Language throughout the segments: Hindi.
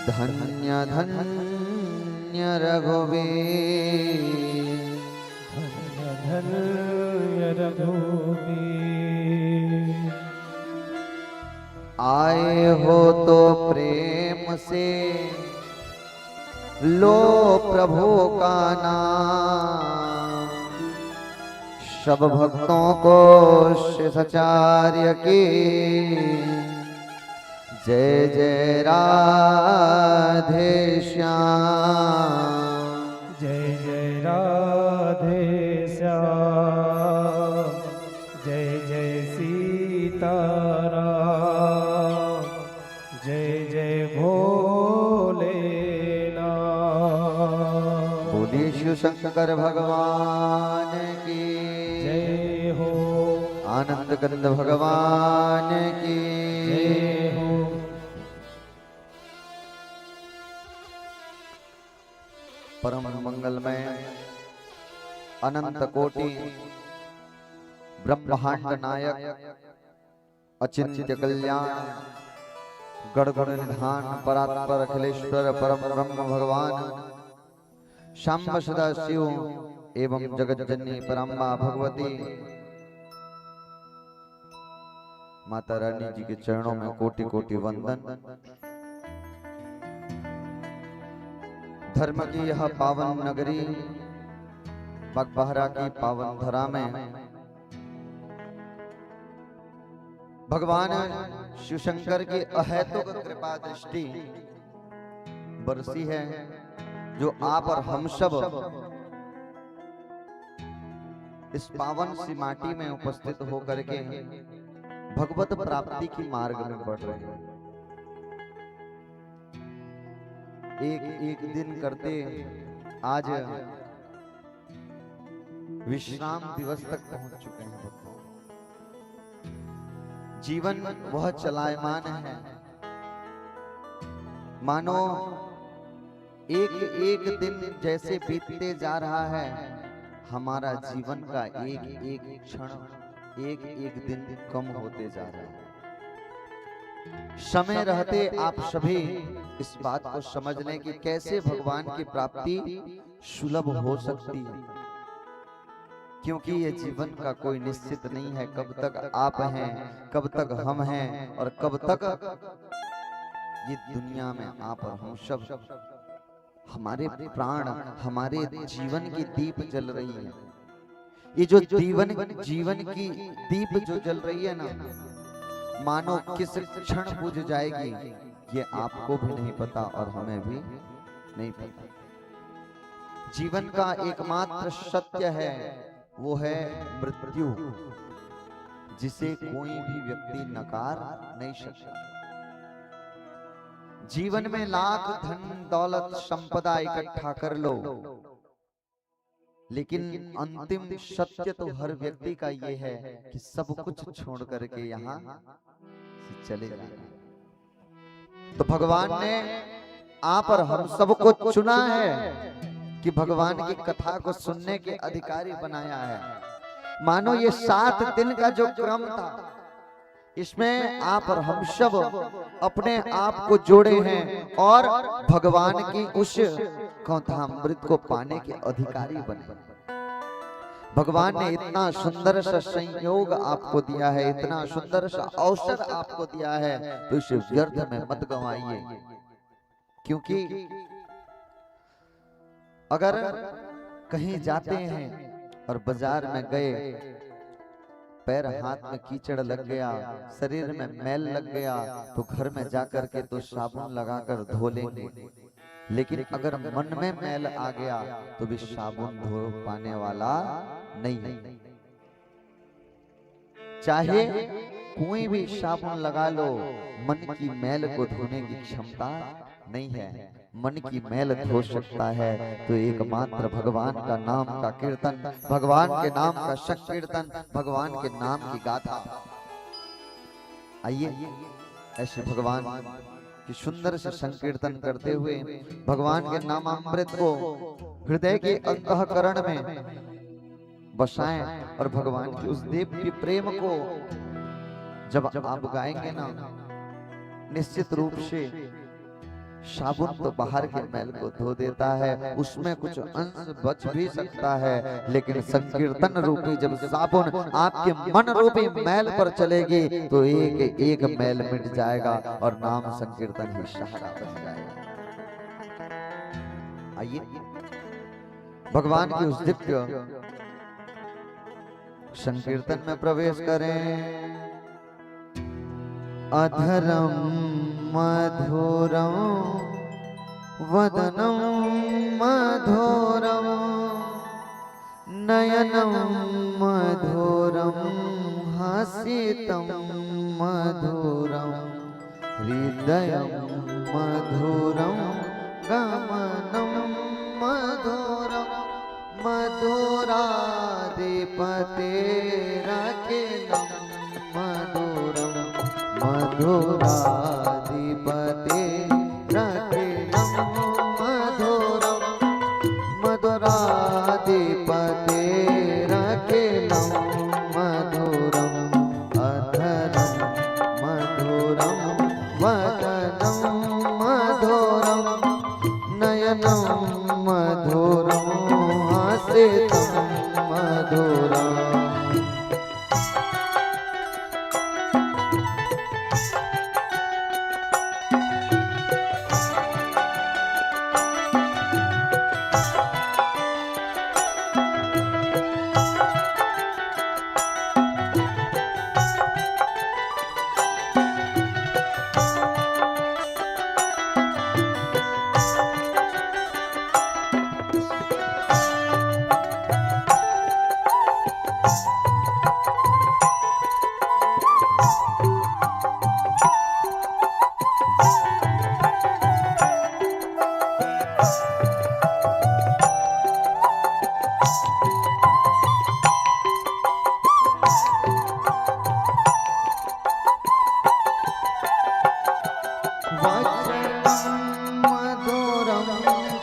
धन्य धन्य रघुवीर, धन्य धन्य रघुवीर। आए हो तो प्रेम से लो प्रभु का नाम, सब भक्तों को शिष्टाचार्य की जय जय राधे श्याम, जय जय राधे श्याम, जय जय सीताराम, जय जय भोलेनाथ। बोलिए शिव शंकर भगवान की जय हो, आनंद कंद भगवान की जय हो। परम मंगलमय अनंत कोटि ब्रह्मांड नायक अचिंत्य कल्याण गणगण निधान परात्पर अखिलेश्वर परम ब्रह्म भगवान शाम्ब सदा शिव एवं जगत जननी पराम्बा भगवती माता रानी जी के चरणों में कोटि कोटि वंदन। धर्म की यह पावन नगरी बगबहरा की पावन धरा में भगवान शिव शंकर की अहेतुक कृपा दृष्टि बरसी है, जो आप और हम सब इस पावन सी माटी में उपस्थित होकर के भगवत प्राप्ति की मार्ग में बढ़ रहे हैं। एक एक दिन करते आज विश्राम दिवस तक पहुंच चुके हैं। जीवन वह चलायमान है, मानो एक एक दिन जैसे बीतते जा रहा है, हमारा जीवन का एक एक क्षण एक एक दिन कम होते जा रहा है। समय रहते आप सभी इस बात को समझ लें कि कैसे भगवान की प्राप्ति सुलभ हो सकती है, क्योंकि ये जीवन का कोई निश्चित नहीं है कब तक आप हैं, कब तक हम हैं और कब तक ये दुनिया में आप और हम सब। हमारे प्राण हमारे जीवन की दीप जल रही है। ये जो जीवन की दीप जो जल रही है ना, मानो किस क्षण बुझ जाएगी, ये आपको भी नहीं पता और हमें भी नहीं पता। जीवन का एकमात्र सत्य है, वो है मृत्यु, जिसे कोई भी व्यक्ति नकार नहीं सकता। जीवन में लाख धन दौलत संपदा इकट्ठा कर लो, लेकिन अंतिम सत्य तो हर व्यक्ति का ये है कि सब कुछ छोड़ करके यहाँ से चले जाना। तो भगवान ने आप और हम सबको चुना है कि भगवान की कथा को सुनने के अधिकारी बनाया है। मानो ये 7 दिन का जो क्रम था, इसमें आप और हम सब अपने आप को जोड़े हैं और भगवान की उस कथामृत को पाने के अधिकारी बने। भगवान ने इतना सुंदर सा संयोग आपको दिया है, इतना सुंदर सा अवसर आपको दिया है, तो इसे व्यर्थ में मत गंवाइए। क्योंकि अगर कहीं जाते हैं और बाजार में गए, पैर हाथ में कीचड़ लग गया, शरीर में मैल लग गया, तो घर में जाकर के तो साबुन लगाकर धो लेंगे, लेकिन अगर मन में मैल आ गया तो भी साबुन धो पाने वाला नहीं है। चाहे कोई भी साबुन लगा लो, मन की मैल को धोने की क्षमता नहीं है। मन की मैल धो सकता है तो एकमात्र भगवान का नाम का कीर्तन, भगवान के नाम का संकीर्तन, भगवान के नाम की गाथा। आइए ऐसे भगवान की सुंदर से संकीर्तन करते हुए भगवान के नामामृत को हृदय के अंतःकरण में बसाएं और भगवान की उस दिव्य प्रेम को जब आप गाएंगे ना, निश्चित रूप से साबुन तो बाहर के मैल को धो देता है, उसमें कुछ अंश बच भी सकता है, लेकिन संकीर्तन रूपी जब साबुन आपके मन रूपी मैल पर चलेगी तो एक एक मैल मिट जाएगा और नाम संकीर्तन ही सहारा बन जाएगा। आइए भगवान की उस दिव्य संकीर्तन में प्रवेश करें। अधरम मधुरम वदनम मधुरम नयनम मधुरम हसितम मधुरम हृदयम मधुरम गमनम मधुरम मधुराधिपतेरखिलं मधुरम मधुराधिपतेरखिलं मधुरम मधुराधिपतेरखिलं मधुरम अधरम मधुरम वदनं मधुरम नयनं मधुरम हसितं मधुरम।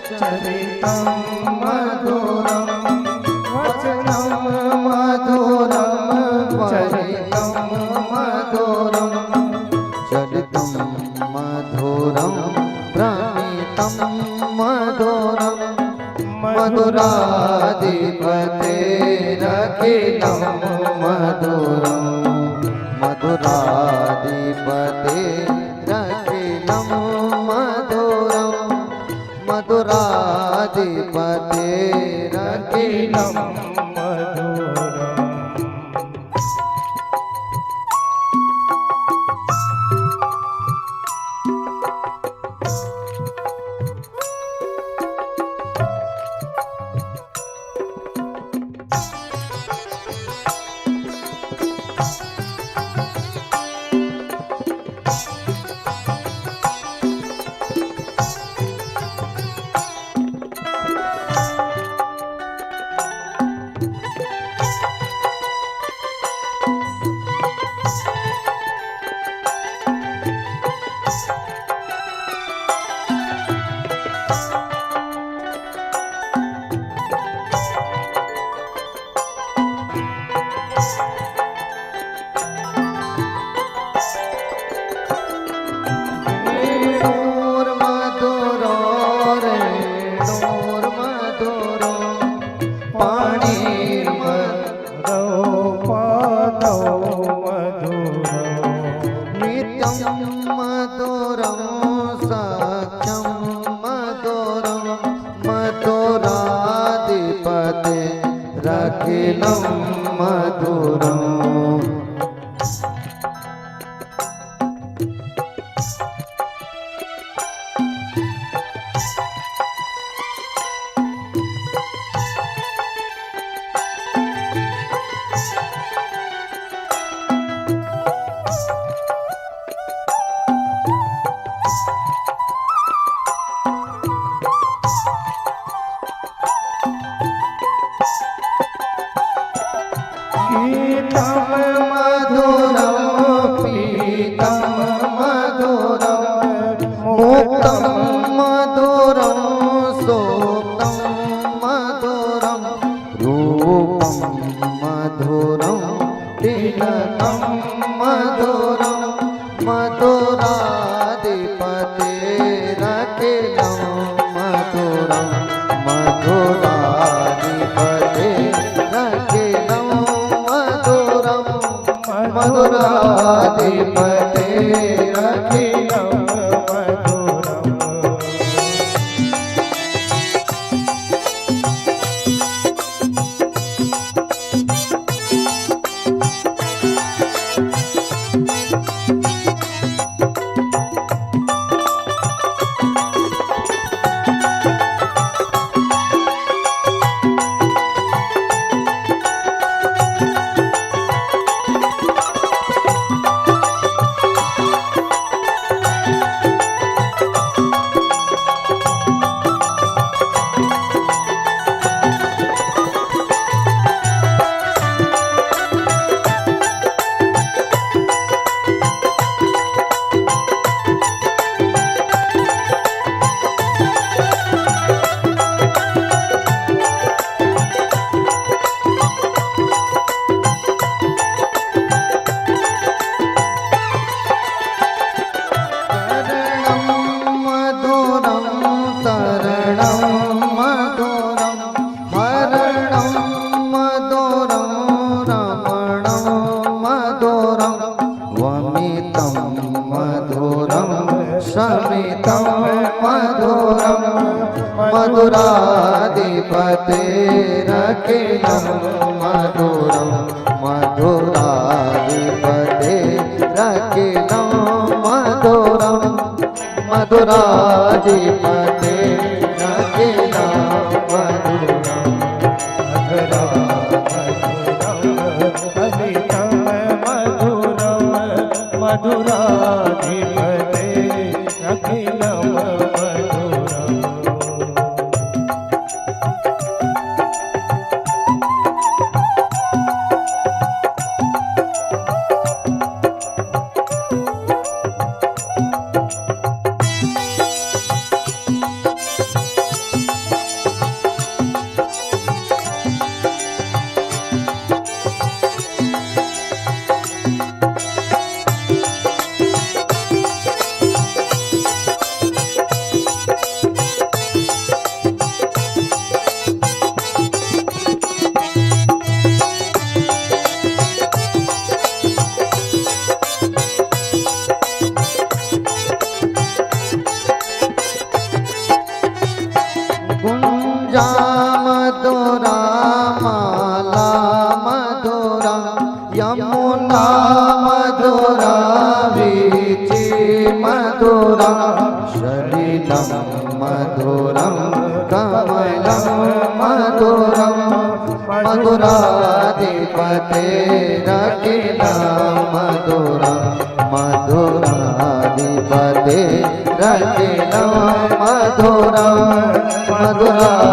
चरितं मधुरं वचनं मधुरं चरितं मधुरं चरितं मधुरं प्रणीतं मधुरं मधुराधिपतेरखिलं मधुरं मधुराधिपतेरखिलं मधुरं मधुराधिपतेरखिलं मधुरम्। रखिलं मधुरम्। गीता मधुराधिपतेरखिलं मधुरम् शमितं मधुरं मधुराधिपतेरखिलं मधुरं मधुराधिपतेरखिलं मधुरं मधुराधिपतेरखिलं मधुरं मधुराधिपतेरखिलं मधुरम् गुंजा मधुरा माला मधुरा यमुना मधुरा वीची मधुरा सलिलं मधुरं कमलं मधुरं मधुराधिपतेरखिलं मधुरं मधुराधिपतेरखिलं मधुरं मधुराधिपतेरखिलं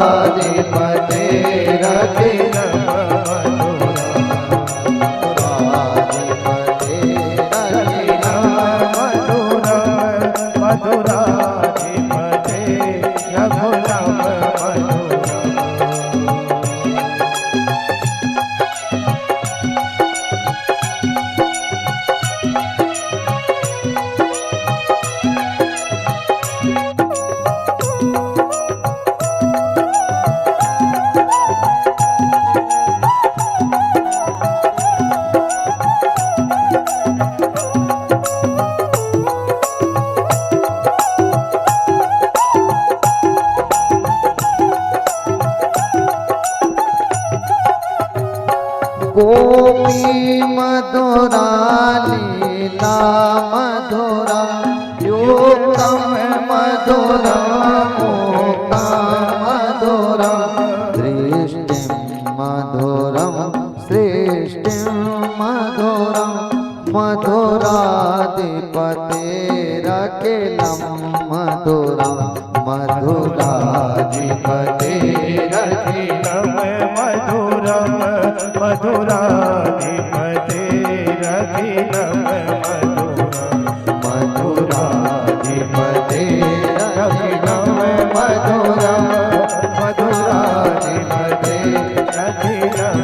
गोपी मधुरा लीला मधुरा योगम मधुरा मोक्ता मधुरा दृष्टिं मधुरं सृष्टिं मधुरं मधुराधिपतेरखिलं मधुरं मधुराधिपतेरखिलं मधुरम् मधुराधिपतेरखिलं मधुराधिपतेरखिलं मधुरं मधुराधिपतेरखिलं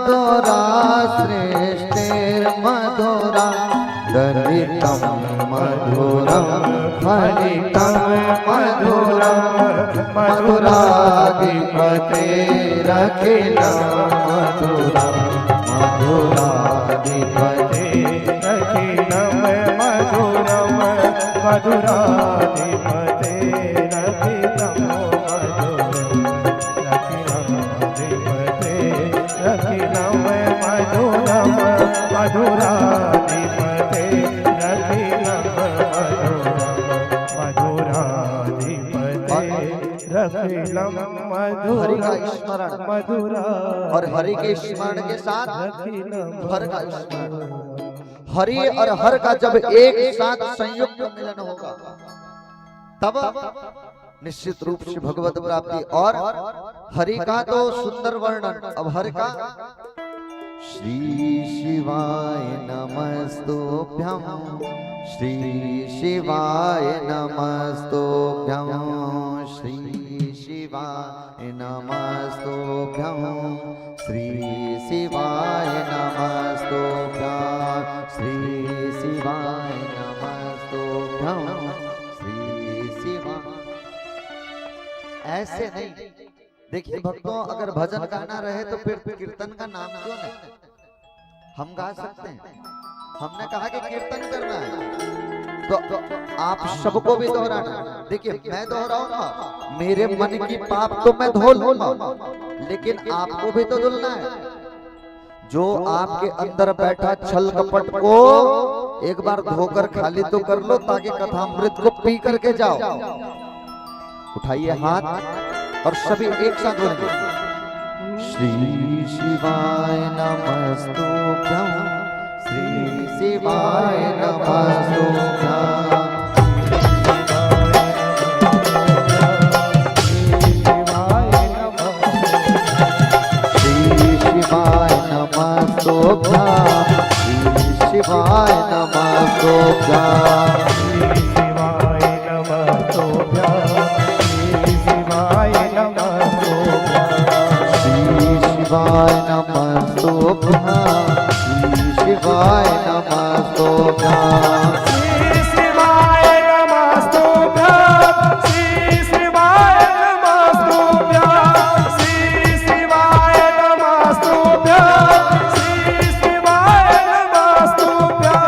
मधुरा सृष्टिर्मधुरा दलितं मधुरं फलितं मधुरं मधुराधिपतेरखिलं मधुरं मधुराधिपतेरखिलं मधुरम मधुराधिपतेरखिलं मधुरम मधुराधिपतेरखिलं हरि का स्मरण मधुरा और हरि के स्मरण के साथ हर का स्मरण। हरि और हर का जब एक साथ संयुक्त मिलन होगा तब निश्चित रूप से भगवत प्राप्ति। और हरि का तो सुंदर वर्णन, अब हर का श्री शिवाय नमस्तुभ्यं श्री शिवाय नमस्तुभ्यं श्री शिवाय नमस्तुभ्यं श्री शिवाय नमस्तुभ्यं श्री शिवाय नमस्तुभ्यं श्री शिवाय। ऐसे नहीं, देखिए भक्तों, अगर भजन गाना रहे तो फिर कीर्तन का नाम क्यों नहीं? हम गा सकते हैं, हमने कहा कि कीर्तन करना है तो आप सबको भी दोहराना। देखिए मैं दोहराऊंगा, मेरे मन की पाप तो मैं धो लूंगा, लेकिन आपको भी तो धुलना है। जो आपके अंदर बैठा छल कपट को एक बार धोकर खाली तो कर लो, ताकि कथामृत को पी करके जाओ। उठाइए हाथ और सभी एक साथ बोलेंगे श्री शिवाय नमस्तुभ्यं श्री शिवाय नमस्तुभ्यं श्री शिवाय नमस्तुभ्यं श्री शिवाय नमस्तुभ्यं शिवाय नमस्तुभ्यं श्री शिवाय नमस्तुभ्यं श्री शिवाय नमस्तुभ्यं श्री शिवाय नमस्तुभ्यं श्री शिवाय नमस्तुभ्यं श्री शिवाय नमस्तुभ्यं।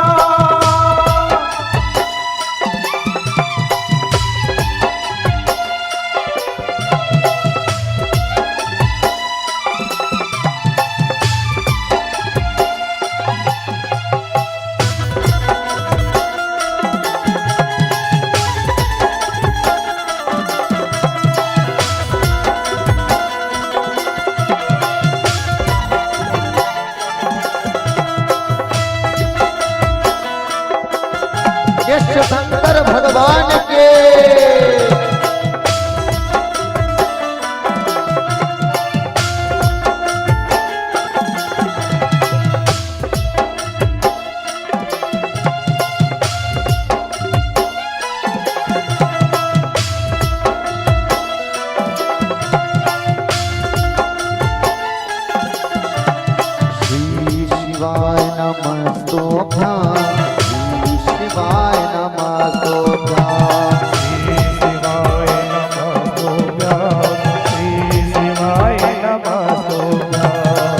शंकर भगवान के श्री शिवाय नमस्तुभ्यं शिवाय नमस्तुभ्यं श्री शिवाय नमस्तुभ्यं श्री शिवाय नमस्तुभ्यं।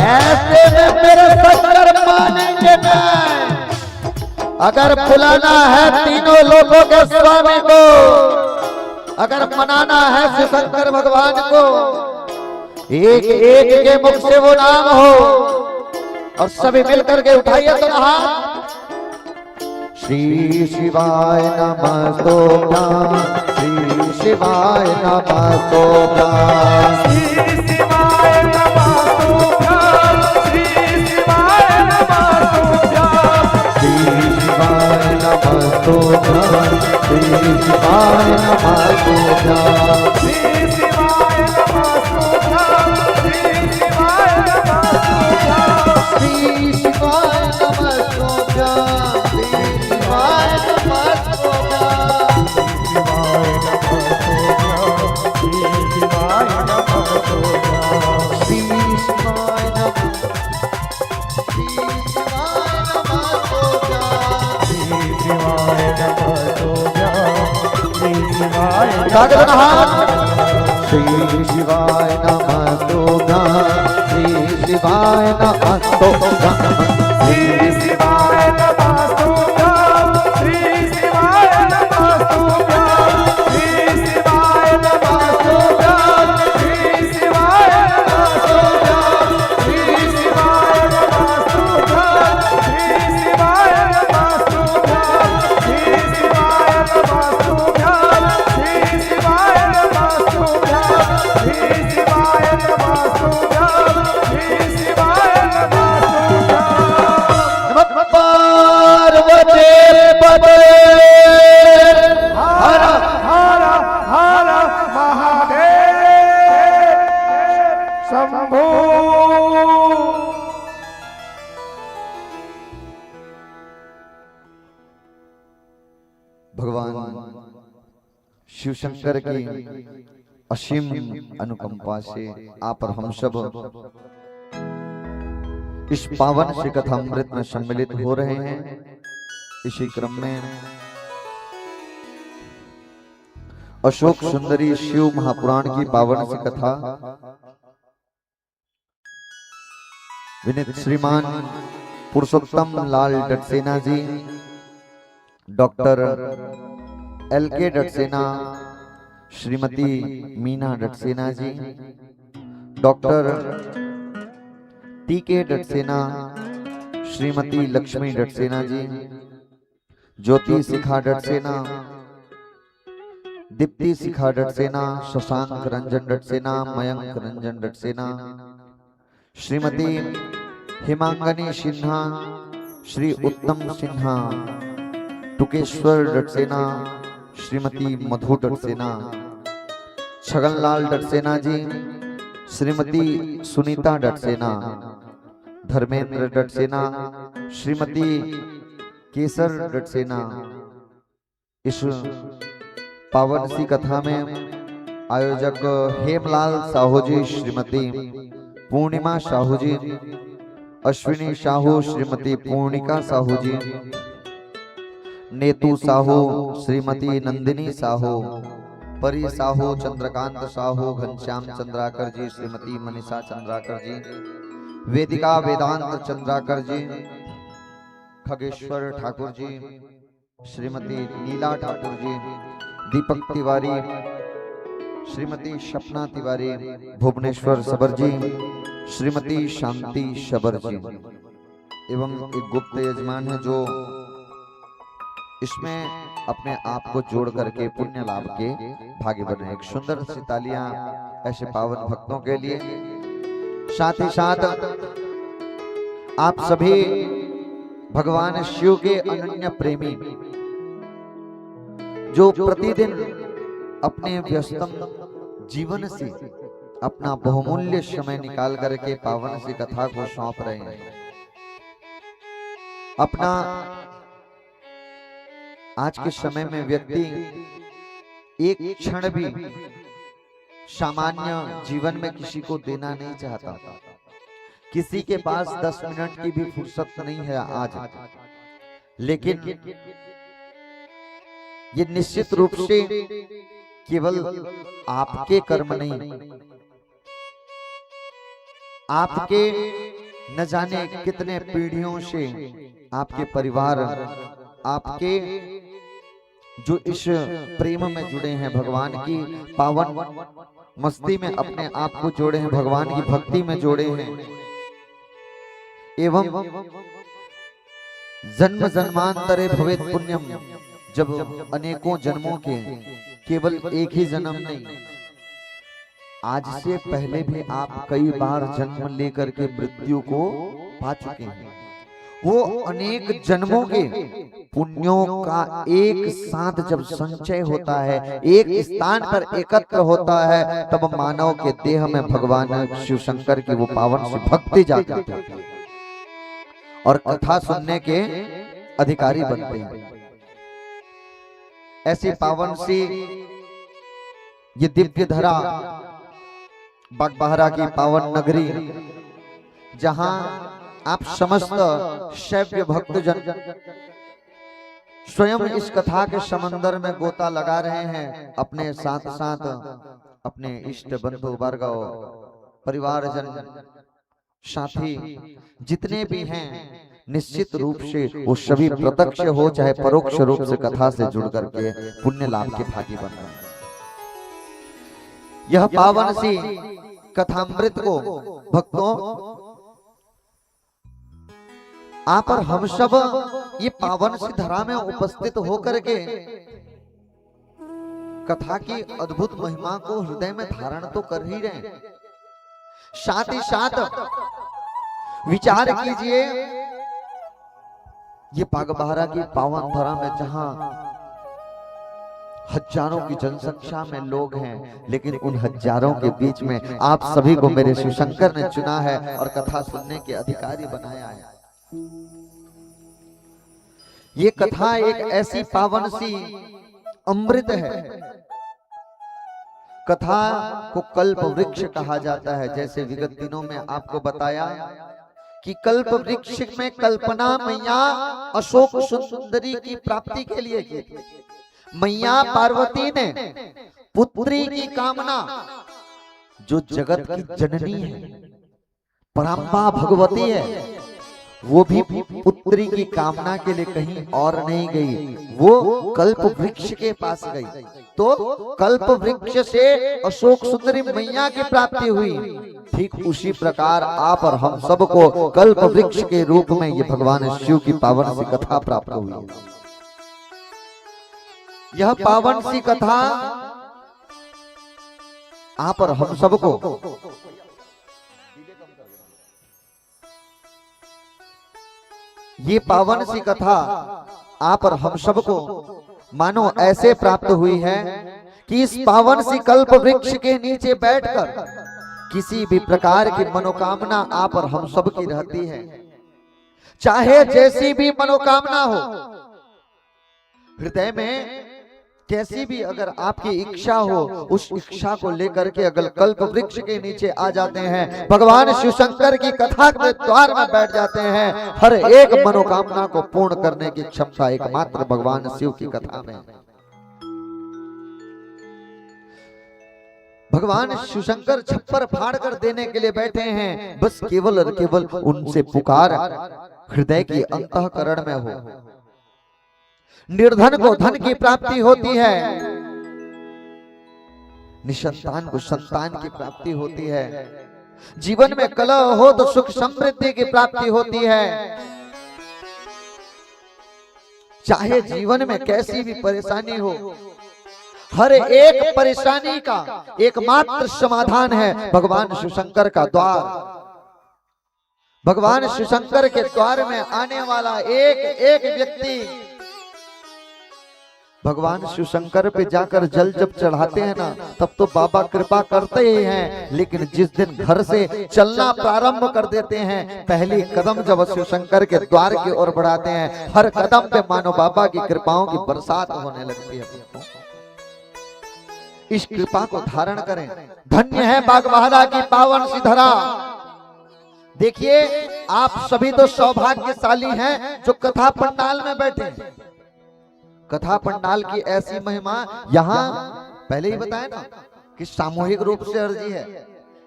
ऐसे में मेरे शंकर मानेंगे नहीं। अगर बुलाना है तीनों लोगों के स्वामी को, अगर मनाना है शिव शंकर भगवान को, एक एक के मुख से वो नाम हो और सभी मिलकर के उठाइए तो हाथ। श्री शिवाय नमस्तुभ्यं श्री शिवाय नमस्तुभ्यं श्री शिवाय नमस्तुभ्यं श्री शिवाय नमस्तुभ्यं श्री शिवाय नमस्तुभ्यं श्री शिवाय नमस्तुभ्यं श्री शिवाय नमस्तुभ्यं श्री शिवाय नमस्तुभ्यं श्री शिवाय नमस्तुभ्यं श्री उठा के दोनों हाथ। श्री शिवाय नमस्तुभ्यं, श्री शिवाय नमस्तुभ्यं, श्री शिवाय नमस्तुभ्यं, श्री शिवाय नमस्तुभ्यं, श्री शिवाय नमस्तुभ्यं, श्री शिवाय नमस्तुभ्यं, श्री शिवाय नमस्तुभ्यं, श्री शिवाय नमस्तुभ्यं, श्री शिवाय नमस्तुभ्यं, श्री शिवाय नमस्तुभ्यं, श्री शिवाय नमस्तुभ्यं, श्री शिवाय नमस्तुभ्यं। नमः पार्वती पते हर हर हर महादेव शंभो। भगवान शिव शंकर की असीम अनुकंपा से आप और हम सब इस पावन श्री कथामृत में सम्मिलित हो रहे हैं। इसी क्रम में अशोक सुंदरी शिव महापुराण की पावन सी कथा विनीत श्रीमान पुरुषोत्तम लाल डटसेना जी, डॉक्टर LK डटसेना, श्रीमती मीना डटसेना जी, डॉक्टर TK डटसेना, श्रीमती लक्ष्मी डटसेना जी, ज्योति शिखा डटसेना, दीप्ति शिखा डटसेना, शशांक रंजन डटसेना, मयंक रंजन डटसेना, श्रीमती हिमांगनी सिन्हा, श्री उत्तम सिन्हा, टुकेश्वर डटसेना, श्रीमती मधु डटसेना, छगनलाल डटसेना जी, श्रीमती सुनीता डटसेना, धर्मेंद्र डटसेना, श्रीमती केसर डटसेना। इस पावन सी कथा में आयोजक हेमलाल साहू जी, श्रीमती पूर्णिमा साहू जी, अश्विनी साहू, श्रीमती पूर्णिका साहू जी, नेतू साहू, श्रीमती नंदिनी साहू, परी साहू, चंद्रकांत साहू, घनश्याम चंद्राकर जी, श्रीमती मनीषा चंद्राकर जी, वेदिका वेदांत चंद्राकर जी, खगेश्वर ठाकुर जी, श्रीमती नीला ठाकुर जी, दीपक तिवारी, श्रीमती सपना तिवारी, भुवनेश्वर सबर जी, श्रीमती शांति सबर जी एवं एक गुप्त यजमान है जो इसमें अपने आप को जोड़ करके पुण्य लाभ के भागी बने। एक सुंदर सी तालियां ऐसे पावन भक्तों के लिए। साथ ही साथ आप सभी भगवान शिव के अनन्य प्रेमी जो प्रतिदिन अपने व्यस्तम जीवन से अपना बहुमूल्य समय निकाल करके पावन सी कथा को सौंप रहे हैं, अपना आज के समय में व्यक्ति एक क्षण भी सामान्य जीवन में किसी को देना नहीं चाहता। किसी के पास 10 मिनट की भी फुर्सत नहीं है आज। लेकिन ये निश्चित रूप से केवल आपके कर्म नहीं, आपके न जाने कितने पीढ़ियों से आपके परिवार, आपके जो इस प्रेम में जुड़े हैं, भगवान की पावन मस्ती में अपने आप को जोड़े हैं, भगवान की भक्ति में जोड़े हैं, एवं जन्म जन्मांतरे भवेत पुण्यम, जब अनेकों जन्मों के केवल एक ही जन्म नहीं, आज से पहले भी आप कई बार जन्म लेकर के मृत्यु को पा चुके हैं। वो अनेक जन्मों के पुण्यों का एक साथ जब संचय होता है, एक स्थान पर एकत्र होता है, तब मानव के देह में भगवान शिव शंकर की वो पावन सी भक्ति जागृत होती है और कथा सुनने के अधिकारी बनते हैं। ऐसी पावन सी ये दिव्य धरा बागबाहरा की पावन नगरी, जहां आप समस्त शैव भक्तजन स्वयं इस कथा के समंदर में गोता लगा रहे हैं, अपने साथ साथ अपने इष्ट बंधु वर्ग परिवारजन साथी जितने भी हैं निश्चित रूप से वो सभी प्रत्यक्ष हो चाहे परोक्ष रूप से कथा से जुड़ करके पुण्य लाभ के भागी बन रहे हैं। यह पावन सी कथामृत को भक्तों आप और हम सब ये पावन सी धरा में उपस्थित होकर के कथा की अद्भुत महिमा को हृदय में धारण तो कर ही रहे, साथ ही साथ विचार कीजिए ये बागबाहरा की पावन धरा में जहां हजारों की जनसंख्या में लोग हैं, लेकिन उन हजारों के बीच में आप सभी को मेरे शिवशंकर ने चुना है और कथा सुनने के अधिकारी बनाया है। ये कथा एक ऐसी पावन सी अमृत है। कथा को कल्प वृक्ष कहा जाता है। जैसे विगत दिनों में आपको बताया कि कल्प वृक्ष में कल्पना मैया अशोक सुंदरी की प्राप्ति के लिए की थी। मैया पार्वती ने पुत्री की कामना, जो जगत की जननी है, पराम्बा भगवती है, वो भी पुत्री की कामना के लिए कहीं और नहीं गई, वो कल्प वृक्ष के पास गई। तो कल्प वृक्ष से अशोक सुंदरी मैया की प्राप्ति हुई। ठीक उसी प्रकार आप और हम सबको कल्प वृक्ष के रूप में ये भगवान शिव की पावन सी कथा प्राप्त हुई। यह पावन सी कथा आप और हम सबको ये पावन सी कथा आप और हम सबको मानो ऐसे प्राप्त हुई है कि इस पावन सी कल्प वृक्ष के नीचे बैठकर किसी भी प्रकार की मनोकामना आप और हम सब की रहती है। चाहे जैसी भी मनोकामना हो, हृदय में कैसी भी अगर आपकी इच्छा हो, उस इच्छा को लेकर के अगर कल्प वृक्ष के नीचे आ जाते हैं, भगवान शिव शंकर की कथा के द्वार में बैठ जाते हैं, हर एक मनोकामना को पूर्ण करने की क्षमता एकमात्र भगवान शिव की कथा में। भगवान शिव शंकर छप्पर फाड़ कर देने के लिए बैठे हैं, बस केवल और केवल उनसे पुकार हृदय की अंतःकरण में हो। निर्धन को धन की प्राप्ति होती है, निसंतान को संतान की प्राप्ति होती है, जीवन में कलह हो तो सुख समृद्धि की प्राप्ति होती है। चाहे जीवन में कैसी भी परेशानी हो, हर एक परेशानी का एकमात्र समाधान है भगवान शिव शंकर का द्वार। भगवान शिव शंकर के द्वार में आने वाला एक एक व्यक्ति भगवान शिव शंकर पे जाकर जल जब चढ़ाते हैं ना, तब तो बाबा कृपा करते ही हैं, लेकिन जिस दिन घर से चलना प्रारंभ कर देते हैं, पहली कदम जब शिव शंकर के द्वार की ओर बढ़ाते हैं, हर कदम पे मानो बाबा की कृपाओं की बरसात होने लगती है। इस कृपा को धारण करें। धन्य है बागबाहरा की पावन सी धरा। देखिए आप सभी तो सौभाग्यशाली हैं जो कथा पंडाल में बैठे हैं। कथा पंडाल की ऐसी महिमा यहाँ पहले ही बताया ना कि सामूहिक रूप से अर्जी है।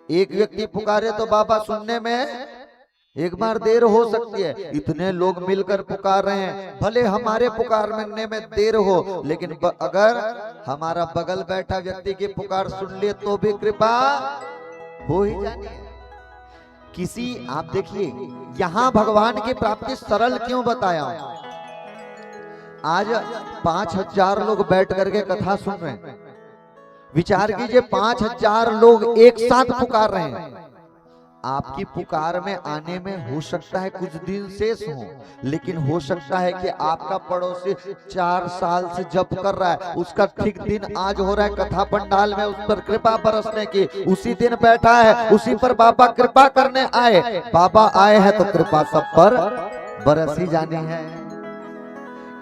एक व्यक्ति पुकारे तो बाबा सुनने में एक बार देर हो सकती है, इतने लोग मिलकर पुकार रहे हैं, भले हमारे पुकारने में देर हो, लेकिन अगर हमारा बगल बैठा व्यक्ति की पुकार सुन ले तो भी कृपा हो ही जानी है। किसी आप देखिए यहाँ भगवान की प्राप्ति सरल क्यों बताया। आज 5000 लोग बैठ करके कथा सुन रहे हैं। विचार कीजिए 5000 लोग एक साथ पुकार रहे हैं। आपकी पुकार में आने में हो सकता है कुछ दिन शेष हो, लेकिन हो सकता है कि आपका पड़ोसी 4 साल से जप कर रहा है, उसका ठीक दिन आज हो रहा है कथा पंडाल में, उस पर कृपा बरसने की, उसी दिन बैठा है, उसी पर बाबा कृपा करने आए। बाबा आए हैं तो कृपा सब पर बरस ही जानी है।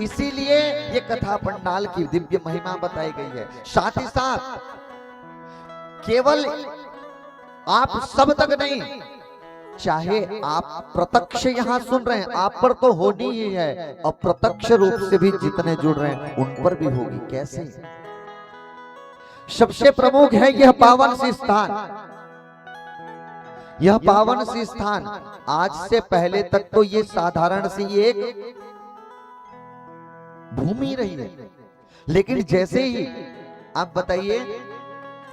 इसीलिए ये कथा पंडाल की दिव्य महिमा बताई गई है। साथ ही साथ केवल आप सब तक नहीं, चाहे आप प्रत्यक्ष यहाँ सुन रहे हैं, आप पर तो होनी ही है, अप्रत्यक्ष रूप से भी जितने जुड़ रहे हैं उन पर भी होगी। कैसे? सबसे प्रमुख है यह पावन सी स्थान। यह पावन सी स्थान आज से पहले तक तो ये साधारण सी एक भूमि रही है, लेकिन जैसे ही आप बताइए,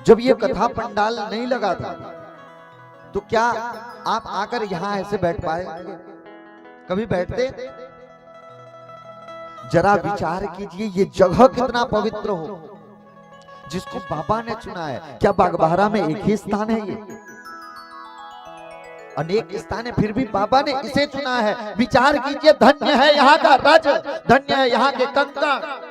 जब ये कथा पंडाल नहीं लगा था तो क्या आप आकर यहां ऐसे बैठ पाए? कभी बैठते? जरा विचार कीजिए, ये जगह कितना पवित्र हो जिसको बाबा ने चुना है। क्या बागबाहरा में एक ही स्थान है? ये अनेक स्थान है, फिर भी बाबा ने इसे चुना है। विचार कीजिए, धन्य है यहाँ का रज, धन्य है यहाँ के कंकड़।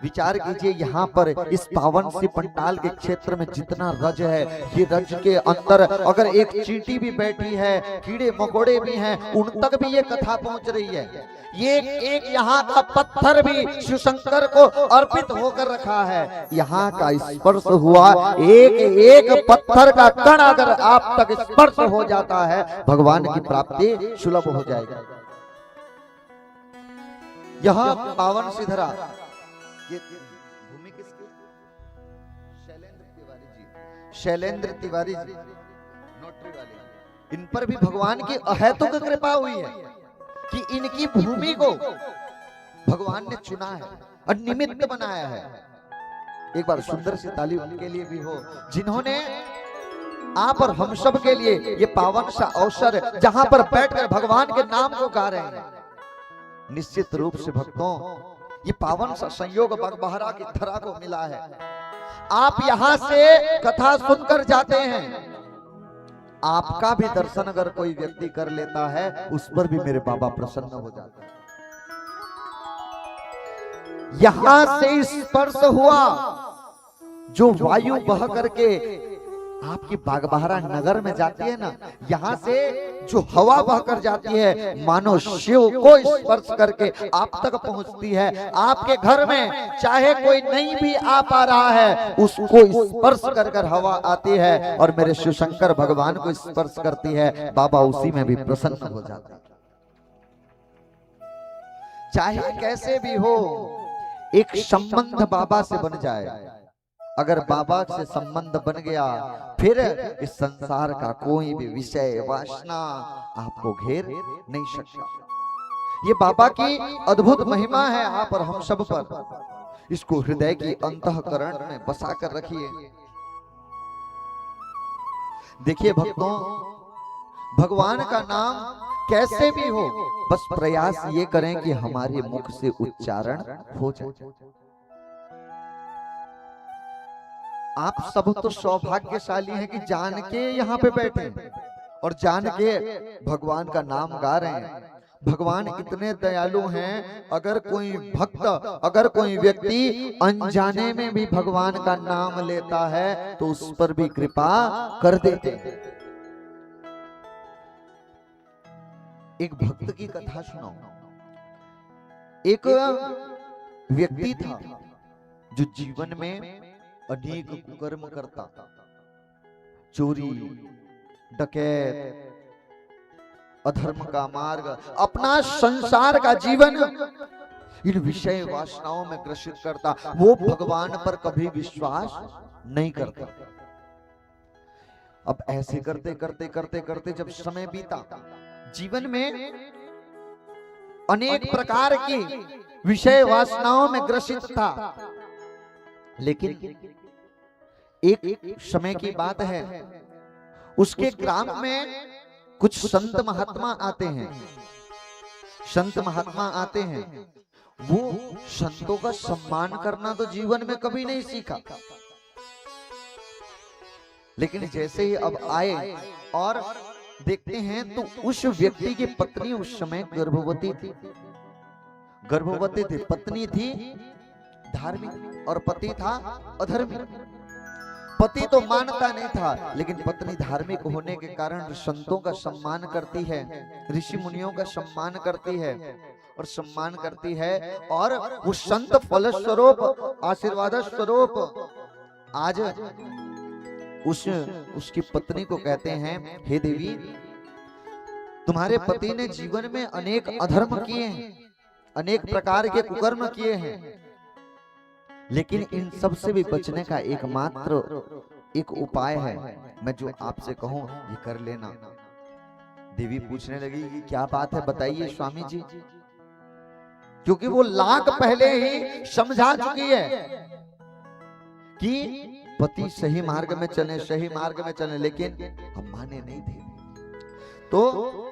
विचार कीजिए, यहाँ पर इस पावन सी पंडाल के क्षेत्र में जितना रज है, ये रज के अंदर अगर एक चींटी भी बैठी है, कीड़े मकोड़े भी हैं, उन तक भी ये कथा पहुंच रही है। ये एक यहाँ का पत्थर भी शिव शंकर को अर्पित होकर रखा है। यहाँ का स्पर्श हुआ, एक एक पत्थर का कण अगर आप तक स्पर्श हो जाता है, भगवान की प्राप्ति सुलभ हो जाएगी। यह पावन सी धरा, ये भूमि किसकी? शैलेंद्र तिवारी जी, शैलेंद्र तिवारी जी नोटरी वाले, इन पर भी भगवान की अहेतुक कृपा हुई है कि इनकी भूमि को भगवान ने चुना है और निमित्त बनाया है। एक बार सुंदर सी ताली उनके लिए भी हो, जिन्होंने आप और हम सब के लिए ये पावन सा अवसर, जहां पर बैठकर भगवान के नाम को गा रहे हैं। निश्चित रूप से भक्तों, ये पावन सा संयोग बागबाहरा की धरा को मिला है। आप यहां से कथा सुनकर जाते हैं, आपका भी दर्शन अगर कोई व्यक्ति कर लेता है, उस पर भी मेरे बाबा प्रसन्न हो जाते हैं। यहां से स्पर्श हुआ, जो वायु बह करके आपकी बागबाहरा नगर में जाती है ना, यहाँ से जो हवा बहकर जाती है, मानो शिव को स्पर्श करके आप तक पहुंचती है। आपके घर में चाहे कोई नहीं भी आ पा रहा है, उसको स्पर्श कर कर हवा आती है और मेरे शिव शंकर भगवान को स्पर्श करती है, बाबा उसी में भी प्रसन्न हो जाते हैं। चाहे कैसे भी हो, एक संबंध बाबा से बन जाए। अगर बाबा से संबंध बन गया, फिर इस संसार का कोई भी विषय वासना आपको घेर नहीं सकता। ये बाबा की अद्भुत महिमा है आप और हम सब पर। इसको हृदय की अंतःकरण में बसा कर रखिए। देखिए भक्तों, भगवान का नाम कैसे भी हो, बस प्रयास ये करें कि हमारे मुख से उच्चारण हो जाए। आप सब तो सौभाग्यशाली हैं कि जान के यहाँ पे बैठे और जान के भगवान का नाम गा रहे हैं। भगवान इतने दयालु हैं, अगर कोई भक्त, अगर कोई व्यक्ति अनजाने में भी भगवान का नाम लेता है तो उस पर भी कृपा कर देते हैं। एक भक्त की कथा सुनाओ। एक व्यक्ति था जो जीवन में अनेक कर्म करता, चोरी, डकैत, अधर्म का मार्ग, अपना संसार का जीवन इन विषय वासनाओं में ग्रसित करता। वो भगवान पर कभी विश्वास नहीं करता। अब ऐसे करते करते करते करते जब समय बीता, जीवन में अनेक प्रकार की विषय वासनाओं में ग्रसित था, लेकिन एक समय की बात है, उसके ग्राम में कुछ संत महात्मा आते हैं। संत महात्मा आते हैं, वो संतों का सम्मान करना तो जीवन में कभी नहीं सीखा, लेकिन जैसे ही अब आए और देखते हैं तो उस व्यक्ति की पत्नी उस समय गर्भवती थी। गर्भवती थी, पत्नी थी धार्मिक और पति था अधर्मी। पति तो मानता नहीं था, लेकिन पत्नी धार्मिक होने के कारण संतों का सम्मान करती है, ऋषि मुनियों का सम्मान करती है और सम्मान करती है। और उस संत फलस्वरूप, आशीर्वाद स्वरूप आज उसकी पत्नी को कहते हैं, हे देवी तुम्हारे पति ने जीवन में अनेक अधर्म किए हैं, अनेक प्रकार के कुकर्म किए हैं, लेकिन इन सब से भी बचने का एकमात्र एक उपाय है, मैं जो आपसे कहूं ये कर लेना। देवी पूछने लगी कि क्या बात है, बताइए स्वामी जी, क्योंकि वो लाख पहले ही समझा चुकी है कि पति सही मार्ग में चले, सही मार्ग में चले, लेकिन हम माने नहीं थे। तो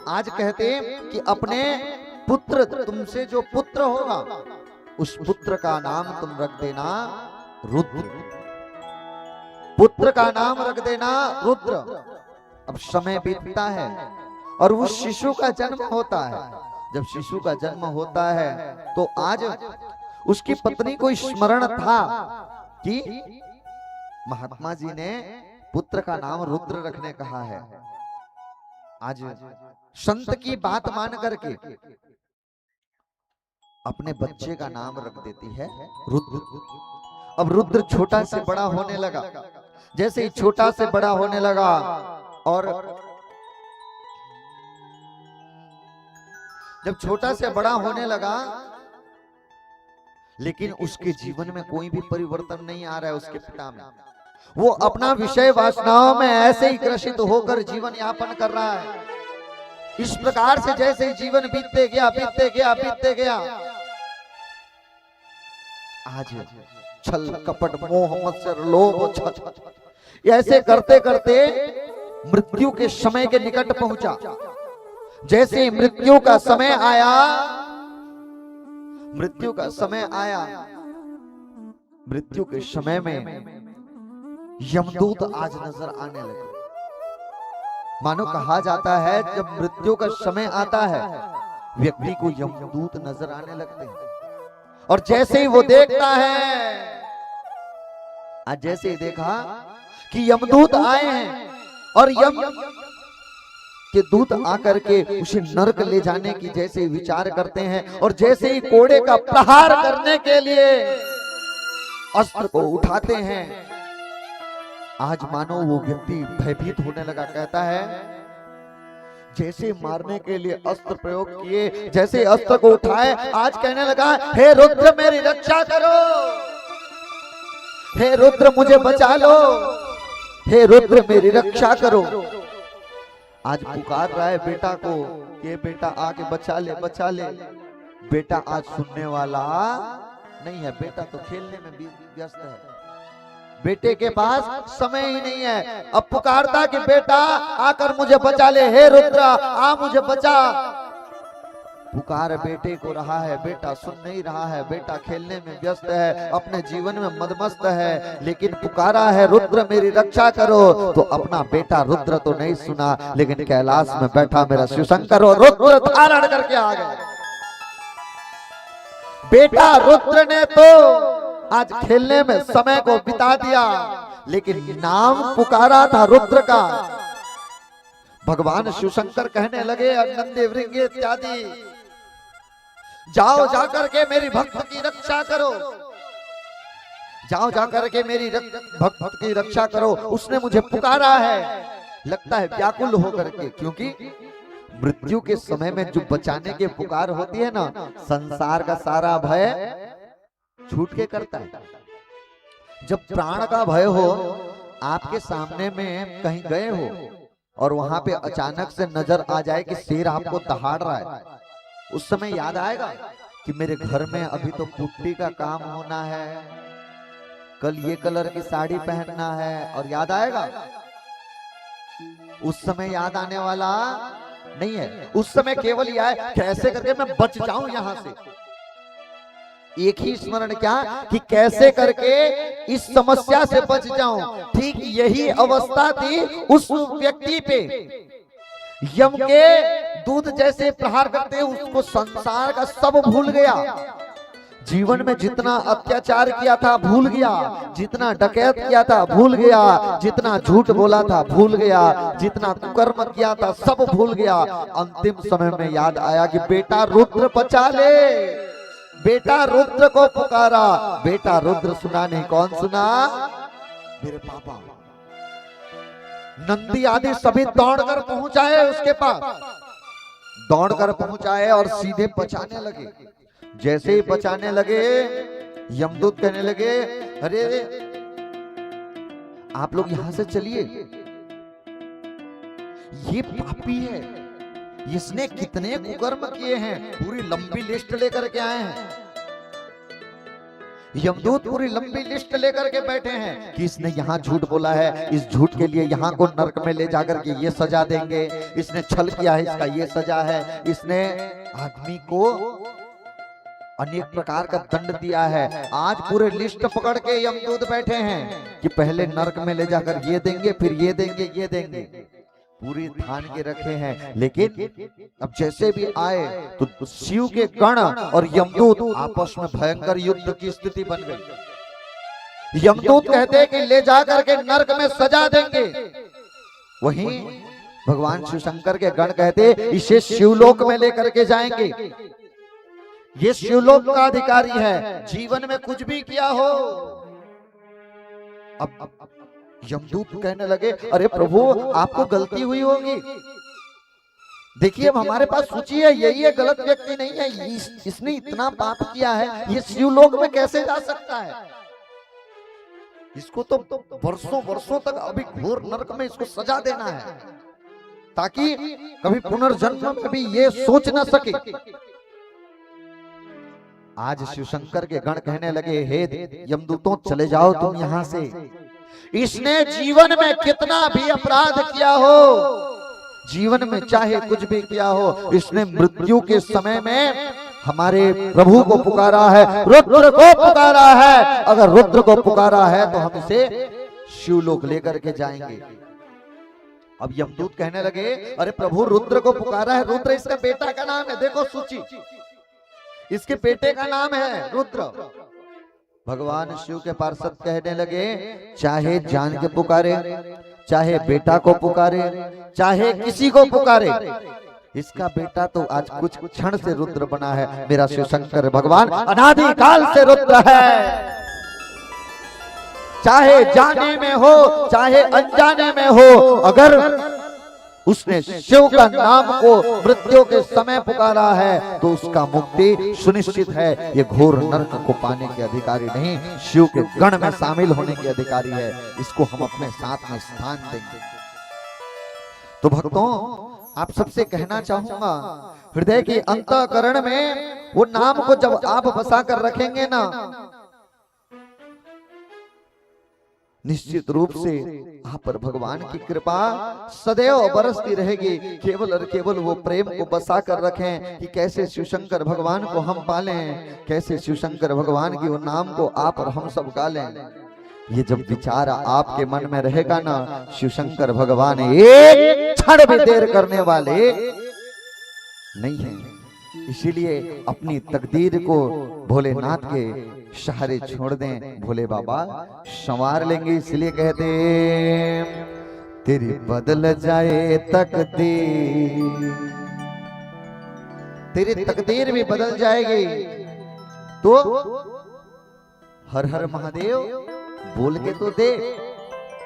आज कहते हैं कि अपने पुत्र, तुमसे जो पुत्र होगा उस पुत्र का नाम तुम रख देना रुद्र, पुत्र का नाम रख देना रुद्र। अब समय बीतता है और उस शिशु का जन्म होता है। जब शिशु का जन्म होता है तो आज उसकी पत्नी को स्मरण था कि महात्मा जी ने पुत्र का नाम रुद्र रखने कहा है। आज संत की बात मान करके अपने बच्चे का नाम रख देती है रुद्र। अब रुद्र छोटा से बड़ा होने लगा, जैसे ही छोटा से बड़ा होने लगा और जब छोटा से बड़ा होने लगा, लेकिन उसके जीवन में कोई भी परिवर्तन नहीं आ रहा है। उसके पिता में वो अपना विषय वासनाओं में ऐसे ही ग्रसित होकर जीवन यापन कर रहा है। इस प्रकार से जैसे ही जीवन बीतते गया, बीतते गया, बीतते गया, आज छल कपट मोह मत्सर लोभ ऐसे करते करते मृत्यु के समय के निकट पहुंचा। जैसे मृत्यु का समय आया, मृत्यु का समय आया, मृत्यु के समय में यमदूत आज नजर आने लगे। मानो कहा जाता है जब मृत्यु का समय आता है व्यक्ति को यमदूत नजर आने लगते हैं। और जैसे ही वो देखता है, आज जैसे ही देखा कि यमदूत आए हैं और यम के दूत आकर के उसे नरक ले जाने की जैसे विचार करते हैं, और जैसे ही कोड़े का प्रहार करने के लिए अस्त्र को उठाते हैं, आज मानो वो व्यक्ति भयभीत होने लगा। कहता है जैसे मारने के लिए अस्त्र प्रयोग किए, जैसे अस्त्र को उठाए, आज कहने लगा हे रुद्र मेरी रक्षा करो, हे रुद्र मुझे बचा लो, हे रुद्र मेरी रक्षा करो। आज पुकार रहा है बेटा को कि बेटा आके बचा ले, बचा ले। बेटा आज सुनने वाला नहीं है, बेटा तो खेलने में व्यस्त है, बेटे के पास समय ही नहीं है। अब पुकारता कि बेटा आकर मुझे बचा ले, हे रुद्र आ मुझे बचा। पुकार बेटे को रहा है, बेटा सुन नहीं रहा है, बेटा खेलने में व्यस्त है, अपने जीवन में मदमस्त है, लेकिन पुकारा है रुद्र मेरी रक्षा करो, तो अपना बेटा रुद्र तो नहीं सुना, लेकिन कैलाश में बैठा मेरा शिवशंकर रुद्र धारण करके आ गए। बेटा रुद्र ने तो आज खेलने में समय को बिता दिया, लेकिन नाम पुकारा था रुद्र का। भगवान शिवशंकर कहने लगे नंदे वृंगे इत्यादि, जाओ जाकर के मेरी भक्त की रक्षा करो, जाओ जाकर के मेरी भक्त की रक्षा करो, उसने मुझे पुकारा है। लगता है व्याकुल होकर के, क्योंकि मृत्यु के समय में जो बचाने की पुकार होती है ना, संसार का सारा भय छूट के करता है। जब प्राण का भय हो, आपके सामने में कहीं गए हो और वहां पे अचानक से नजर आ जाए कि शेर आपको दहाड़ रहा है, उस समय याद आएगा कि मेरे घर में अभी तो पुट्टी का काम होना है, कल ये कलर की साड़ी पहनना है, और याद आएगा? उस समय याद आने वाला नहीं है। उस समय केवल यह है कैसे करके मैं बच जाऊं यहां से। एक ही स्मरण क्या कि कैसे करके इस समस्या से बच जाऊं। ठीक यही अवस्था थी उस व्यक्ति पे। यम के दूध जैसे प्रहार करते उसको संसार का सब भूल गया। जीवन में जितना अत्याचार किया था भूल गया, जितना डकैत किया था भूल गया, जितना झूठ बोला था भूल गया, जितना कुकर्म किया था सब भूल गया। अंतिम समय में याद आया कि बेटा रुद्र बचा ले, बेटा रुद्र को पुकारा। बेटा रुद्र सुना नहीं, कौन सुना? मेरे पापा। नंदी आदि सभी दौड़कर पहुंचाए उसके पास। दौड़कर पहुंचाए और सीधे बचाने लगे। जैसे ही बचाने लगे, यमदूत कहने लगे, अरे आप लोग यहां से चलिए, ये पापी है, इसने कितने कुकर्म किए हैं, पूरी लंबी लिस्ट लेकर के आए हैं। यमदूत पूरी लंबी लिस्ट लेकर के बैठे हैं कि इसने यहाँ झूठ बोला है, इस झूठ के लिए यहाँ को नरक में ले जाकर के ये सजा देंगे, इसने छल किया है, इसका ये सजा है, इसने आदमी को अनेक प्रकार का दंड दिया है। आज पूरे लिस्ट पकड़ के यमदूत बैठे हैं कि पहले नरक में ले जाकर ये देंगे, फिर ये देंगे, ये देंगे, पूरी ठान के रखे हैं। लेकिन अब जैसे भी आए तो शिव के गण और यमदूत आपस में भयंकर युद्ध की स्थिति बन गई। यमदूत कहते हैं कि ले जाकर के नरक में सजा देंगे, वहीं भगवान शिव शंकर के गण कहते इसे शिवलोक में लेकर के जाएंगे, ये शिवलोक का अधिकारी है, जीवन में कुछ भी किया हो। अब यमदूत कहने लगे, अरे प्रभु आपको गलती हुई होगी, देखिए अब हमारे पास सूची है, यही है, गलत व्यक्ति नहीं है, इसने इतना पाप किया है, ये शिवलोक में कैसे जा सकता है, इसको तो वर्षों वर्षों तक अभी घोर नरक में इसको सजा देना है, ताकि कभी पुनर्जन्म में भी ये सोच ना सके। आज शिवशंकर के गण कहने लगे, हे यमदूतों चले जाओ तुम यहां से, इसने जीवन में कितना भी अपराध किया हो, जीवन में चाहे कुछ भी किया हो, इसने मृत्यु के समय में हमारे प्रभु को पुकारा है, रुद्र को पुकारा है, अगर रुद्र को पुकारा है तो हम इसे शिवलोक लेकर के जाएंगे। अब यमदूत कहने लगे, अरे प्रभु रुद्र को पुकारा है, रुद्र इसका बेटा का नाम है, देखो सूची, इसके बेटे का नाम है रुद्र। भगवान शिव के पार्षद कहने लगे, चाहे जान के पुकारे, चाहे बेटा को पुकारे, चाहे किसी को पुकारे, इसका बेटा तो आज कुछ क्षण से रुद्र बना है। मेरा शिव शंकर भगवान अनादि काल से रुद्र है, चाहे जाने में हो चाहे अनजाने में हो, अगर उसने शिव का नाम को मृत्यु के समय पुकारा है तो उसका मुक्ति सुनिश्चित है। ये घोर नरक को पाने के अधिकारी नहीं, शिव के गण में शामिल होने के अधिकारी है, इसको हम अपने साथ में स्थान देंगे। तो भक्तों, आप सबसे कहना चाहूंगा, हृदय की अंतःकरण में वो नाम को जब आप बसा कर रखेंगे ना, निश्चित रूप से आप पर भगवान की कृपा सदैव बरसती रहेगी। केवल और केवल वो प्रेम को बसा कर रखें कि कैसे शिवशंकर भगवान को हम पालें, कैसे शिवशंकर भगवान की वो नाम को आप और हम सब गालें। ये जब विचार आपके मन में रहेगा ना, शिवशंकर भगवान एक क्षण भी देर करने वाले नहीं है। इसीलिए अपनी तकदीर को भोलेनाथ के सहारे छोड़ दें, भोले बाबा संवार लेंगे। इसलिए कहते तेरी बदल जाए तकदीर, तेरी तकदीर भी बदल जाएगी। तो हर हर महादेव बोल के तो दे।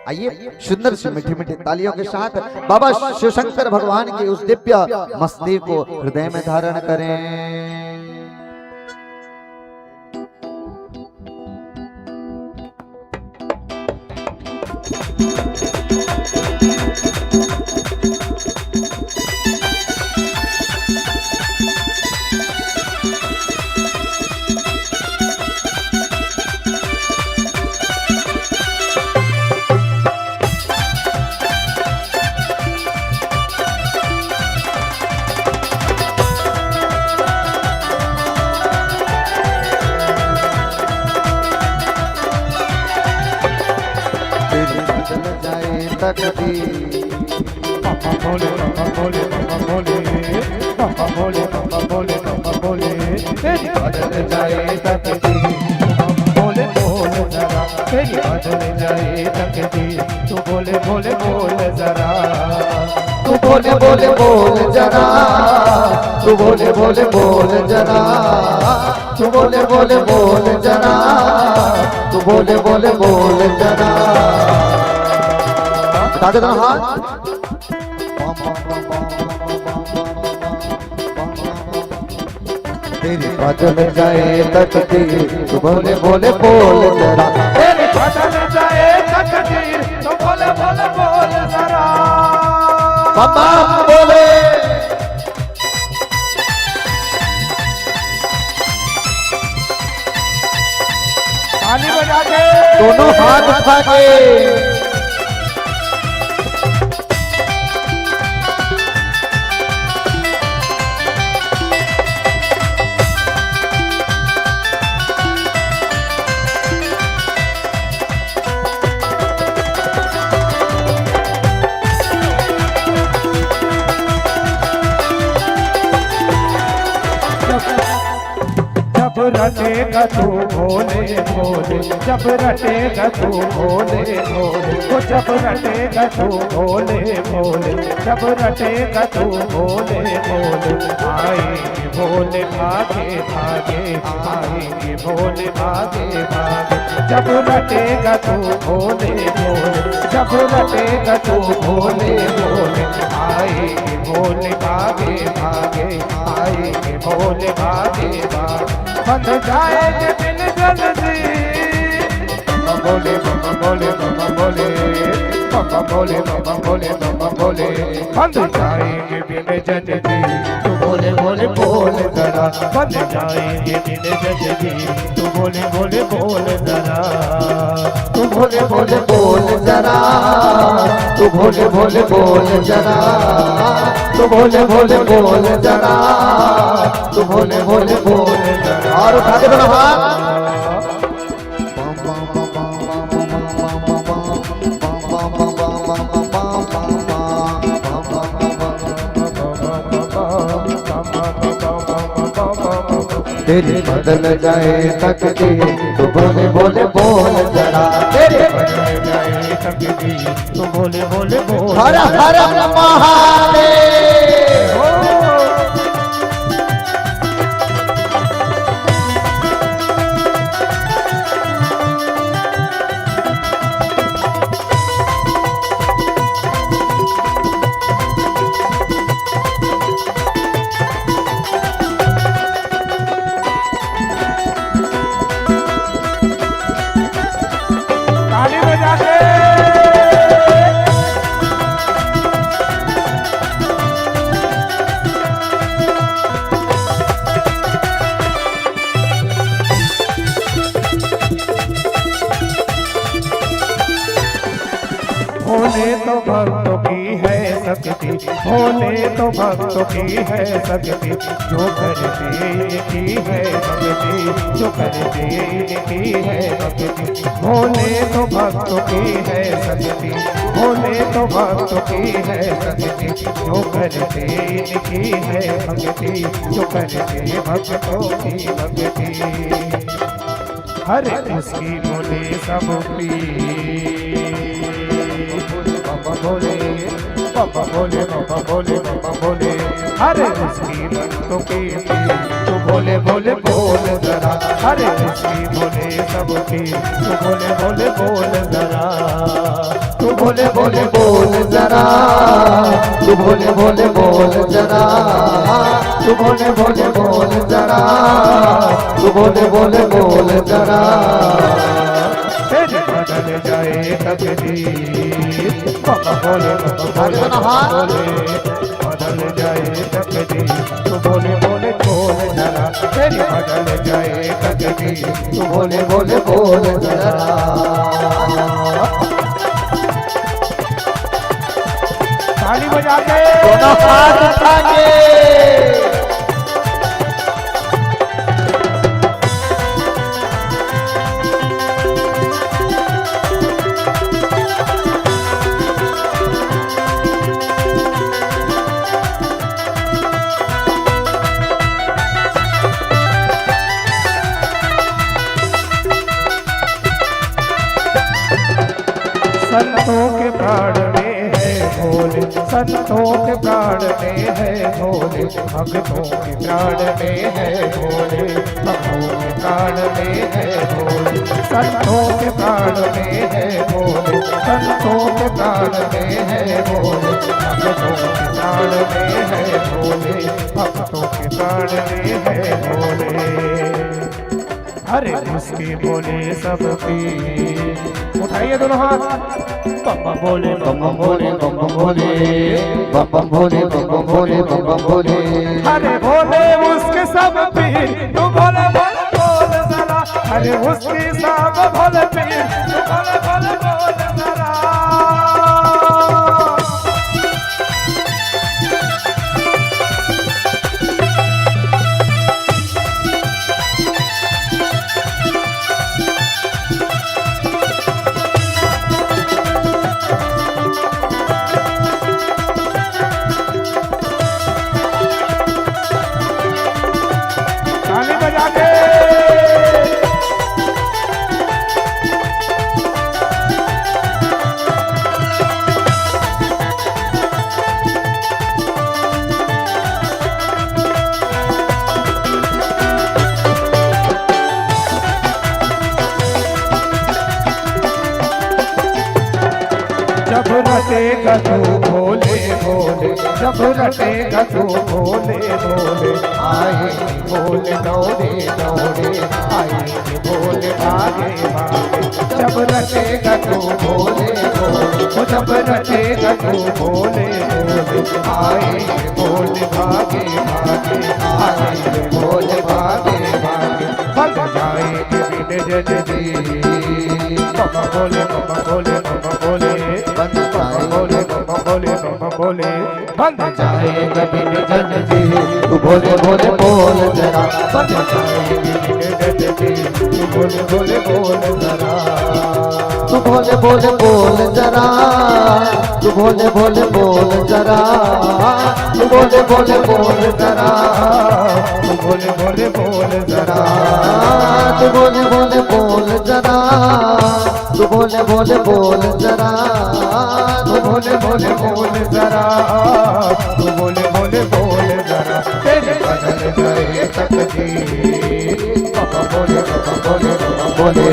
आइए सुंदर से मीठी मीठी तालियों के साथ बाबा शिवशंकर भगवान की उस दिव्य मस्ती को हृदय में धारण करें। पापा बोले पापा बोले पापा बोले पापा बोले पापा बोले पापा बोले तेरी बदल जाए तकदीर, बोले बोल जरा तेरी बदल जाए तकदीर, तू बोले बोले बोल जरा, तू बोले बोले बोल जरा, तू बोले बोले बोल जरा, तू बोले बोले बोल जरा, तू बोले बोले बोल जरा। ताकत हाथ तेरी बदल जाए तकदीर तू बोले बोले बोल जरा तेरी बदल जाए तकदीर तो बोले बोले बोल जरा बाबा बोले ताली बजा के दोनों हाथ उठा के जब रटेगा तू भोले भोले जब रटेगा तू भोले भोले वो जब रटेगा तू भोले भोले जब रटेगा तू भोले भोले आएंगे भोले भागे भागे आएंगे भोले भागे भागे जब रटेगा तू भोले भोले जब रटेगा तू भोले भोले आएंगे भोले भागे भागे आएंगे भोले भागे भागे बंध जाएंगे दिल जल्दी बोले बाबा बोले बाबा बोले बाबा बोले बाबा बोले बाबा बोले बंध जाएंगे दिल जल्दी तू बोले बोले बोल जरा बंध जाएंगे दिल जल्दी तू बोले बोले बोल जरा तू भोले भोले बोल जरा तू भोले भोले बोल जरा तू भोले भोले बोल जरा तू भोले भोले बोल जरा और उठा के दोनों हाथ तेरी बदल जाए तकदीर तू बोले बोले बोल जरा तेरी बदल जाए तकदीर तू बोले बोले बोल हर हर महादेव ताली बजा के भोले तो भक्तों की है शक्ति भोले तो भक्तों की है शक्ति जो करते की है भक्ति जो करते की है भक्ति भोले तो भक्तों की है शक्ति भोले तो भक्तों की है शक्ति जो करते की है भक्ति जो करते भक्तों की भक्ति हर उसकी बोले सब पी बाबा बोले बाबा बोले बाबा बोले बाबा बोले अरे उसकी भक्तों की तू बोले बोले बोल जरा अरे उसकी बोले सबकी तू बोले बोले बोल जरा तू भोले भोले बोल जरा तू भोले भोले बोल जरा तू भोले भोले बोल जरा तू भोले भोले बोल जरा तेरे बदल जाए तकदीर बाबा बोले बाबा बोले बदल जाए तकदीर तू बोले बोले बोल जरा तेरी बदल जाए तकदीर तू भोले भोले बोल जरा ताली बजा के दोनों हाथ उठा के संतों के प्राण में है भोले संतों के प्राण में है भोले भक्तों के प्राण में है भोले भक्तों के प्राण में है भोले संतों के प्राण में है भोले संतों के प्राण में है भोले भक्तों के प्राण में है भोले भक्तों के पकड़ने हैं भोले। अरे उसके बोले सब पीर। उठाइए दोनों हाथ, बम बम भोले बम बम भोले बम बम भोले बम बम भोले बम बम भोले बम बम भोले। अरे भोले उसके सब पीर, तू भोले भोले बोल जरा। अरे उसके सब भोले पीर, तू भोले भोले बोल जरा। ताली बजा के जब रटेगा तू भोले भोले, जब रटेगा तू भोले भोले, आएंगे भोले दौड़े दौड़े, आएंगे भोले भागे भागे। जब रटेगा तू भोले भोले, जब रटेगा तू भोले भोले, आएंगे भोले भागे भागे, आएंगे भोले भागे भागे। बन जाएंगे बिन जल जी, बाबा बोले बाबा बोले बाबा बोले, बन बोले बाबा बोले बाबा बोले। बन जाएगा बिन जल जी, तू भोले भोले बोल जरा। बन जाएगा बिन जल जी, तू भोले भोले बोल जरा। तू भोले भोले बोल जरा, तू भोले भोले बोल जरा, तू भोले भोले बोल जरा, तू भोले भोले बोल जरा। तू भोले भोले बोल जरा, तू भोले भोले बोल जरा, तू भोले भोले बोल जरा, तू भोले भोले बोल जरा। तेरे बदल जाए तकदीर, बाबा बोले बाबा बोले बाबा बोले,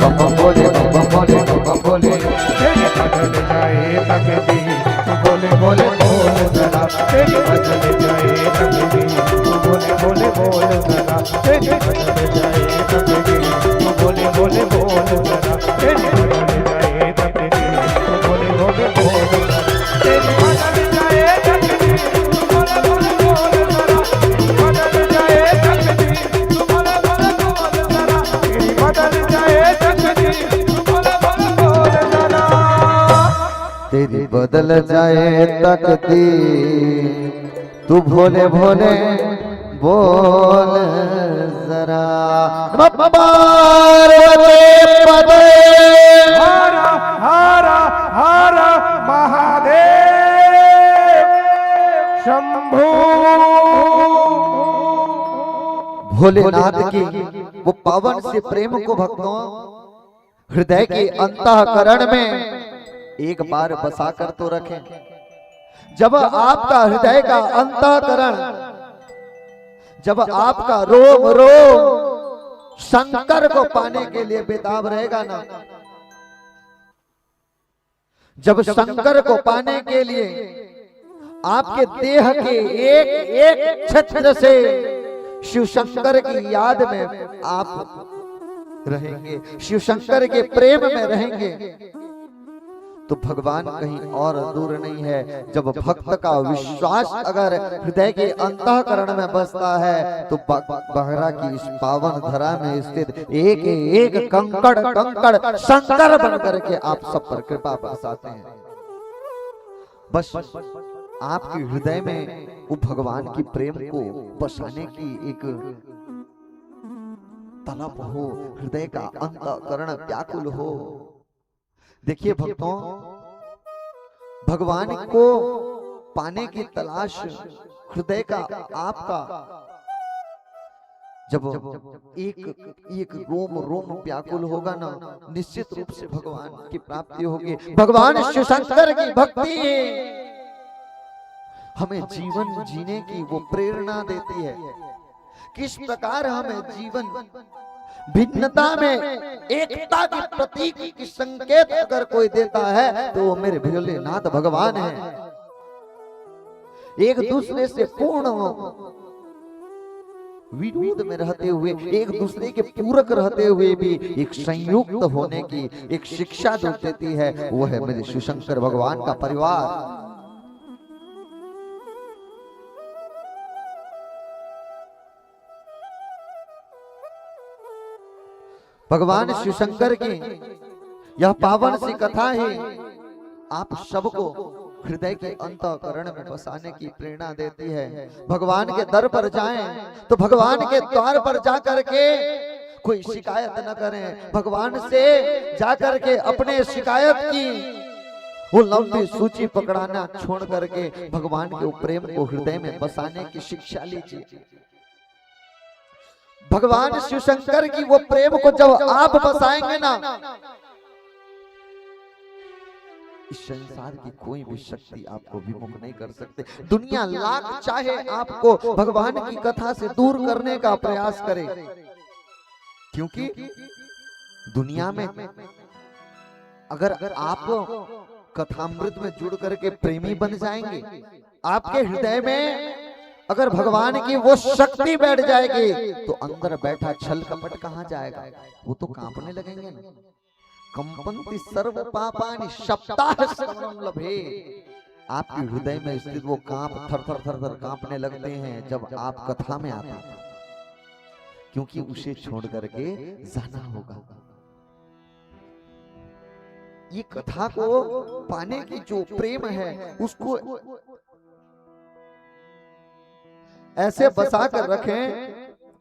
बाबा बोले बाबा बोले बाबा बोले। तेरे बदल जाए तकदीर, तू भोले भोले बोल जरा। तेरे बदल जाए तकदीर, तू भोले भोले बोल जरा। तेरे बदल जाए तकदीर, तू भोले भोले बोल जरा। तेरे बदल जाए तकदीर, तू भोले भोले बोल जरा। तेरे बदल जाए तकदीर, तू भोले भोले बोल जरा। बदल जाए तकदीर, तू भोले भोले बोल जरा। तेरी बदल जाए तकदीर, तू भोले भोले बोल जरा। तेरी बदल जाए तकदीर, तू भोले भोले बोल जरा। नमः पार्वती पते। हर हर हर महादेव शंभू। भोलेनाथ की वो पावन से प्रेम को भक्तों हृदय के अंतःकरण में एक बार बसा कर तो रखें। जब आपका हृदय का अंतःकरण, जब आपका रोम रोम शंकर को पाने के लिए बेताब रहेगा ना, जब शंकर को पाने के लिए आपके देह के एक एक छत्र से शिव शंकर की याद में आप रहेंगे, शिव शंकर के प्रेम में रहेंगे, तो भगवान कहीं और दूर नहीं है। जब भक्त का विश्वास अगर हृदय के अंतःकरण में बसता है तो बहरा की इस पावन धरा में स्थित एक एक कंकड़ कंकड़ शंकर बन करके आप सब पर कृपा बरसाते हैं। बस आपके हृदय में वो भगवान की प्रेम को बसाने की एक तलब हो, हृदय का अंतःकरण व्याकुल हो। देखिए भक्तों, भगवान को पाने की तलाश हृदय का आपका जब एक एक रोम रोम व्याकुल होगा ना, निश्चित रूप से भगवान की प्राप्ति होगी। भगवान शिव शंकर की भक्ति हमें जीवन जीने की वो प्रेरणा देती है। किस प्रकार हमें जीवन भिन्नता में एकता की प्रतीक की संकेत अगर कोई देता है तो वो मेरे भोलेनाथ भगवान है। एक दूसरे से पूर्ण विरोध में रहते हुए, एक दूसरे के पूरक रहते हुए भी एक संयुक्त होने की एक शिक्षा जो देती है, वो है मेरे शिवशंकर भगवान का परिवार। भगवान शिवशंकर की यह पावन सी कथा है आप सबको हृदय के अंतःकरण में बसाने की प्रेरणा देती है। भगवान के दर पर जाएं तो भगवान के द्वार पर जाकर के कोई शिकायत न करें, भगवान से जाकर के अपने शिकायत की वो लंबी सूची पकड़ाना छोड़ करके भगवान के प्रेम को हृदय में बसाने की शिक्षा लीजिए। भगवान शिवशंकर की वो प्रेम को जब आप बसाएंगे ना, इस संसार की कोई भी शक्ति आपको विमुख नहीं कर सकते। दुनिया लाख चाहे आपको भगवान की कथा से दूर करने का प्रयास करे, क्योंकि दुनिया में अगर आप कथामृत में जुड़ करके प्रेमी बन जाएंगे, आपके हृदय में अगर भगवान की वो शक्ति बैठ जाएगी, तो अंदर बैठा छल कपट कहां जाएगा? वो तो कांपने लगेंगे ना। कंपन्ति सर्व पापानि सप्ताह श्रवणं लभे। आपके हृदय में स्थित वो कांप थर थर थर थर कांपने लगते हैं जब आप कथा में आते हैं, क्योंकि उसे छोड़ करके जाना होगा। ये कथा को पाने की जो प्रेम है, उसको ऐसे बसा कर रखें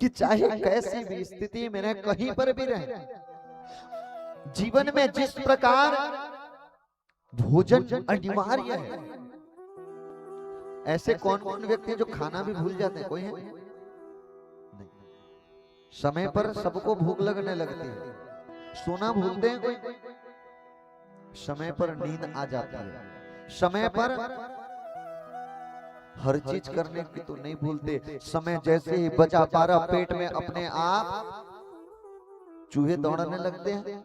कि चाहे कैसी भी स्थिति में रहे, कहीं पर भी रहे, जीवन में जिस प्रकार भोजन अनिवार्य है, ऐसे कौन कौन व्यक्ति हैं जो खाना भी भूल जाते हैं? कोई है? नहीं। समय पर सबको भूख लगने लगती है, सोना भूलते हैं कोई? समय पर नींद आ जाती है, समय पर हर चीज करने की तो नहीं भूलते। समय जैसे ही बचा 12 पेट में अपने आप चूहे दौड़ने लगते हैं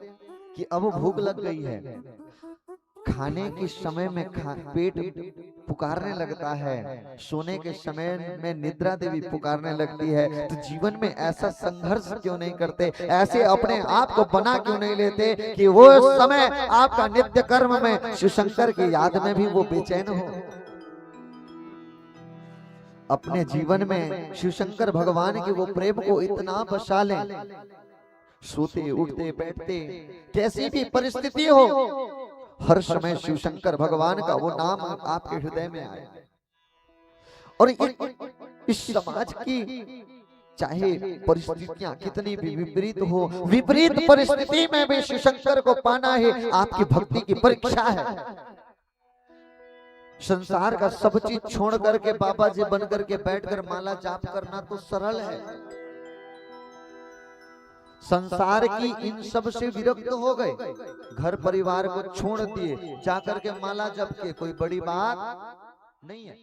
कि अब भूख लग गई है। खाने के समय में पेट पुकारने लगता है, सोने के समय में निद्रा देवी पुकारने लगती है। तो जीवन में ऐसा संघर्ष क्यों नहीं करते? ऐसे अपने आप को बना क्यों नहीं लेते कि वो समय आपका नित्य कर्म में शिवशंकर की याद में भी वो बेचैन हो? अपने जीवन में शिवशंकर भगवान के वो प्रेम को इतना बसा लें, सोते उठते बैठते कैसी भी परिस्थिति हो, हर समय शिवशंकर भगवान का वो नाम आपके हृदय में आए। और इस समाज की चाहे परिस्थितियां कितनी भी विपरीत हो, विपरीत परिस्थिति में भी शिवशंकर को पाना है आपकी भक्ति की परीक्षा है। संसार का सब चीज छोड़ करके बाबा जी बन करके बैठकर माला जाप करना तो सरल है। संसार की इन सब से विरक्त हो गए, घर परिवार को छोड़ दिए, जाकर के माला जप के, कोई बड़ी बात नहीं है।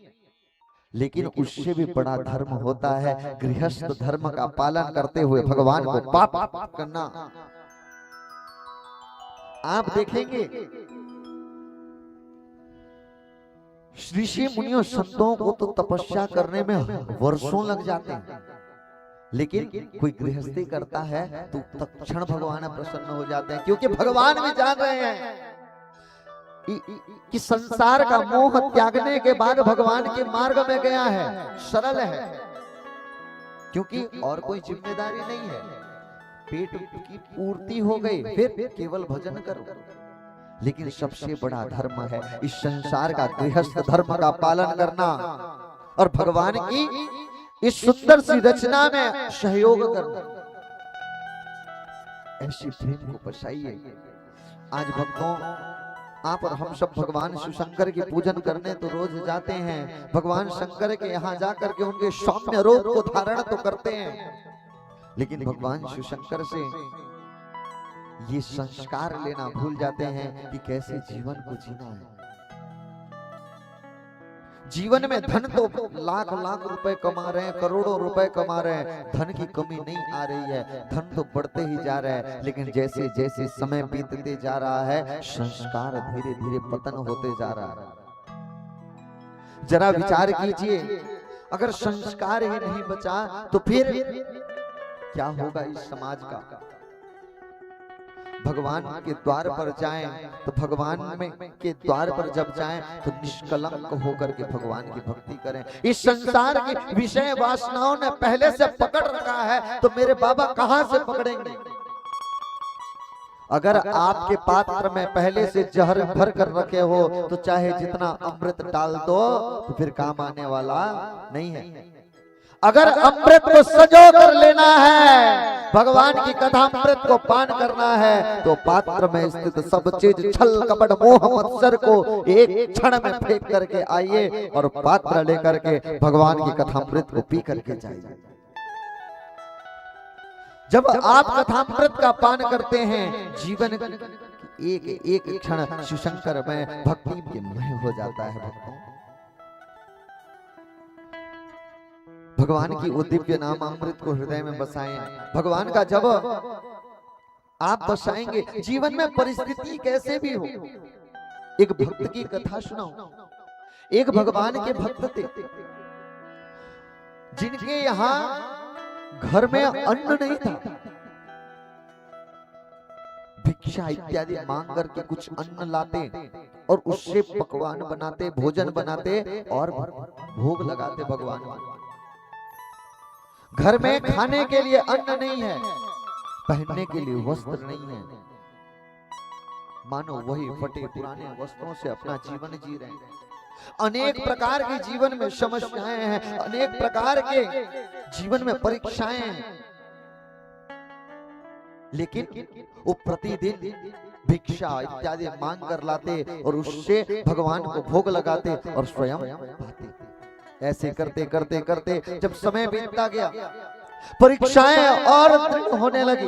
लेकिन उससे भी बड़ा धर्म होता है गृहस्थ धर्म का पालन करते हुए भगवान को पाप करना। आप देखेंगे ऋषि मुनियों संतों को तो तपस्या करने में वर्षों लग जाते हैं, लेकिन कोई गृहस्थी करता है तो तत्क्षण भगवान प्रसन्न हो जाते हैं, क्योंकि भगवान भी जान रहे हैं कि संसार का मोह त्यागने के बाद भगवान के मार्ग में गया है, सरल है, क्योंकि और कोई जिम्मेदारी नहीं है। पेट की पूर्ति हो गई, फिर केवल भजन करो। लेकिन सबसे बड़ा धर्म है इस संसार का गृहस्थ धर्म का पालन करना और भगवान की इस सुंदर सी रचना में सहयोग करना। ऐसी प्रेम को बसाइए। आज भक्तों, आप और हम सब भगवान शिवशंकर की पूजन करने तो रोज जाते हैं, भगवान शंकर के यहाँ जाकर के उनके सौम्य रूप को धारण तो करते हैं, लेकिन भगवान शिवशंकर से ये संस्कार लेना भूल जाते हैं कि कैसे जीवन को जीना है। जीवन में धन तो लाख लाख रुपए कमा रहे हैं, करोड़ों रुपए कमा रहे हैं, धन की कमी नहीं आ रही है, धन तो बढ़ते ही जा रहा है, लेकिन जैसे जैसे समय बीतते जा रहा है संस्कार धीरे धीरे पतन होते जा रहा है। जरा विचार कीजिए, अगर संस्कार ही नहीं बचा तो फिर क्या होगा इस समाज का। भगवान के द्वार पर जाएं तो भगवान में के द्वार पर जब जाएं तो निष्कलंक होकर के भगवान की भक्ति करें। इस संसार की विषय वासनाओं ने पहले से पकड़ रखा है तो मेरे बाबा कहां से पकड़ेंगे। अगर आपके पात्र में पहले से जहर भर कर रखे हो तो चाहे जितना अमृत डाल दो तो फिर काम आने वाला नहीं है। अगर अमृत को सजो कर लेना है, भगवान की कथा अमृत को पान करना है तो पात्र में स्थित सब चीज छल कपट मोह मत्सर को एक क्षण में फेंक करके आइए और पात्र लेकर के भगवान की कथा अमृत को पी करके जाइए। जब आप कथामृत का पान करते हैं जीवन एक एक क्षण शिवशंकर में भक्ति के मय हो जाता है। भक्तों, भगवान की वो दिव्य नाम अमृत को हृदय में बसाएं। भगवान का जब आप बसाएंगे जीवन में परिस्थिति कैसे भी हो। एक भक्त की कथा सुनाओ। एक भगवान के भक्त थे जिनके यहाँ घर में अन्न नहीं था। भिक्षा इत्यादि मांग करके कुछ अन्न लाते और उससे पकवान बनाते, भोजन बनाते और भोग लगाते भगवान। घर में खाने के लिए अन्न नहीं है, पहनने के लिए वस्त्र नहीं है, मानो वही फटे पुराने वस्त्रों से अपना जीवन जी रहे हैं। अनेक प्रकार के जीवन में समस्याएं हैं, अनेक प्रकार के जीवन में परीक्षाएं हैं, लेकिन वो प्रतिदिन भिक्षा इत्यादि मांग कर लाते और उससे भगवान को भोग लगाते और स्वयं पाते। ऐसे करते करते करते जब समय बीतता गया, परीक्षाएं और दृढ़ होने लगी।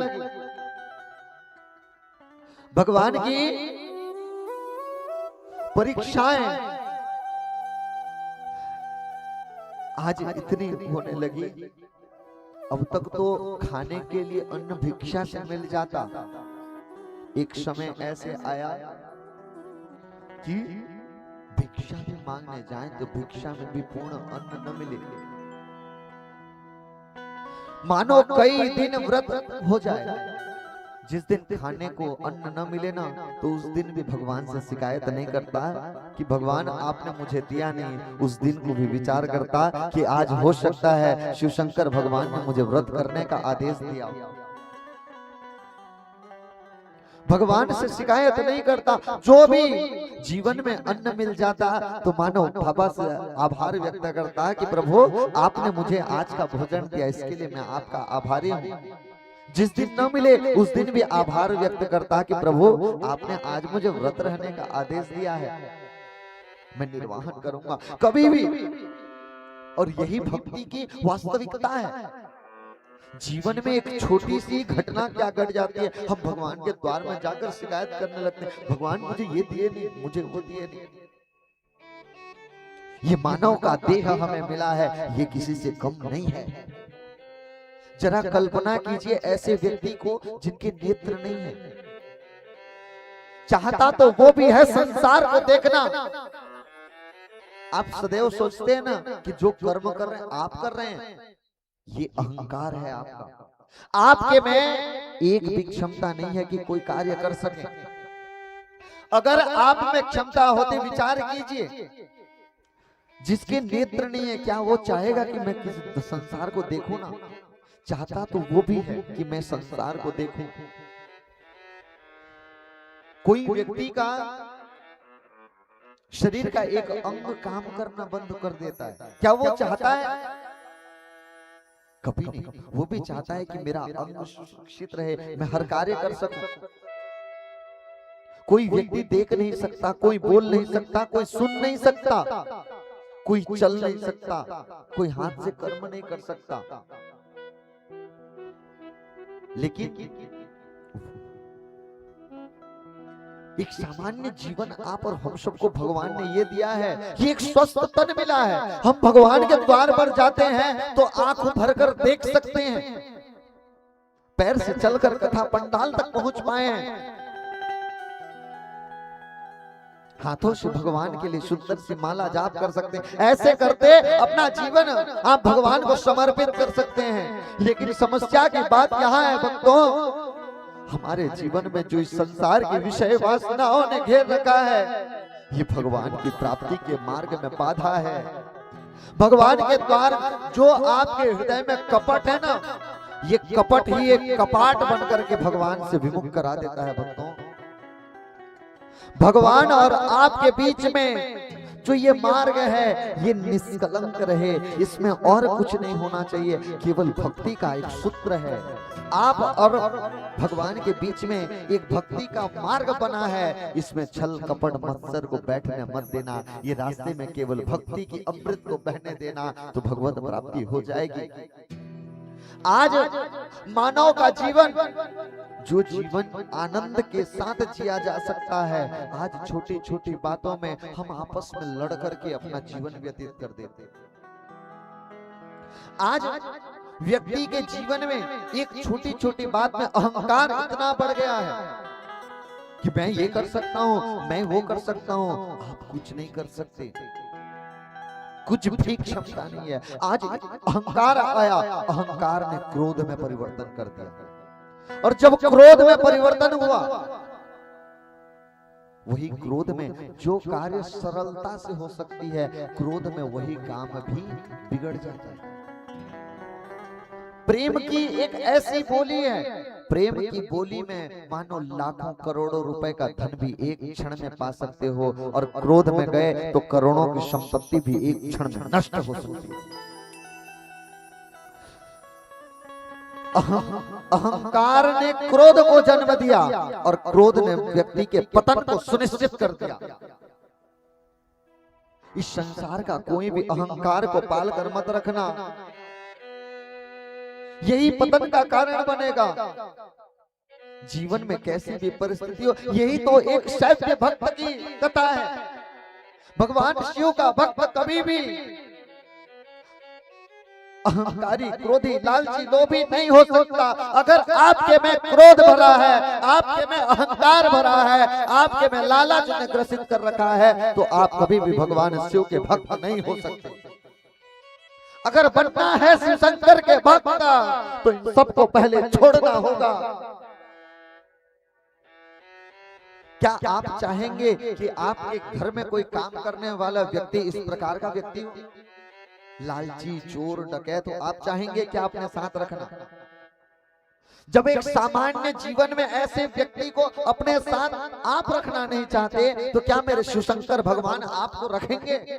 भगवान की परीक्षाएं आज इतनी होने लगी, अब तक तो खाने के लिए अन्न भिक्षा से मिल जाता। एक समय ऐसे आया कि भिक्षा भी मांगने जाएं तो भिक्षा में भी पूर्ण अन्न न मिले, मानो कई दिन व्रत हो जाए। जिस दिन खाने को अन्न न मिले ना तो उस दिन भी भगवान से शिकायत नहीं करता कि भगवान आपने मुझे दिया नहीं। उस दिन को भी विचार करता कि आज हो सकता है शिवशंकर भगवान ने मुझे व्रत करने का आदेश दिया। भगवान से शिकायत नहीं करता। जो भी जीवन में अन्न मिल जाता तो मानो बाबा से आभार व्यक्त करता कि प्रभु आपने मुझे आज का भोजन दिया, इसके लिए मैं आपका आभारी हूँ। जिस दिन न मिले उस दिन भी आभार व्यक्त करता कि प्रभु आपने आज मुझे व्रत रहने का आदेश दिया है, मैं निर्वाहन करूंगा कभी भी। और यही भक्ति की वास्तविकता है। जीवन में एक छोटी सी घटना क्या घट जाती है, हम भगवान के द्वार में जाकर शिकायत करने लगते हैं, भगवान मुझे ये दिए नहीं, मुझे वो दिए नहीं। ये मानव का देह हमें मिला है, ये किसी से कम नहीं है। जरा कल्पना कीजिए ऐसे व्यक्ति को जिनके नेत्र नहीं है। चाहता तो वो भी है संसार को देखना। आप सदैव सोचते हैं ना कि जो कर्म कर रहे हैं आप कर रहे हैं, ये अहंकार है आपका। आपके में एक भी क्षमता नहीं है कि कोई कार्य कर सके। अगर आप में क्षमता होती, विचार कीजिए, जिसके नेत्र नहीं है क्या वो चाहेगा कि मैं किसी संसार को देखूं ना? चाहता तो वो भी है कि मैं संसार को देखूं। कोई व्यक्ति का शरीर का एक अंग काम करना बंद कर देता है, क्या वो चाहता है? कभी नहीं। वो भी चाहता है कि मेरा अंग सुरक्षित रहे, मैं हर कार्य कर सकूं। कोई व्यक्ति देख नहीं सकता, कोई बोल नहीं सकता, कोई सुन नहीं सकता, कोई चल नहीं सकता, कोई हाथ से कर्म नहीं कर सकता, लेकिन एक सामान्य जीवन आप और हम सबको भगवान ने ये दिया है। ये एक स्वस्थ तन मिला है। हम भगवान के द्वार पर जाते हैं तो आंख भरकर देख सकते हैं, पैर से चलकर कथा पंडाल तक पहुंच पाए हैं। हाथों से भगवान के लिए सुंदर सी माला जाप कर सकते हैं। ऐसे करते अपना जीवन आप भगवान को समर्पित कर सकते हैं। लेकिन समस्या की बात यहाँ है भक्तों, हमारे जीवन में जो इस संसार की विषय वासनाओं ने घेर रखा है, ये भगवान की प्राप्ति के मार्ग में बाधा है। भगवान के द्वार जो आपके हृदय में कपट है ना, ये कपट ही एक कपाट बन करके भगवान से विमुख करा देता है भक्तों। भगवान और आपके बीच में जो ये मार्ग है, ये निष्कलंक रहे, इसमें और कुछ नहीं होना चाहिए, केवल भक्ति का एक सूत्र है। आप और भगवान के बीच में एक भक्ति का मार्ग बना है, इसमें छल कपट मत्सर को बैठने मत देना। ये रास्ते में केवल भक्ति की अमृत को बहने देना, तो भगवत प्राप्ति हो जाएगी। आज मानव का जीवन, जो जीवन आनंद के साथ जिया जा सकता है, आज छोटी छोटी बातों में हम आपस में लड़ करके अपना जीवन व्यतीत कर देते हैं। आज व्यक्ति के जीवन में एक छोटी छोटी बात में अहंकार इतना बढ़ गया है कि मैं ये कर सकता हूं, मैं वो कर सकता हूं। आप कुछ नहीं कर सकते, कुछ भी क्षमता नहीं है। आज अहंकार आया, अहंकार ने क्रोध में परिवर्तन कर दिया, और जब क्रोध में परिवर्तन हुआ, वही क्रोध में जो कार्य सरलता से हो सकती है, क्रोध में वही काम भी बिगड़ जाता है। प्रेम की एक ऐसी बोली है, प्रेम की बोली में मानो लाखों करोड़ों रुपए का धन भी एक क्षण में पा सकते हो, और क्रोध में गए तो करोड़ों की संपत्ति भी एक क्षण में नष्ट हो सकती है। अहंकार ने क्रोध को जन्म दिया, और क्रोध ने व्यक्ति के पतन को सुनिश्चित कर दिया। इस संसार का कोई भी अहंकार को पाल कर मत रखना, यही पतन का कारण बनेगा। जीवन में कैसी भी परिस्थिति हो, यही तो एक सत्य भक्त की कथा है। भगवान शिव का भक्त कभी भी अहंकारी, क्रोधी, लालची, लोभी नहीं हो सकता। अगर आपके में क्रोध भरा है, आपके में अहंकार भरा है, आपके में लालच ने ग्रसित कर रखा है, तो आप कभी भी भगवान शिव के भक्त नहीं हो सकते। अगर बनना है शिव शंकर के भक्त, तो इन सबको पहले छोड़ना होगा। क्या आप चाहेंगे कि आपके घर में कोई काम करने वाला व्यक्ति इस प्रकार का व्यक्ति हो, लालची, चोर, डकैत? तो आप चाहेंगे क्या अपने साथ रखना? जब एक सामान्य जीवन में ऐसे व्यक्ति को अपने साथ आप रखना नहीं चाहते, तो क्या मेरे शिव शंकर भगवान आपको रखेंगे?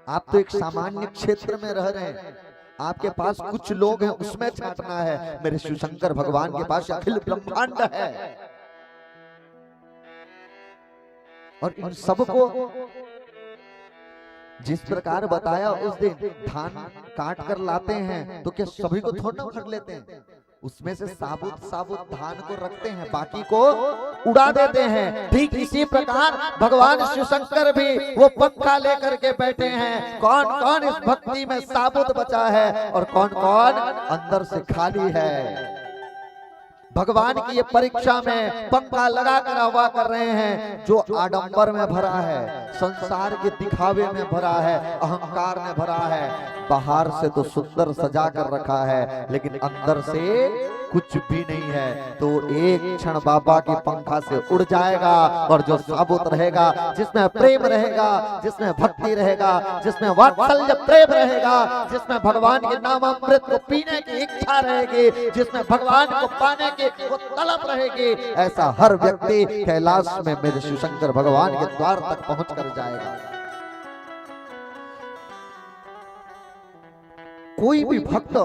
आप तो एक सामान्य क्षेत्र में रह रहे हैं, आपके पास कुछ लोग हैं, उसमें छाटना है। मेरे शिव शंकर भगवान के पास अखिल ब्रह्मांड है, और इन सबको जिस प्रकार बताया उस दिन, धान काट कर लाते हैं तो क्या सभी को थोड़ा उखड़ लेते हैं? उसमें से साबुत साबुत धान को रखते हैं, बाकी को उड़ा देते हैं। ठीक इसी प्रकार भगवान शिव शंकर भी वो पंखा लेकर के बैठे हैं। कौन कौन इस भक्ति में साबुत बचा है, और कौन कौन अंदर से खाली है। भगवान की ये परीक्षा में पंखा लगा कर हवा कर रहे हैं। जो आडंबर में भरा है, संसार के दिखावे में भरा है, अहंकार में भरा है, बाहर से तो सुंदर सजा कर रखा है, लेकिन अंदर से कुछ भी नहीं है, तो एक क्षण बाबा की पंखा से उड़ जाएगा। और जो साबुत रहेगा, जिसमें प्रेम रहेगा, जिसमें भक्ति रहेगा, जिसमें वात्सल्य प्रेम रहेगा, जिसमें भगवान के नाम अमृत को पीने की इच्छा रहेगी, जिसमें भगवान को पाने की वो तलब रहेगी, ऐसा हर व्यक्ति कैलाश में मेरे शिव शंकर भगवान के द्वार तक पहुंच कर जाएगा। कोई भी भक्त,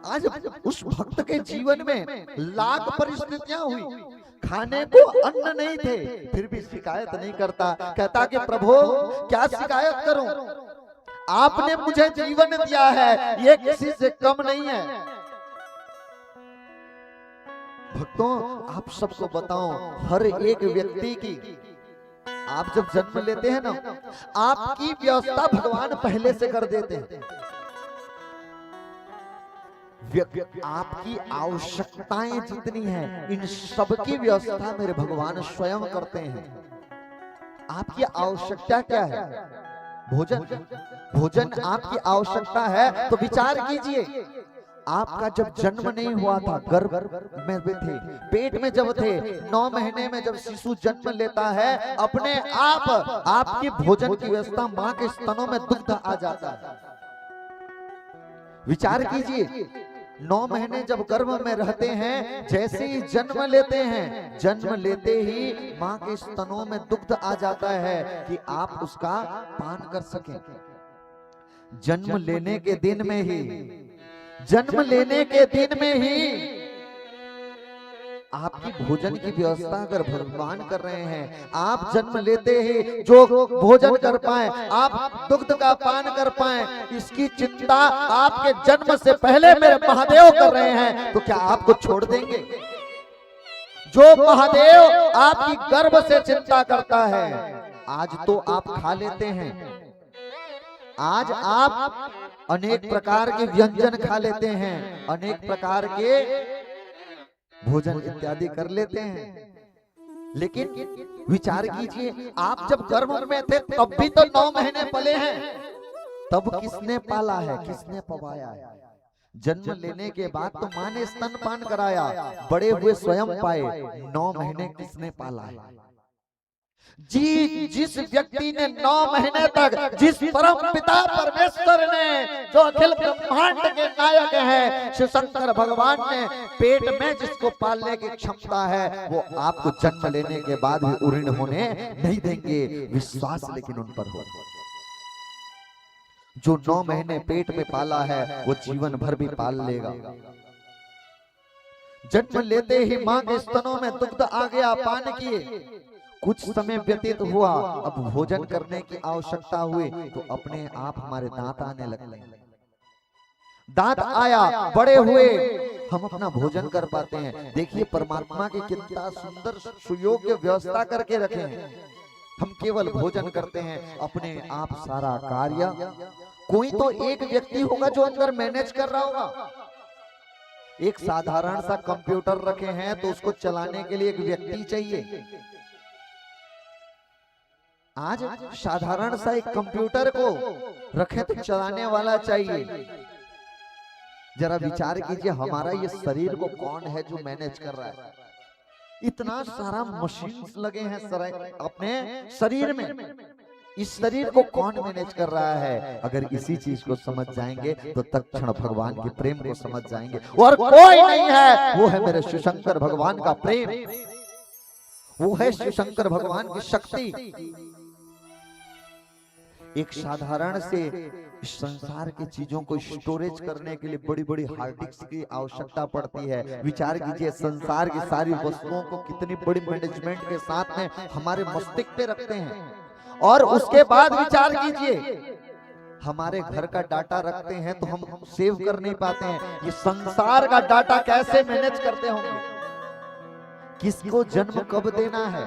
आज उस भक्त के जीवन में लाख परिस्थितियां हुई, खाने को अन्न नहीं थे, फिर भी शिकायत नहीं करता। कहता कि प्रभु क्या शिकायत करूं, आपने मुझे जीवन दिया है, ये किसी से कम नहीं है। भक्तों, आप सबको बताऊं, हर एक व्यक्ति की, आप जब जन्म लेते हैं ना, आपकी व्यवस्था भगवान पहले से कर देते हैं। आपकी आवश्यकताएं जितनी हैं, इन सब की व्यवस्था मेरे भगवान स्वयं करते हैं। आपकी आवश्यकता क्या है? भोजन। भोजन आपकी आवश्यकता है तो विचार कीजिए, आपका जब जन्म नहीं हुआ था, गर्भ में थे, पेट में जब थे, 9 महीने में जब शिशु जन्म लेता है, अपने आप आपकी भोजन की व्यवस्था, मां के स्तनों में दुग्ध आ जाता है। विचार कीजिए, 9 महीने जब गर्भ में रहते हैं, जैसे ही जन्म लेते हैं, जन्म लेते ही मां के स्तनों में दुग्ध आ जाता है कि आप उसका पान कर सकें। जन्म लेने के दिन में ही, जन्म लेने के दिन में ही आपकी भोजन की व्यवस्था अगर भगवान कर रहे हैं, आप जन्म लेते ही जो भोजन कर पाए, आप दुग्ध का पान कर पाए, इसकी चिंता आपके जन्म से पहले मेरे महादेव कर रहे हैं, तो क्या आपको छोड़ देंगे? जो महादेव आपकी गर्भ से चिंता करता है, आज तो आप खा लेते हैं, आज आप अनेक प्रकार के व्यंजन खा लेते हैं, अनेक प्रकार के भोजन इत्यादि कर लेते हैं, लेकिन विचार कीजिए, आप जब गर्भ में थे तब भी तो 9 महीने पले हैं, तब किसने पाला है, किसने पवाया है? जन्म लेने के बाद तो मां ने स्तनपान कराया, बड़े हुए स्वयं पाए, 9 महीने किसने पाला है? जी, जिस व्यक्ति ने 9 महीने तक, जिस परम पिता परमेश्वर ने, जो अखिल ब्रह्मांड के नायक हैं, शिव शंकर भगवान ने पेट में जिसको पालने की क्षमता है, वो आपको जन्म लेने के बाद भी उऋण होने नहीं देंगे। विश्वास लेकिन उन पर हो। जो 9 महीने पेट में पाला है, वो जीवन भर भी पाल लेगा। जन्म लेते ही मां के स्तनों में दुग्ध आ गया, पान किए, कुछ समय व्यतीत हुआ, अब भोजन करने की आवश्यकता हुई, तो अपने आप हमारे दांत आने लगते हैं। दांत आया, बड़े हुए, हम अपना भोजन कर पाते हैं। देखिए परमात्मा की कितना सुंदर सुयोग्य व्यवस्था करके रखे हैं। हम केवल भोजन करते हैं, अपने आप सारा कार्य। कोई तो एक व्यक्ति होगा जो अंदर मैनेज कर रहा होगा। एक साधारण सा कंप्यूटर रखे हैं तो उसको चलाने के लिए एक व्यक्ति चाहिए। आज साधारण सा एक कंप्यूटर को रखे तो चलाने वाला चाहिए। जरा विचार कीजिए, हमारा ये शरीर को कौन है जो मैनेज कर रहा है? इतना सारा मशीन लगे हैं अपने शरीर में, इस शरीर को कौन मैनेज कर रहा है? अगर इसी चीज को समझ जाएंगे तो तत्क्षण भगवान के प्रेम को समझ जाएंगे। और कोई नहीं है, वो है मेरे शिव शंकर भगवान का प्रेम, वो है शिव शंकर भगवान की शक्ति। एक साधारण से संसार की चीजों को स्टोरेज करने के लिए बड़ी बड़ी हार्ड डिस्क की आवश्यकता पड़ती है। विचार कीजिए, संसार की सारी वस्तुओं को कितनी बड़ी मैनेजमेंट के साथ में हमारे मस्तिष्क पे रखते हैं। और उसके बाद विचार कीजिए, हमारे घर का डाटा रखते हैं तो हम सेव कर नहीं पाते हैं। ये संसार का डाटा कैसे मैनेज करते होंगे? किसको जन्म कब देना है,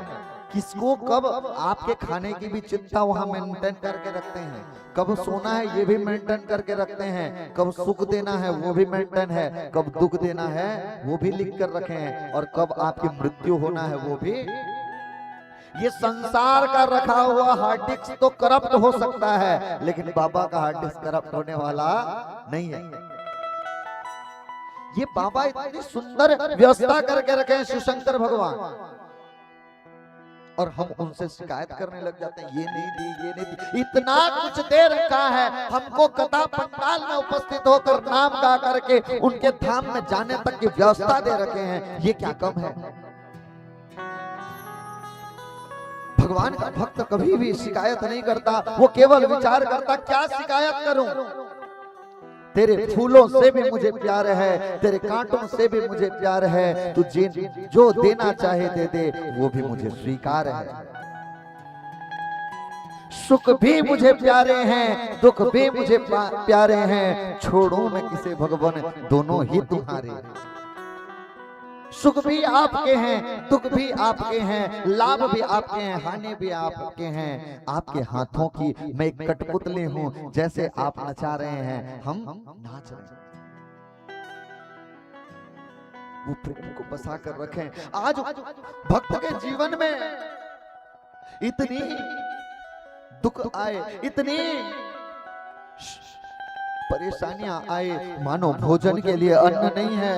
किसको कब, आपके खाने की भी चिंता वहां मेंटेन करके रखते हैं। कब सोना है ये भी मेंटेन करके रखते हैं, कब सुख देना है वो भी मेंटेन है, कब दुख देना है वो भी लिख कर रखे हैं, और कब आपकी मृत्यु होना है वो भी। ये संसार का रखा हुआ हार्ड डिस्क तो करप्ट हो सकता है, लेकिन बाबा का हार्ड डिस्क करप्ट होने वाला नहीं है। ये बाबा इतनी सुंदर व्यवस्था करके रखे हैं शिव शंकर भगवान, और हम उनसे शिकायत करने लग जाते हैं, ये नहीं दी, ये नहीं दी। इतना कुछ दे रखा है, हमको कथा पंडाल में उपस्थित होकर नाम गा करके उनके धाम में जाने तक की व्यवस्था दे रखे हैं, ये क्या कम है? भगवान का भक्त कभी भी शिकायत नहीं करता, वो केवल विचार करता क्या शिकायत करूं। तेरे फूलों से भी मुझे प्यार है, तेरे कांटों से भी मुझे प्यार है, तू जो देना चाहे दे दे, वो भी मुझे स्वीकार है। सुख भी मुझे प्यारे हैं, दुख भी मुझे प्यारे हैं, छोड़ो मैं किसे भगवान, दोनों ही तुम्हारे। सुख भी आपके हैं, दुख भी आपके हैं, लाभ भी आपके हैं, हानि भी आपके हैं। आपके हाथों की मैं एक कठपुतली हूं, जैसे आप नचा रहे हैं हम नाच रहे हैं। वो प्रेम को बसा कर रखें। आज भक्त के जीवन में इतनी दुख आए, इतनी परेशानियां आए, मानो भोजन के लिए अन्न नहीं है,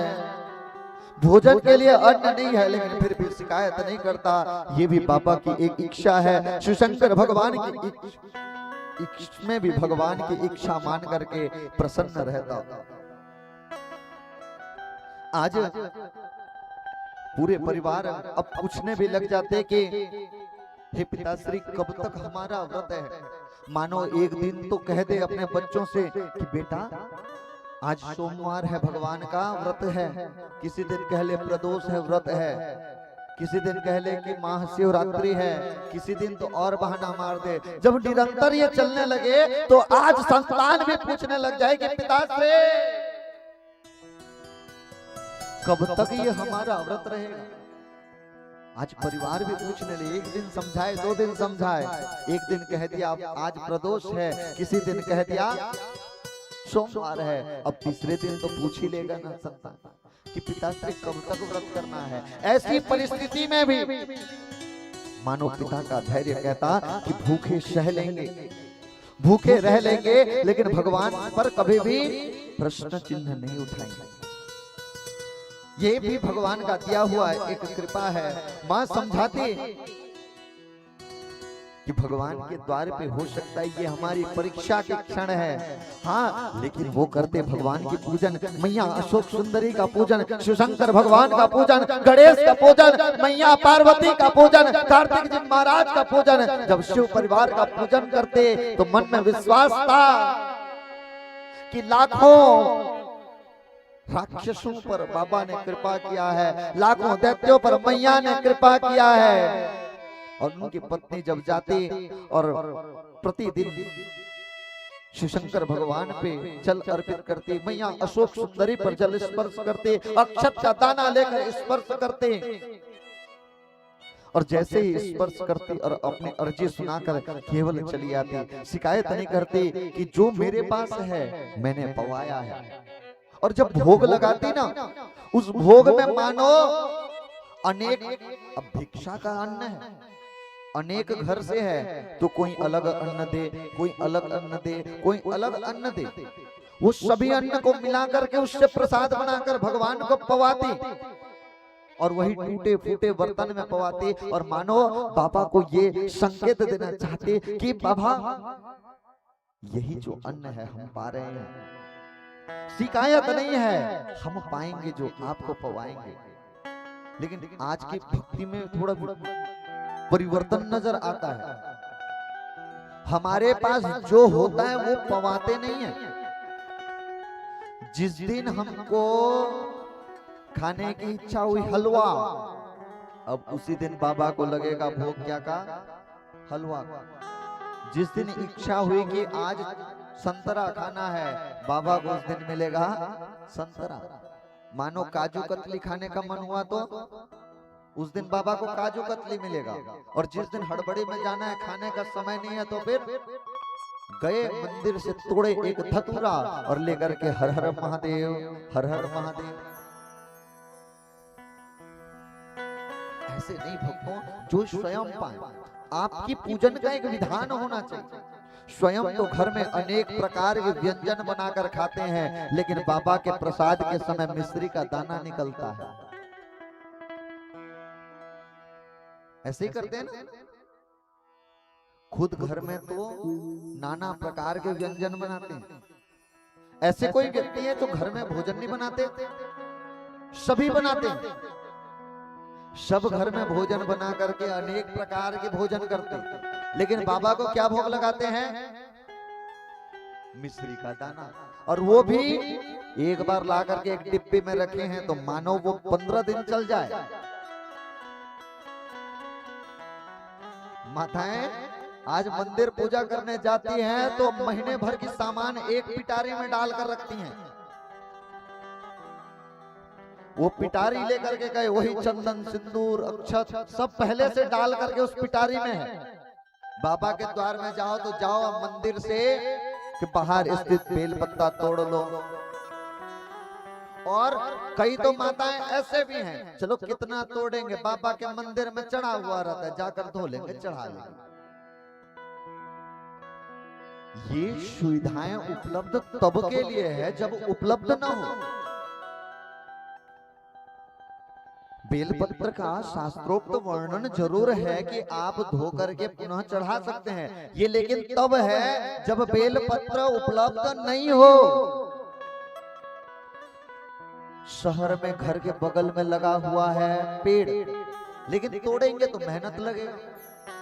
भोजन के लिए अन्न नहीं है, लेकिन फिर भी शिकायत नहीं करता। ये भी बाबा की एक इच्छा है। शिवशंकर भगवान की इसमें भी भगवान की इच्छा मान करके प्रसन्न रहता। आज पूरे परिवार अब पूछने भी लग जाते कि हे पिताश्री कब तक हमारा व्रत है। मानो एक दिन तो कह दे अपने बच्चों से कि बेटा आज सोमवार है, भगवान का व्रत है, किसी दिन कह ले प्रदोष है, व्रत है, किसी दिन कह ले कि महाशिवरात्रि है, किसी दिन तो और बहाना मार दे। जब निरंतर ये चलने लगे तो आज संतान भी पूछने लग जाए कि पिताश्री कब तक ये हमारा व्रत रहेगा। आज परिवार भी पूछने लगे, एक दिन समझाए, 2 दिन समझाए, एक दिन कह दिया आज प्रदोष है, किसी दिन कह दिया सोमवार है, अब तीसरे दिन तो पूछ ही लेगा ना संतान कि पिताश्री कब तक व्रत करना है। ऐसी परिस्थिति में भी मानो पिता का धैर्य कहता कि भूखे सह लेंगे, भूखे रह लेंगे, लेकिन भगवान पर कभी भी प्रश्न चिन्ह नहीं उठाएंगे। ये भी भगवान का दिया हुआ एक कृपा है। मां समझाती कि भगवान के द्वार पे हो सकता है ये हमारी परीक्षा के क्षण है, हाँ, लेकिन वो करते भगवान की पूजन, मैया अशोक सुंदरी का पूजन, शिवशंकर भगवान का पूजन, गणेश का पूजन, मैया पार्वती का पूजन, कार्तिक जी महाराज का पूजन। जब शिव परिवार का पूजन करते तो मन में विश्वास था कि लाखों राक्षसों पर बाबा ने कृपा किया है, लाखों दैत्यों पर मैया ने कृपा किया है। और उनकी पत्नी जब जाती और प्रतिदिन शिवशंकर भगवान पे जल अर्पित करती, मैया अशोक सुंदरी पर जल स्पर्श करते, अक्षत का दाना लेकर स्पर्श करते, और जैसे ही स्पर्श करती और अपनी अर्जी सुनाकर केवल चली आती, शिकायत नहीं करती कि जो मेरे पास है मैंने पवाया है। और जब भोग लगाती ना, उस भोग में मानो अनेक, अब भिक्षा का अन्न है, अनेक घर से है, तो कोई अलग अन्न दे, कोई अलग अन्न दे, कोई अलग अन्न दे, वो सभी अन्न को मिलाकर के उससे प्रसाद बनाकर भगवान को पवाती, और वही टूटे फूटे बर्तन में पवाती। और मानो बाबा को ये संकेत देना चाहते कि बाबा यही जो अन्न है हम पा रहे हैं, शिकायत नहीं है, हम पाएंगे जो आपको पवाएंगे। लेकिन आज की भक्ति में थोड़ा परिवर्तन नजर आता है। हमारे पास जो होता है वो पवाते नहीं है। जिस दिन हमको खाने की इच्छा हुई हलवा, अब उसी दिन बाबा को लगेगा भोग क्या का, हलवा। जिस दिन इच्छा हुई कि आज संतरा खाना है, बाबा को उस दिन मिलेगा संतरा। मानो काजू कतली खाने का मन हुआ तो उस दिन बाबा को काजू कतली मिलेगा। और जिस दिन हड़बड़ी में जाना है, खाने का समय नहीं है, तो फिर गए मंदिर से तोड़े एक धतूरा और लेकर के हर हर महादेव, हर हर महादेव। ऐसे नहीं भक्तों, जो स्वयं पाए। आपकी पूजन का एक विधान होना चाहिए। स्वयं तो घर में अनेक प्रकार के व्यंजन बनाकर खाते हैं, लेकिन बाबा के प्रसाद के समय मिश्री का दाना निकलता है। ऐसे ही करते हैं ना। खुद घर में तो नाना प्रकार के व्यंजन बनाते हैं। ऐसे कोई व्यक्ति है जो घर में भोजन नहीं बनाते? सभी बनाते हैं। सब घर में भोजन बना करके अनेक प्रकार के भोजन करते हैं, लेकिन बाबा को क्या भोग लगाते हैं? मिश्री का दाना। और वो भी एक बार ला करके एक डिब्बे में रखे हैं तो मानो वो 15 दिन चल जाए। माताएं आज मंदिर पूजा करने जाती हैं तो महीने भर की सामान एक पिटारी में डालकर रखती हैं। वो पिटारी लेकर के गए, वही चंदन सिंदूर अक्षत सब पहले से डाल करके उस पिटारी में है। बाबा के द्वार में जाओ तो जाओ मंदिर से कि बाहर स्थित बेल पत्ता तोड़ लो, और कई तो माताएं ऐसे भी हैं, चलो कितना तोड़ेंगे, बाबा के मंदिर में चढ़ा हुआ रहता है, जाकर धो लेंगे, चढ़ा लेंगे। ये सुविधाएं उपलब्ध तब के लिए है जब उपलब्ध ना हो। बेलपत्र का शास्त्रोक्त वर्णन जरूर है कि आप धो करके पुनः चढ़ा सकते हैं, ये लेकिन तब है जब बेलपत्र उपलब्ध नहीं हो। शहर में घर के बगल में लगा हुआ है पेड़, लेकिन तोड़ेंगे तो मेहनत लगेगा,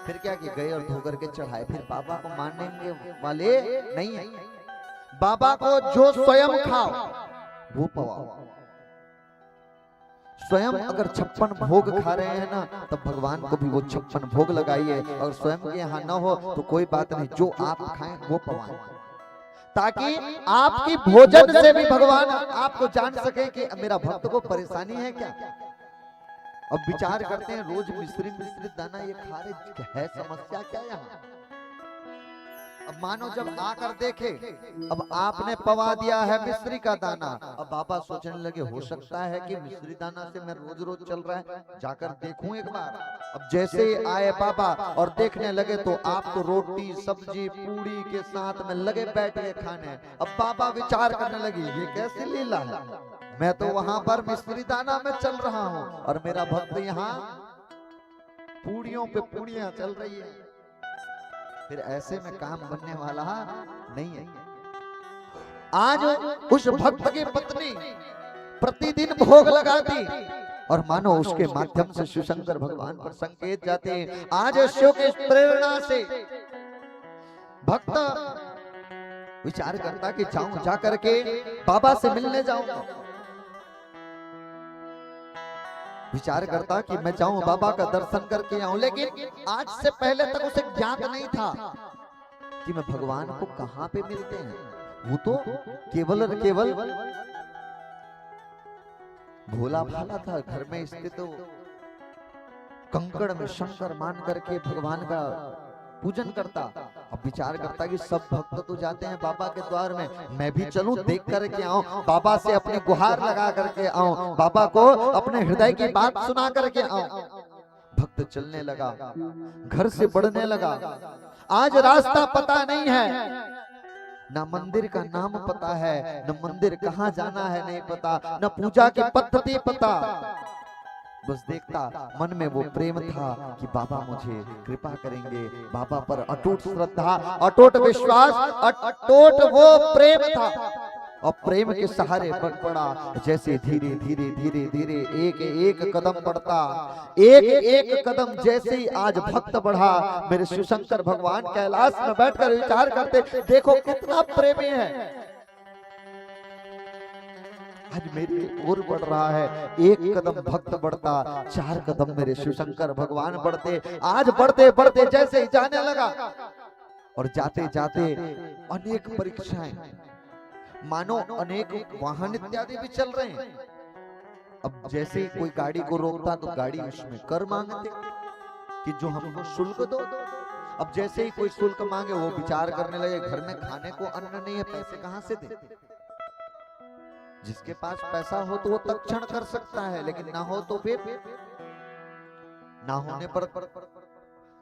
फिर क्या कि गए और धो करके चढ़ाए, फिर बाबा को मानेंगे वाले नहीं है। बाबा को जो स्वयं खाओ वो पवाओ। स्वयं अगर 56 भोग खा रहे हैं ना, तब भगवान को भी वो 56 भोग लगाइए। और स्वयं के यहाँ न हो तो कोई बात नहीं, जो आप खाएं वो पवाएं, ताकि आपकी भोजन से भी भगवान आपको जान सके कि मेरा भक्त को परेशानी है क्या। अब विचार करते हैं, रोज मिश्रित दाना ये खा रहे है, समस्या क्या यहाँ। अब मानो जब आकर देखे, अब आपने पवा दिया है मिश्री का दाना, अब बाबा सोचने लगे हो सकता है कि मिश्री दाना से मैं रोज रोज चल रहा है, जाकर देखूं एक बार। अब जैसे ही आए बाबा और देखने लगे तो आप तो रोटी सब्जी पूरी के साथ में लगे बैठे खाने। अब बाबा विचार करने लगे ये कैसी लीला है, मैं तो वहां पर मिश्री दाना में चल रहा हूं और मेरा भक्त यहाँ पूड़ियों पे पूड़ियां चल रही है। फिर ऐसे में काम बनने वाला नहीं है। आज उस भक्त की पत्नी प्रतिदिन भोग लगाती और मानो उसके माध्यम से शिवशंकर भगवान पर संकेत जाते हैं। आज शिव की प्रेरणा से भक्त विचार करता कि जाऊं, जा करके बाबा से मिलने जाऊं। विचार करता कि मैं जाऊं बाबा का दर्शन करके आऊं, लेकिन आज से पहले तक उसे ज्ञात नहीं था कि मैं भगवान को कहां पे मिलते हैं। वो तो केवल और केवल भोला भाला था, घर में स्थित कंकड़ में शंकर मान करके भगवान का पूजन करता। अब विचार करता कि सब भक्त तो जाते हैं बाबा के द्वार में, मैं भी चलूं, देख करके आऊं, बाबा से अपनी गुहार लगा करके आऊं, बाबा को अपने हृदय की बात सुना करके आऊं। भक्त चलने लगा, घर से बढ़ने लगा। आज रास्ता पता नहीं है, न मंदिर का नाम पता है, न मंदिर कहाँ जाना है नहीं पता, न पूजा की पद्धति पता। बस देखता मन में वो प्रेम था कि बाबा मुझे कृपा करेंगे, बाबा पर अटूट श्रद्धा, अटूट विश्वास, अटूट वो प्रेम था। और प्रेम के सहारे बढ़ पड़ा, जैसे धीरे धीरे धीरे धीरे एक एक कदम बढ़ता, एक एक कदम जैसे ही आज भक्त बढ़ा। मेरे शिवशंकर भगवान कैलाश में बैठकर विचार करते, देखो कितना प्रेमी है, आज मेरी ओर बढ़ रहा है। एक कदम भक्त बढ़ता, 4 कदम मेरे शिवशंकर भगवान बढ़ते। आज बढ़ते बढ़ते जैसे ही जाने लगा और जाते जाते अनेक परीक्षाएं, मानो अनेक वाहन इत्यादि भी चल रहे हैं। अब जैसे ही कोई गाड़ी को रोकता तो गाड़ी उसमें कर मांगते कि जो हमको शुल्क दो। अब जैसे ही कोई शुल्क मांगे वो विचार करने लगे, घर में खाने को अन्न नहीं है, पैसे कहां से दे। जिसके पास पैसा हो तो वो तत्क्षण कर सकता है, लेकिन ना हो तो फिर ना होने पर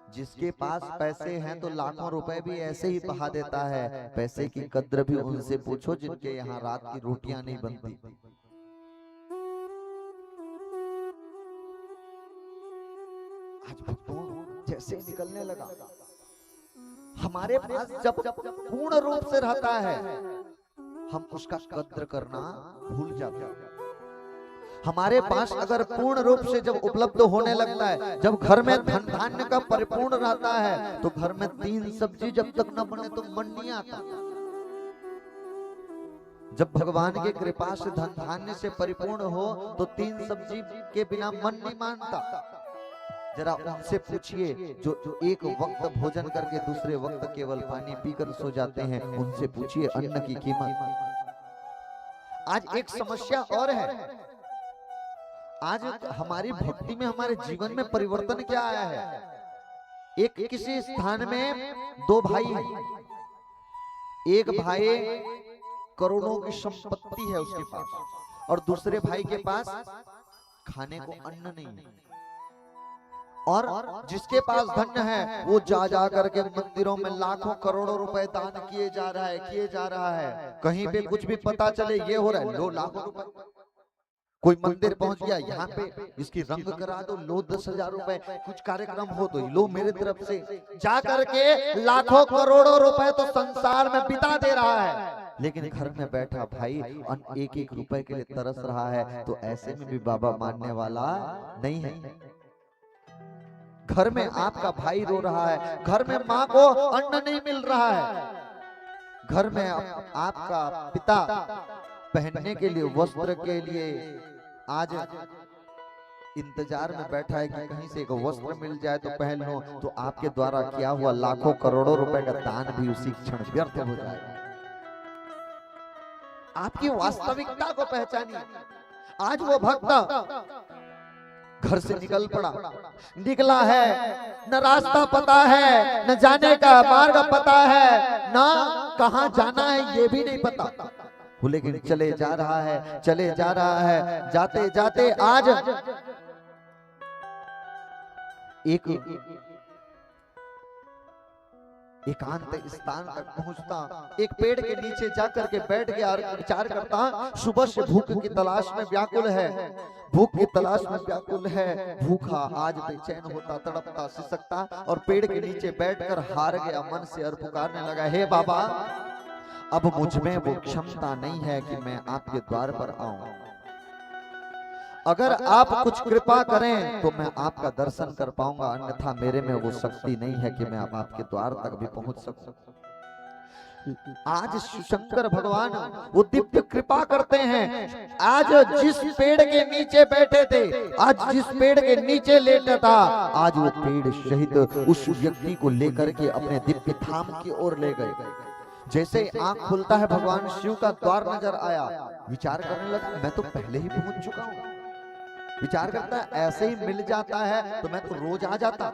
जिसके पास पैसे हैं तो लाखों रुपए भी ऐसे ही बहा देता है। पैसे की कद्र भी उनसे पूछो जिनके यहाँ रात की रोटियां नहीं बनती। आज भक्तों जैसे निकलने लगा, हमारे पास जब पूर्ण रूप से रहता है हम उसका कद्र करना भूल जाते हैं। हमारे पास अगर पूर्ण रूप से जब उपलब्ध होने लगता है, जब घर में धन धान्य का परिपूर्ण रहता है, तो घर में 3 सब्जी जब तक न बने तो मन नहीं आता। जब भगवान की कृपा से धन धान्य से परिपूर्ण हो तो 3 सब्जी के बिना मन नहीं मानता। जरा उनसे पूछिए जो एक वक्त भोजन करके दूसरे वक्त केवल पानी पीकर सो जाते हैं, उनसे पूछिए अन्न की कीमत। आज एक समस्या और है, आज हमारी भक्ति में, हमारे जीवन में परिवर्तन क्या आया है। एक किसी स्थान में 2 भाई हैं, एक भाई करोड़ों की संपत्ति है उसके पास और दूसरे भाई के पास खाने को अन्न नहीं है। और जिसके पास धन है वो जा जा करके मंदिरों में लाखों करोड़ों रुपए दान किए जा रहा है। कहीं पे कुछ भी पता चले ये हो रहा है, लो लाखों रुपए। कोई मंदिर पहुंच गया, यहाँ पे इसकी रंग करा दो, लो 10,000 रुपए। कुछ कार्यक्रम हो तो लो मेरे तरफ से। जा करके लाखों करोड़ों रुपए तो संसार में बिता दे रहा है, लेकिन घर में बैठा भाई एक एक रुपए के लिए तरस रहा है। तो ऐसे में भी बाबा मानने वाला नहीं है। घर में आपका भाई रो रहा है, घर में माँ को अन्न नहीं मिल रहा है, घर में आपका पिता पहनने के लिए वस्त्र के लिए आज इंतजार में बैठा है कि कहीं से एक वस्त्र मिल जाए तो पहन लो, तो आपके द्वारा किया हुआ लाखों करोड़ों रुपए का दान भी उसी क्षण व्यर्थ हो जाएगा। आपकी वास्तविकता को पहचानिए। आज वो भक्त घर से निकला है, न रास्ता पता है, न जाने का मार्ग पता है, न कहां जाना है ये भी नहीं पता, लेकिन चले जा रहा है। जाते जाते आज एकांत स्थान तक पहुंचता, एक पेड़ के नीचे जाकर के बैठ गया और विचार करता, सुबह से भूख की तलाश में व्याकुल है, भूखा आज बेचैन होता, तड़पता, सिसकता और पेड़ के नीचे बैठकर हार गया मन से और पुकारने लगा, हे बाबा, अब मुझ में वो क्षमता नहीं है कि मैं आपके द्वार पर आऊं। अगर आप कुछ कृपा करें तो मैं आपका दर्शन कर पाऊंगा, अन्यथा मेरे में वो शक्ति नहीं है कि मैं आपके द्वार तक भी पहुंच सकूं। आज शिवशंकर भगवान वो दिव्य कृपा करते हैं। आज जिस पेड़ के नीचे बैठे थे, आज जिस पेड़ के नीचे लेटा था, आज वो पेड़ सहित उस व्यक्ति को लेकर के अपने दिव्य धाम की ओर ले गए। जैसे आंख खुलता है, भगवान शिव का द्वार नजर आया, विचार करने लगा, मैं तो पहले ही पहुंच चुका हूं। विचार करता है, ऐसे ही मिल जाता है तो मैं तो रोज आ जाता।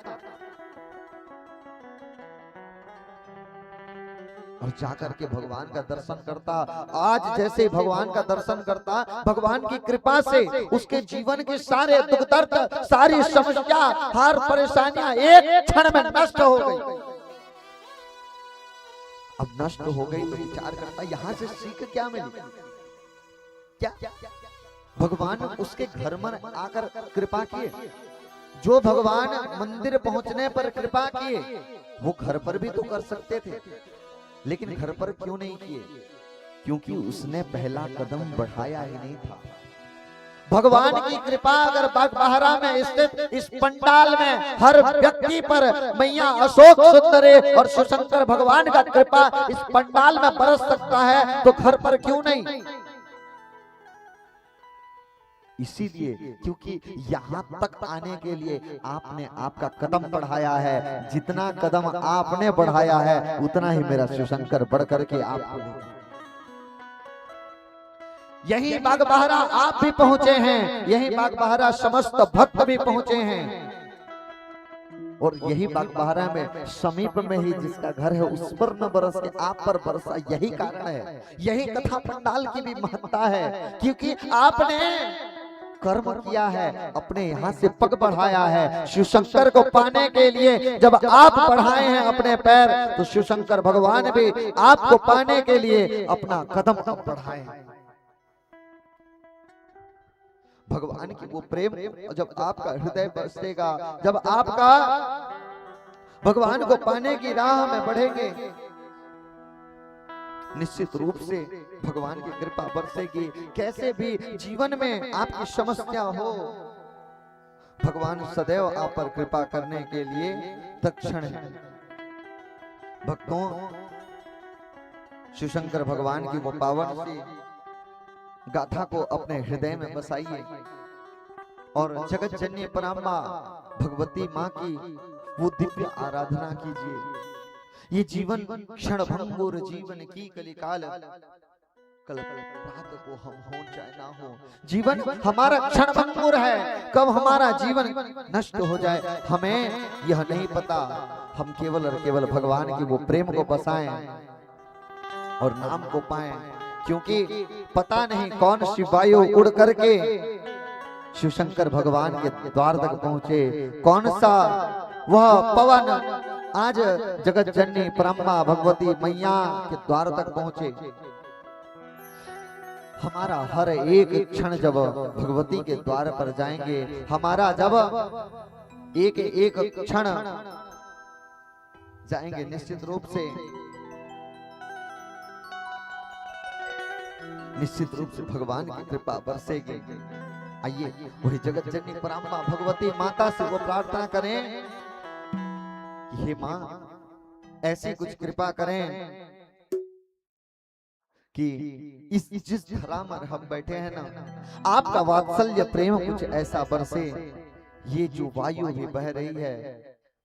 और जाकर के भगवान का दर्शन करता। आज जैसे भगवान का दर्शन करता, भगवान की कृपा से उसके जीवन के सारे दुख दर्द, सारी समस्या, हर परेशानियां एक क्षण में नष्ट हो गई। अब नष्ट हो गई तो विचार करता, यहां से सीख क्या मिली? क्या भगवान उसके घर में आकर कृपा किए। जो भगवान मंदिर पहुंचने पर कृपा किए, वो घर पर भी तो कर सकते थे, लेकिन घर पर क्यों नहीं किए? क्योंकि उसने पहला कदम बढ़ाया ही नहीं था। भगवान की कृपा अगर बागबाहरा में स्थित इस पंडाल में हर व्यक्ति पर मैया अशोक सुंदरी और शिवशंकर भगवान का कृपा इस पंडाल में बरस सकता है, तो घर पर क्यों नहीं? इसीलिए क्योंकि यहाँ तक आने के लिए आपने आपका कदम बढ़ाया है। जितना कदम आपने बढ़ाया है, उतना ही मेरा शिवशंकर बढ़ करके आपको लेगा। यही बागबाहरा आप भी पहुंचे हैं, यही बागबाहरा समस्त भक्त भी पहुंचे हैं, और यही बागबाहरा में समीप में ही जिसका घर है उस पर न बरसे आप पर बरसा, यही कारण है। यही कथा पंडाल की भी महत्ता है, क्योंकि आपने कर्म किया है, अपने यहाँ से पग बढ़ाया है। शिवशंकर को पाने के लिए जब आप बढ़ाए हैं अपने पैर, तो शिवशंकर भगवान भी आपको पाने के लिए अपना कदम बढ़ाए हैं। भगवान की वो प्रेम जब आपका हृदय बरसेगा, जब आपका भगवान को पाने की राह में बढ़ेंगे, निश्चित रूप से भगवान की कृपा बरसेगी। कैसे भी जीवन में आपकी समस्या हो, भगवान सदैव आप पर कृपा करने के लिए तत्क्षण है। भक्तों, शिवशंकर भगवान की वो पावन सी गाथा को अपने हृदय में बसाइए और जगत जननी पराम्बा भगवती माँ की वो दिव्य आराधना कीजिए। ये जीवन क्षण भंगुर जीवन की कलिकाल, कल रात को हम हो चाहे ना हो, जीवन हमारा क्षण भंगुर है। कब हमारा जीवन नष्ट हो जाए हमें यह नहीं पता। हम केवल और केवल भगवान की वो प्रेम को बसाएं और नाम को पाएं। क्योंकि पता नहीं कौन सी वायु उड़ करके शिव शंकर भगवान के द्वार तक पहुंचे, कौन सा वह पवन आज जगत जननी परम्बा भगवती मैया के द्वार तक पहुंचे। हमारा हर एक क्षण जब भगवती के द्वार पर जाएंगे, हमारा जब एक एक क्षण जाएंगे, निश्चित रूप से भगवान की कृपा बरसेगी। आइए वही जगत जननी परम्बा भगवती माता से वो प्रार्थना करें कि हे मां ऐसी कुछ कृपा करें कि इस जिस धरा पर हम बैठे हैं ना, आपका वात्सल्य प्रेम कुछ ऐसा बरसे, ये जो वायु भी बह रही है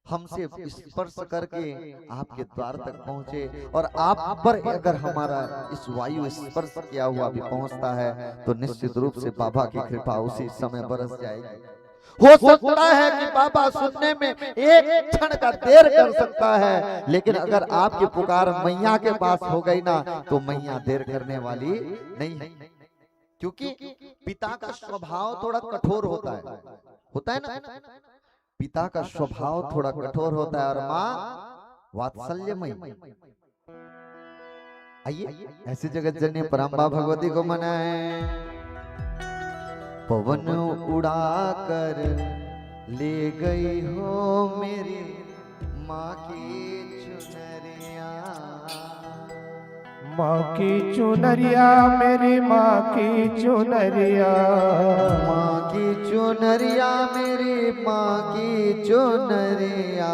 हमसे स्पर्श करके आपके द्वार तक पहुंचे, और आप पर अगर हमारा इस वायु स्पर्श किया हुआ भी पहुंचता है तो निश्चित रूप से बाबा की कृपा उसी समय बरस जाएगी। हो सकता है कि बाबा सुनने में एक क्षण का देर कर सकता है, लेकिन अगर आपकी पुकार मैया के पास हो गई ना तो मैया देर करने वाली नहीं है, क्योंकि पिता का स्वभाव थोड़ा कठोर होता है ना, पिता का स्वभाव थोड़ा कठोर होता है और माँ वात्सल्यमयी। आइए ऐसी जगत जननी परम्बा भगवती को मनाएं। पवन उड़ा कर ले गई हो मेरी माँ की चुनरिया, माँ की चुनरिया मेरी माँ की चुनरिया, माँ की चुनरिया मेरी माँ की चुनरिया,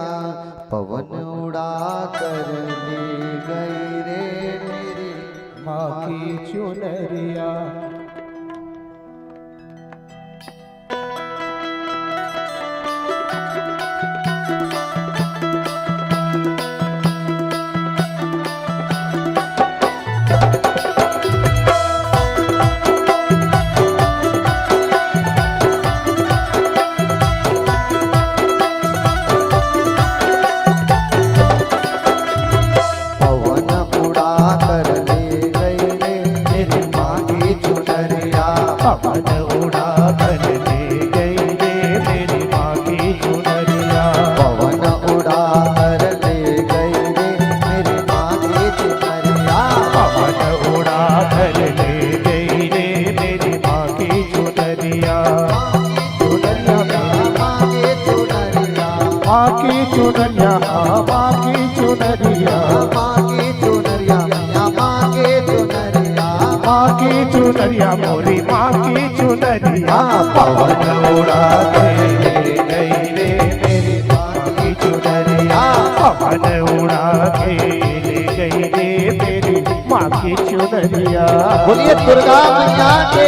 पवन उड़ा कर ले गई रे मेरी माँ की चुनरिया। चुनरिया मोरी माँ की चुनरिया, पवन उड़ा के ले गई रे मेरी माँ की चुनरिया, पवन उड़ा के ले गई रे मेरी माँ की चुनरिया। बोलिए दुर्गा मैया के।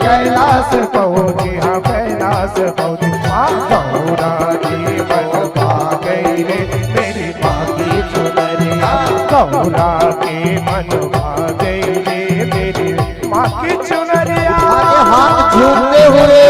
कैलाश पहुँची हाँ कैलाश पहुँची, माँ गौरा जी मन पा गई रे मेरी माँ की चुनरिया, गौरा के मन पा गई रे मेरी माँ की चुनरिया। हाथ झूमते हुए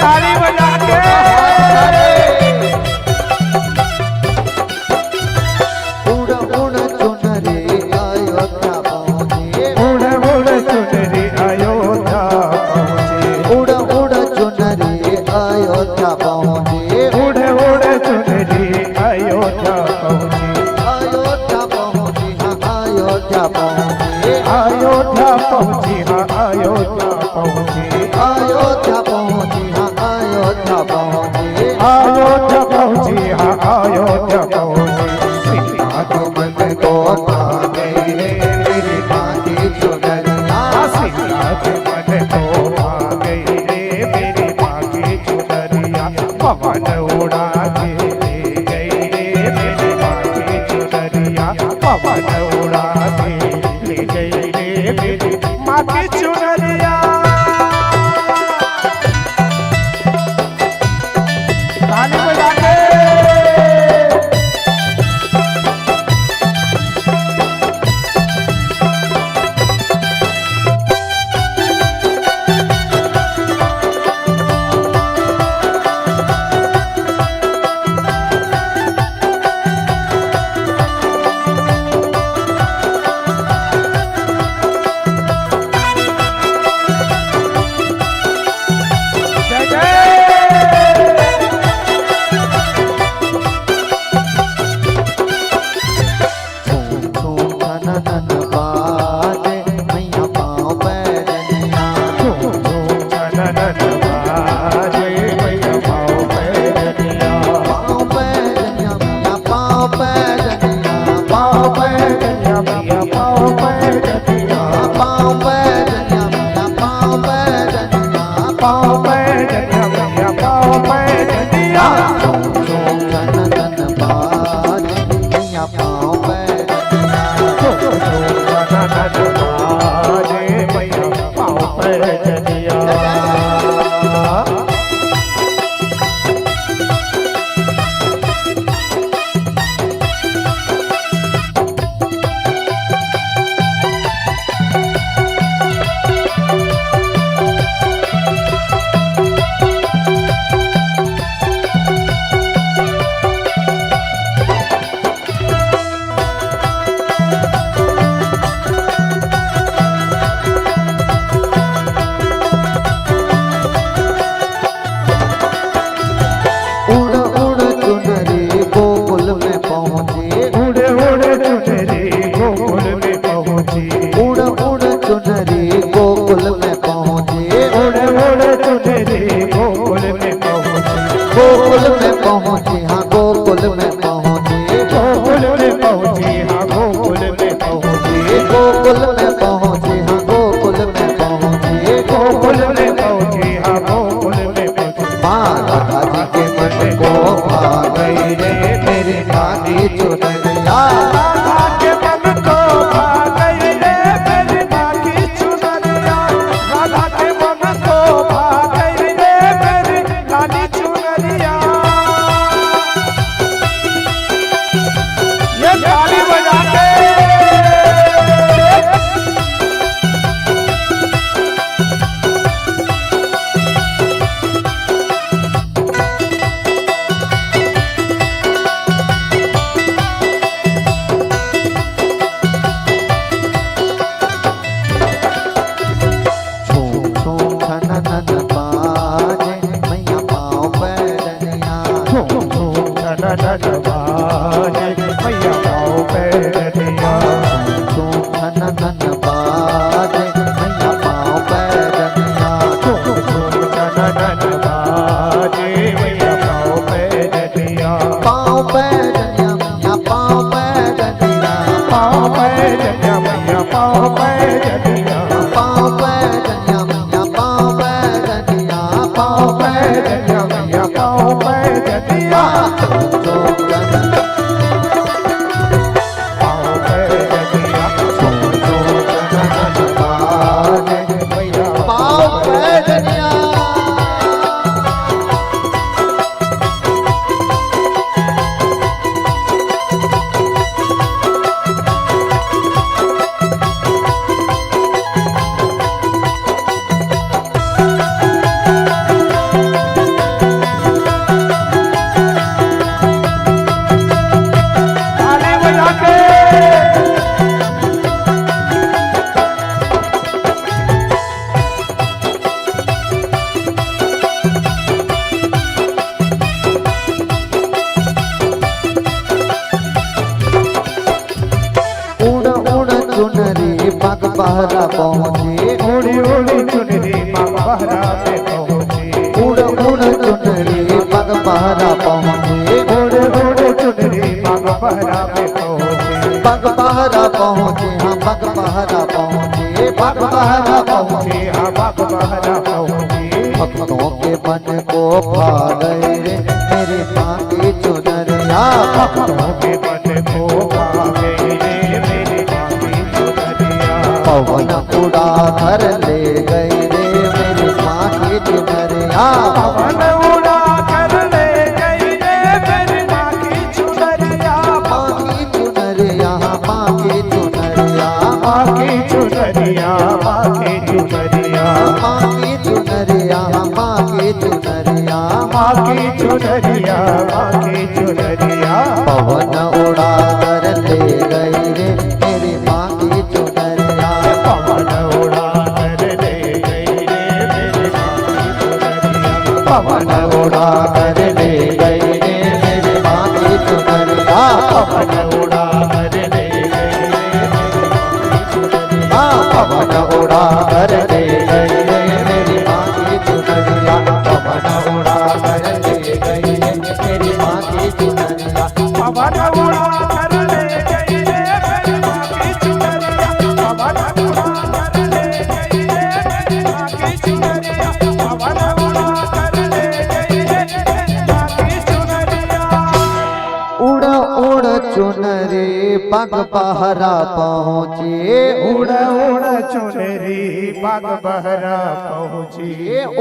ताली बजा के उड़ उड़ चुनरी अयोध्या पहुँचे, उड़ उड़ चुनरी अयोध्या पहुँचे, उड़ उड़ चुनरी अयोध्या पहुँचे, उड़ उड़ चुनरी अयोध्या पहुँचे, अयोध्या पहुँची हाँ अयोध्या पहुँचे, अयोध्या पहुँची हाँ अयोध्या पहुँची, अयोध्या पहुँची हाँ अयोध्या पहुँचे, अयोध्या पहुँची हाँ अयोध्या पहुँची। सीता के मन को पा गई रे मेरी माँ की चुनरिया, सीता के मन को पा गई रे मेरी माँ की चुनरिया, पवन उड़ा के ले गई रे मेरी माँ की चुनरिया, पवन उड़ा के ले गई रे मेरी माँ की चुनरिया। ताली बजा के जय जय धूम धूम धन धन बाजे मैया पाँव पैजनिया, धूम धूम जनन बाजे मैया पाँव पैजनिया, पाँव पैजनिया मैया पाँव पैजनिया, पाँव पैजनिया मैया पाँव पैजनिया, पाँव पैजनिया मैया पाँव पैजनिया, पाँव पैजनिया मैया पाँव पैजनिया। धूम धूम धन धन बाजे मैया पाँव पैजनिया, धूम धूम जनन बाजे मैया पाँव पैजनिया। उड़ उड़ चुनरी गोकुल में पहुँचे, उड़ उड़ चुनरी गोकुल में पहुँची, उड़ उड़ चुनरी गोकुल में पहुँचे, उड़ उड़ चुनरी गोकुल में पहुँची, गोकुल में पहुँचे हाँ गोकुल में पहुँचे, गोकुल में पहुँची हाँ गोकुल में पहुँची, गोकुल में पहुँचे हाँ गोकुल में पहुँचे, गोकुल में पहुँची हाँ गोकुल में पहुँची। माँ राधा जी के मन को पा गई रे मेरी माँ की चुनरिया, राधा के मन को पा गई रे मेरी माँ की चुनरिया, राधा के मन को पा गई रे मेरी लाली चुनरिया। ये ताली बजा के झूम झूम धन धन बाजे मैया पाँव पैजनिया, झूम झूम धन बाजे मैया पाँव पैजनिया, झूम धन धन बाजे मैया पाँव पैजनिया, झूम झूम धन बाजे मैया पाँव पैजनिया, पाँव पैजनिया मैया पाँव पैजनिया, पाँव पैजनिया मैया पाँव पैजनिया, पाँव पैजनिया मैया पाँव पैजनिया, पाँव पैजनिया मैया पाँव पैजनिया, झूम धन पाँव पैजनिया, झूम झूम धन बाजे मैया पाँव पैजनिया। चुनरी पग बहरा पहुँचे, उड़ी उड़ी चुनरी पग बहरा पे पहुँची, उड़ उड़ चुनरी पग बहरा पहुँचे, उड़ उड़ चुनरी पग बहरा पे पहुँची, पग बहरा पहुँचे, हाँ पग बहरा पहुँचे, पग बहरा पहुँचे। हाँ पग बहरा पहुँची। भक्तों के मन को भा गए रे मेरे माँ की चुनरिया, भक्तों के मन को भा गई रे मेरी माँ की चुनरिया, पवन उड़ा कर ले गए रे मेरी माँ की चुनरिया, पवन उड़ा कर ले गई रे मेरी माँ की चुनरिया, माँ की चुनरिया, माँ की चुनरिया, माँ की चुनरिया, माँ की चुनरिया, माँ की चुनरिया, माँ की चुनरिया, माँ की चुनरिया, माँ की चुनरिया, पवन उड़ा कर ले गए रे मेरी माँ की चुनरिया, पवन उड़ा कर ले गई रे मेरी माँ की चुनरिया, पवन उड़ा कर ले गए रे मेरी माँ की चुनरिया, पवन उड़ा कर ले गई रे पवन उड़ा कर ले गई रे मेरी माँ की चुनरिया, पवन उड़ा कर ले गई रे मेरी माँ की चुनरिया, पवन उड़ा कर ले गई रे मेरी माँ की चुनरिया, पवन उड़ा कर ले गई रे मेरी माँ की चुनरिया, पवन उड़ा कर ले गई रे मेरी माँ की चुनरिया, उड़ उड़ चुनरी पग बहरा पहुँचे, उड़ उड़ चुनरी पग बहरा पहुँची,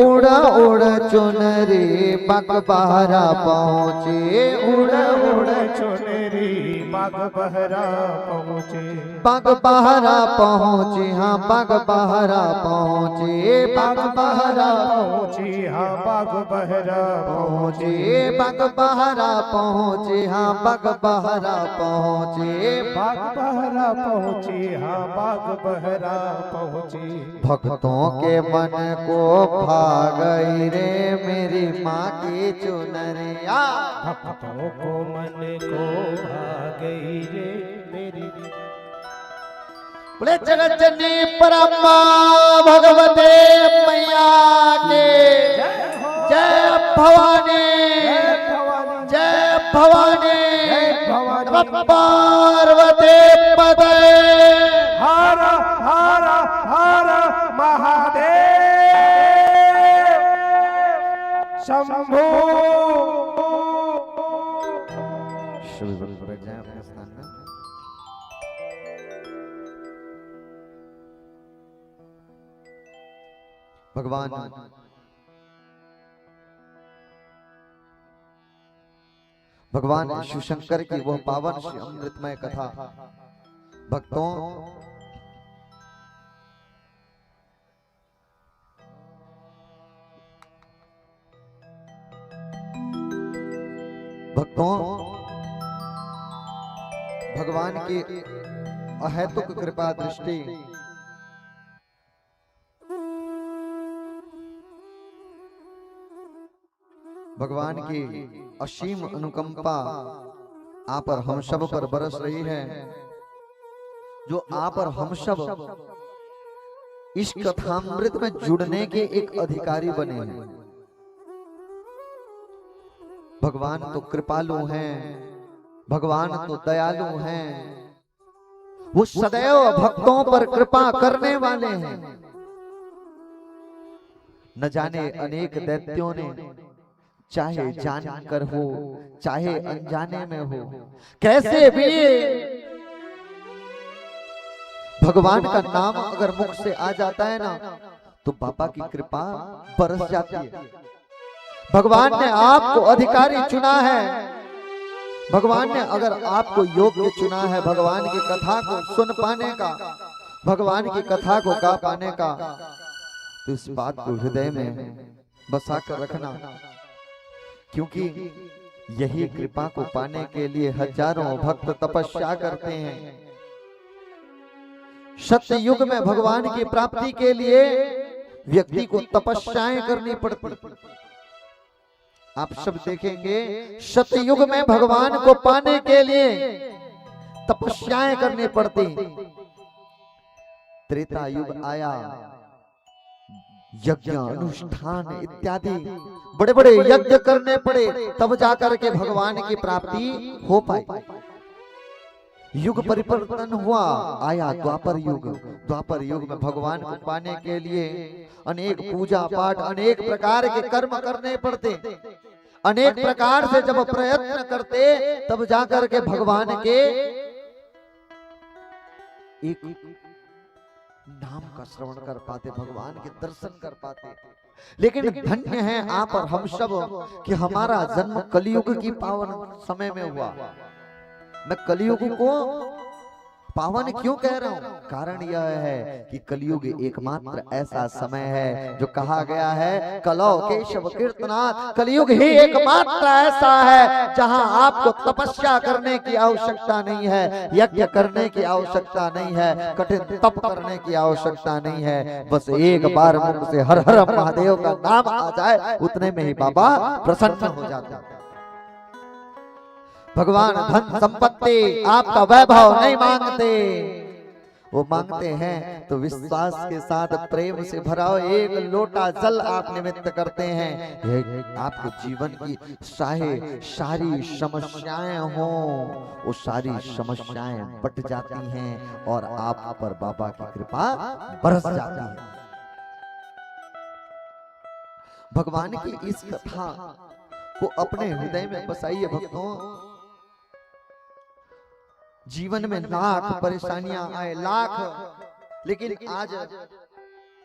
उड़ उड़ चुनरी पग बहरा पहुँचे, उड़ उड़ चुनरी पग बहरा पहुँची, पग बहरा पहुँचे, हाँ पग बहरा पहुँचे, पग बहरा पहुँची, हाँ पग बहरा पहुँचे, पग बहरा पहुँचे, हाँ पग बहरा पहुँचे, बाग बहरा पहुँची, हाँ बाग बहरा पहुँची, भक्तों के मन को भा गई रे मेरी माँ की चुनरिया, भक्तों को मन को भा गई रे मेरी, बोले जगत जननी परमा भगवते मैया के जय भवानी, जय भवानी, नमः पार्वती पते, हर हर हर महादेव शंभू। अपने स्थान में। भगवान भगवान शिवशंकर की वह पावन श्री अमृतमय कथा भक्तों भगवान की अहेतुक कृपा दृष्टि भगवान की असीम अनुकंपा आप और हम सब पर बरस रही है, जो आप और हम सब इस कथामृत में जुड़ने के एक अधिकारी बने हैं। भगवान तो कृपालु हैं, भगवान तो दयालु हैं, वो सदैव भक्तों पर कृपा करने वाले हैं। न जाने अनेक दैत्यों ने चाहे जानकर हो चाहे अनजाने में हो, कैसे भी भगवान का नाम अगर मुख से आ जाता है ना तो बाबा की कृपा बरस जाती है। भगवान ने आपको अधिकारी चुना है, भगवान ने अगर आपको योग्य चुना है भगवान की कथा को सुन पाने का, भगवान की कथा को गा पाने का, तो इस बात को हृदय में बसा कर रखना, क्योंकि यही कृपा को पाने के लिए हजारों भक्त तपस्या करते हैं। सत्य युग में भगवान की प्राप्ति के लिए व्यक्ति को तपस्याएं करनी पड़ती। आप सब देखेंगे सत्य युग में भगवान को पाने के लिए तपस्याएं करनी पड़ती। त्रेता युग आया, यज्ञ अनुष्ठान इत्यादि बड़े बड़े यज्ञ करने पड़े, तब जाकर के भगवान की प्राप्ति हो पाई। युग परिवर्तन हुआ, आया द्वापर युग। द्वापर युग में भगवान को पाने के लिए अनेक पूजा पाठ, अनेक प्रकार के कर्म करने पड़ते। अनेक प्रकार से जब प्रयत्न करते तब जाकर के भगवान के एक नाम का श्रवण कर पाते, भगवान के दर्शन कर पाते। लेकिन धन्य है आप और हम सब कि हमारा जन्म कलयुग की पावन समय में हुआ। मैं कलयुग को पावन क्यों कह रहा हूं? कारण यह है कि कलयुग एकमात्र ऐसा समय है जो कहा गया है कलौ केशव कीर्तनाथ। कलयुग ही एकमात्र ऐसा है जहां आपको तपस्या करने की आवश्यकता नहीं है, यज्ञ करने की आवश्यकता नहीं है, कठिन तप करने की आवश्यकता नहीं है। बस एक बार मुख से हर हर महादेव का नाम आ जाए, उतने में ही बाबा प्रसन्न हो जाते हैं। भगवान धन संपत्ति आपका वैभव नहीं मांगते, वो मांगते हैं तो विश्वास के साथ प्रेम से भरा एक लोटा जल आप निमित्त करते हैं। आपके जीवन की सारी समस्याएं हो, वो सारी समस्याएं बट जाती हैं और आप पर बाबा की कृपा बरस जाती है। भगवान की इस कथा को अपने हृदय में बसाइए भक्तों। जीवन में लाख परेशानियां आए, लाख, लेकिन आज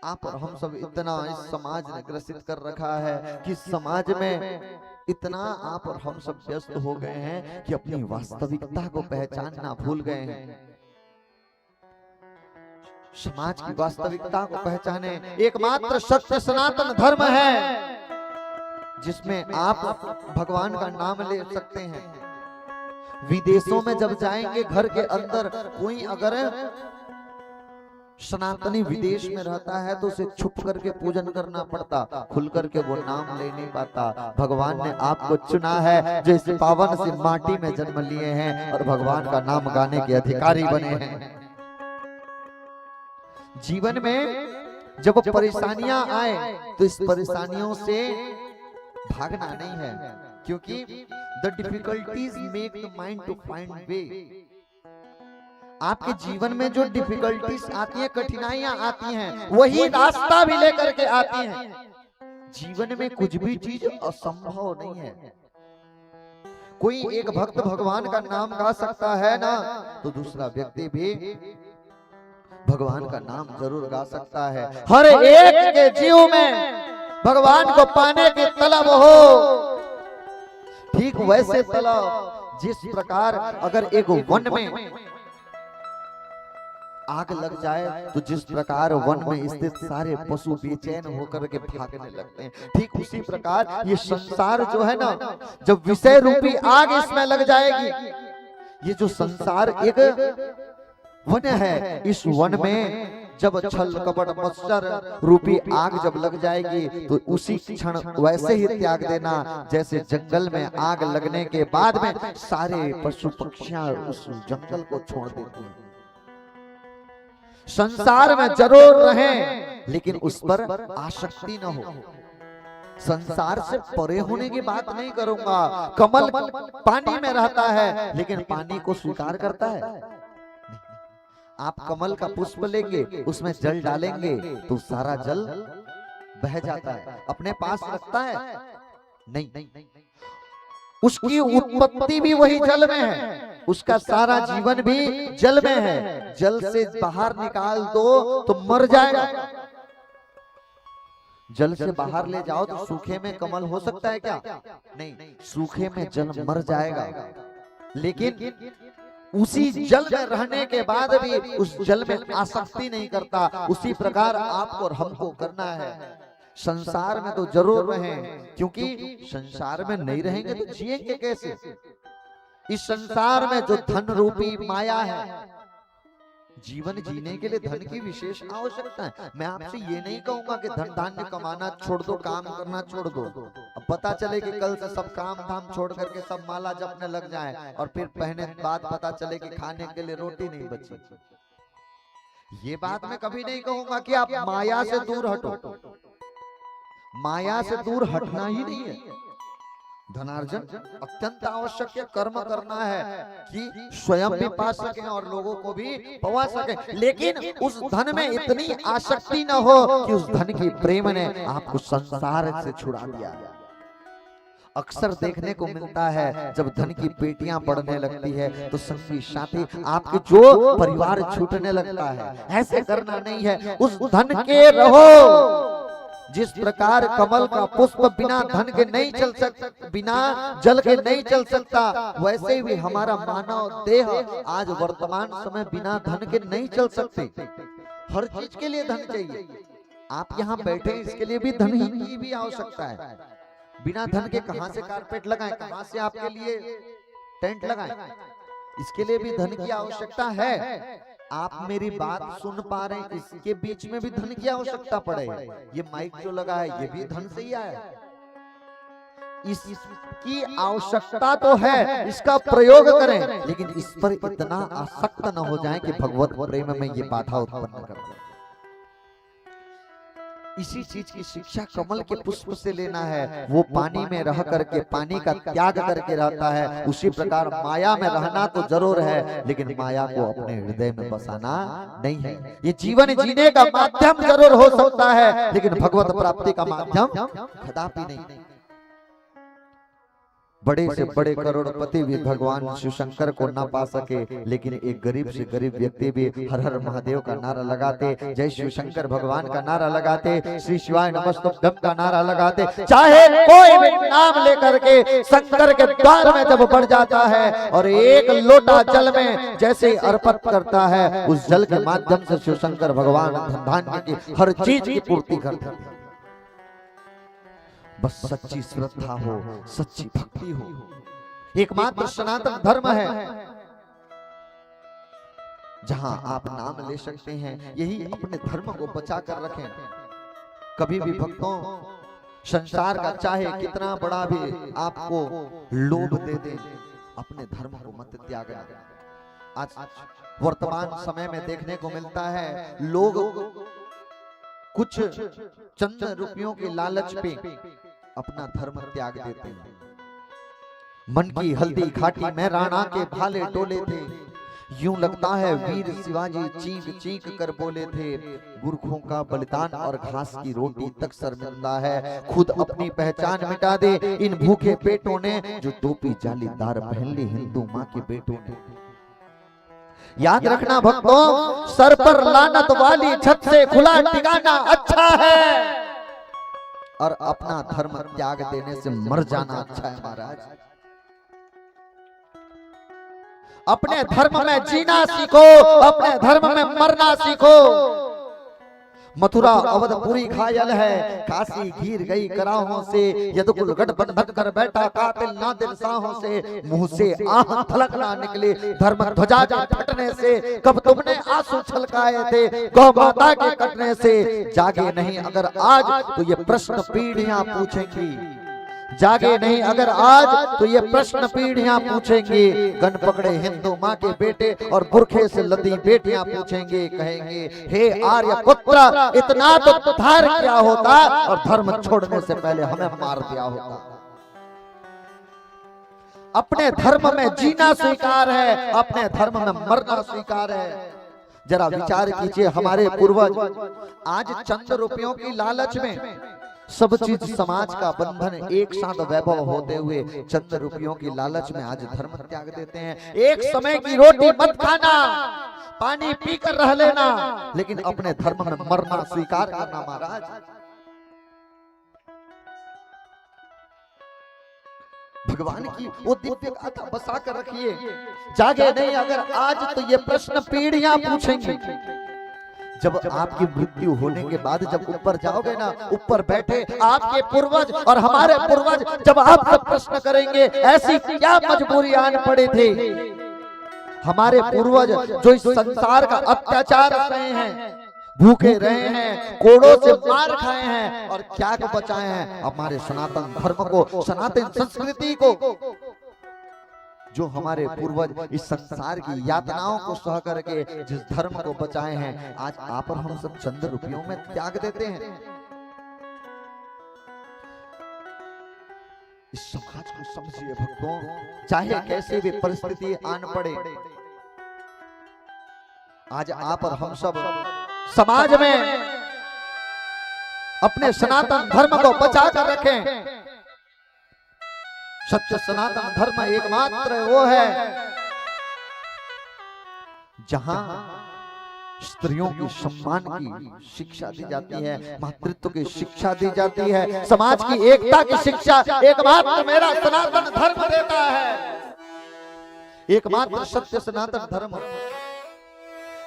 आप और हम सब इतना इस समाज ने ग्रसित कर रखा है कि समाज में इतना आप और हम सब व्यस्त हो गए हैं कि अपनी वास्तविकता को पहचानना भूल गए हैं। समाज की वास्तविकता को पहचाने, एकमात्र सत्य सनातन धर्म है जिसमें आप भगवान का नाम ले सकते हैं। विदेशों में जब जाएंगे, घर के अंदर कोई अगर सनातनी विदेश में रहता है तो उसे छुप करके पूजन करना पड़ता, खुल करके वो नाम ले नहीं पाता। भगवान ने आपको चुना है जो इस पावन सी माटी में जन्म लिए हैं और भगवान का नाम गाने के अधिकारी बने हैं। जीवन में जब परेशानियां आए तो इस परेशानियों से भागना नहीं है, क्योंकि the difficulties make the mind to find way। आपके जीवन में जो डिफिकल्टीज आती हैं, कठिनाइयां आती हैं, वही रास्ता भी लेकर के आती हैं। जीवन में कुछ भी चीज असंभव नहीं है। कोई एक भक्त भगवान का नाम गा सकता है ना, तो दूसरा व्यक्ति भी भगवान का नाम जरूर गा सकता है। हर एक के जीव में भगवान को पाने की तलब हो, ठीक वैसे तलब जिस प्रकार अगर एक वन में आग लग जाए तो जिस प्रकार वन में स्थित सारे पशु बेचैन होकर के भागने लगते हैं, ठीक उसी प्रकार ये संसार जो है ना, जब विषय रूपी आग इसमें लग जाएगी, ये जो संसार एक वन है, इस वन में जब छल कपट मत्सर रूपी आग जब लग जाएगी तो उसी क्षण वैसे ही त्याग देना जैसे जंगल में आग लगने के बाद में सारे पशु पक्षियां उस जंगल को छोड़ देते हैं। संसार में जरूर रहें लेकिन उस पर आसक्ति न हो। संसार से परे होने की बात नहीं करूंगा। कमल पानी में रहता है लेकिन पानी को स्वीकार करता है। आप कमल का पुष्प लेंगे, उसमें जल डालेंगे तो सारा जल बह जाता है, अपने पास रखता है नहीं, उसकी उत्पत्ति भी वही जल में है, उसका सारा जीवन भी जल में है। जल से बाहर निकाल दो तो मर जाएगा। जल से बाहर ले जाओ तो सूखे में कमल हो सकता है क्या? नहीं, सूखे में जल मर जाएगा। लेकिन उसी जल में रहने के बाद भी उस जल में आसक्ति नहीं करता। उसी प्रकार आपको और हमको करना है। संसार में तो जरूर रहें, क्योंकि संसार में नहीं रहेंगे तो जिएंगे कैसे? इस संसार में जो धन रूपी माया है, जीवन जीने के लिए धन की विशेष आवश्यकता है। मैं आपसे ये नहीं कहूंगा कि धन धान्य कमाना छोड़ दो, काम करना छोड़ दो। अब पता चले कि कल से सब काम धाम छोड़ करके सब माला जपने लग जाएं और फिर पहने बाद पता चले कि खाने के लिए रोटी नहीं बची। ये बात मैं कभी नहीं कहूंगा कि आप माया से दूर हटो, माया से दूर हटना ही नहीं है। धनार्जन अत्यंत आवश्यक है, कर्म करना है कि स्वयं भी पा सकें और लोगों को भी पवा सकें, लेकिन उस धन में इतनी आसक्ति न हो कि उस धन की प्रेम ने आपको संसार से छुड़ा दिया। अक्सर देखने को मिलता है जब धन की पेटियां बढ़ने लगती है तो संगी साथी आपके जो परिवार छूटने लगता है। ऐसे करना नहीं है, उस धन के रहो। जिस प्रकार कमल का पुष्प बिना धन के नहीं चल सकता, बिना जल के नहीं चल सकता, वैसे भी हमारा मानव देह आज वर्तमान समय बिना धन के नहीं चल सकते। हर चीज के लिए धन चाहिए। आप यहाँ बैठे इसके लिए भी धन की भी आवश्यकता है। बिना धन के कहां से कारपेट लगाएं, कहां से आपके लिए टेंट लगाएं, इसके लिए भी धन की आवश्यकता है। आप मेरी बात सुन पा रहे हैं, इसके बीच में भी धन की आवश्यकता पड़े। ये माइक जो लगा है ये भी धन से ही आया है। इसकी आवश्यकता तो है, इसका प्रयोग करें, लेकिन इस पर इतना आसक्त न हो जाएं कि भगवत प्रेम में ये बाधा उत्पन्न कर दे। इसी चीज की शिक्षा कमल के पुष्प से लेना है। वो पानी में रह करके पानी का त्याग करके रहता है, उसी प्रकार माया में रहना तो जरूर है, लेकिन माया को अपने हृदय में बसाना नहीं है। ये जीवन जीने का माध्यम जरूर हो सकता है, लेकिन भगवत प्राप्ति का माध्यम कदापि नहीं। बड़े से बड़े करोड़पति भी भगवान शिव शंकर को ना पा सके, लेकिन एक गरीब से गरीब व्यक्ति भी हर हर महादेव का नारा लगाते, जय शिव शंकर भगवान का नारा लगाते, श्री शिवाय नमस्तुभ्यम का नारा लगाते। चाहे कोई भी नाम लेकर के शंकर के द्वार में जब बढ़ जाता है और एक लोटा जल में जैसे अर्पित करता है, उस जल के माध्यम से शिव शंकर भगवान धन धान्य की हर चीज की पूर्ति करते हैं। बस सच्ची श्रद्धा हो, सच्ची भक्ति हो, एकमात्र सनातन धर्म है जहां आप नाम ले सकते हैं। यही अपने धर्म को बचा कर रखें। कभी भी भक्तों, संसार का चाहे कितना बड़ा भी आपको लोभ दे दे, अपने धर्म को मत त्यागना। आज वर्तमान समय में देखने को मिलता है लोग कुछ चंद रुपयों के लालच पे अपना धर्म त्याग देते हैं। मन की हल्दी घाटी में राणा के भाले डोले थे, यूं लगता है वीर शिवाजी चीख चीख कर बोले थे। गुरखों का बलिदान और घास की रोटी तक शर्मिंदा है, खुद अपनी पहचान मिटा दे इन भूखे पेटों ने, जो टोपी जालीदार पहन ली हिंदू माँ के बेटों ने। याद रखना भक्तों, सर पर लानत वाली छत से खुला ठिकाना अच्छा है, और अपना धर्म त्याग देने से मर जाना अच्छा है महाराज। अपने धर्म में जीना सीखो, अपने धर्म में मरना सीखो। मथुरा अवधपुरी घायल है, काशी घिर गई कराहों से, यदुकुल गठबंधन कर बैठा कातिल नादिर शाहों से। मुंह से आह थलक ना निकले धर्म ध्वजा के फटने से, कब तुमने आंसू छलकाए थे गौ माता के कटने से। जागे नहीं अगर आज तो ये प्रश्न पीढ़ियां पूछेंगी, जागे नहीं अगर आज तो ये प्रश्न पीढ़ियां पूछेंगे। गन पकड़े हिंदू माँ के बेटे और बुरखे से लदी बेटियां पूछेंगे, कहेंगे हे आर्य पुत्र, इतना तो धार किया होता और धर्म छोड़ने से पहले हमें मार दिया होता। अपने धर्म में जीना स्वीकार है, अपने धर्म में मरना स्वीकार है। जरा विचार कीजिए, हमारे पूर्वज आज चंद रुपयों की लालच में सब चीज समाज का बंधन एक साथ वैभव होते हुए चंद रुपयों की लालच में आज धर्म त्याग देते हैं। एक समय की रोटी मत खाना, पानी पीकर रह लेना, लेकिन अपने धर्म में मरना स्वीकार करना महाराज। भगवान की वो दिव्य गाथा बसा कर रखिए। जागे नहीं अगर आज तो ये प्रश्न पीढ़ियां पूछेंगी। जब आपकी मृत्यु होने के बाद जब ऊपर जाओगे ना, ऊपर बैठे आपके पूर्वज और हमारे पूर्वज जब आपसे प्रश्न करेंगे ऐसी क्या मजबूरी आन पड़े थे। हमारे पूर्वज जो इस संसार का अत्याचार रहे हैं, भूखे रहे हैं, कोड़ों से मार खाए हैं और क्या बचाए हैं, हमारे सनातन धर्म को, सनातन संस्कृति को। जो हमारे पूर्वज इस संसार की यातनाओं को सह करके जिस धर्म को बचाए हैं, आज आप और हम सब चंद रुपयों में त्याग देते हैं। इस समाज को समझिए भक्तों, चाहे कैसे भी परिस्थिति आन पड़े, आज आप और हम सब समाज में अपने सनातन धर्म को बचा कर रखें। सत्य सनातन धर्म एकमात्र वो है जहां स्त्रियों की सम्मान की शिक्षा दी जाती है, मातृत्व की शिक्षा दी जाती है, समाज की एकता की शिक्षा एकमात्र मेरा सनातन धर्म देता है। एकमात्र सत्य सनातन धर्म,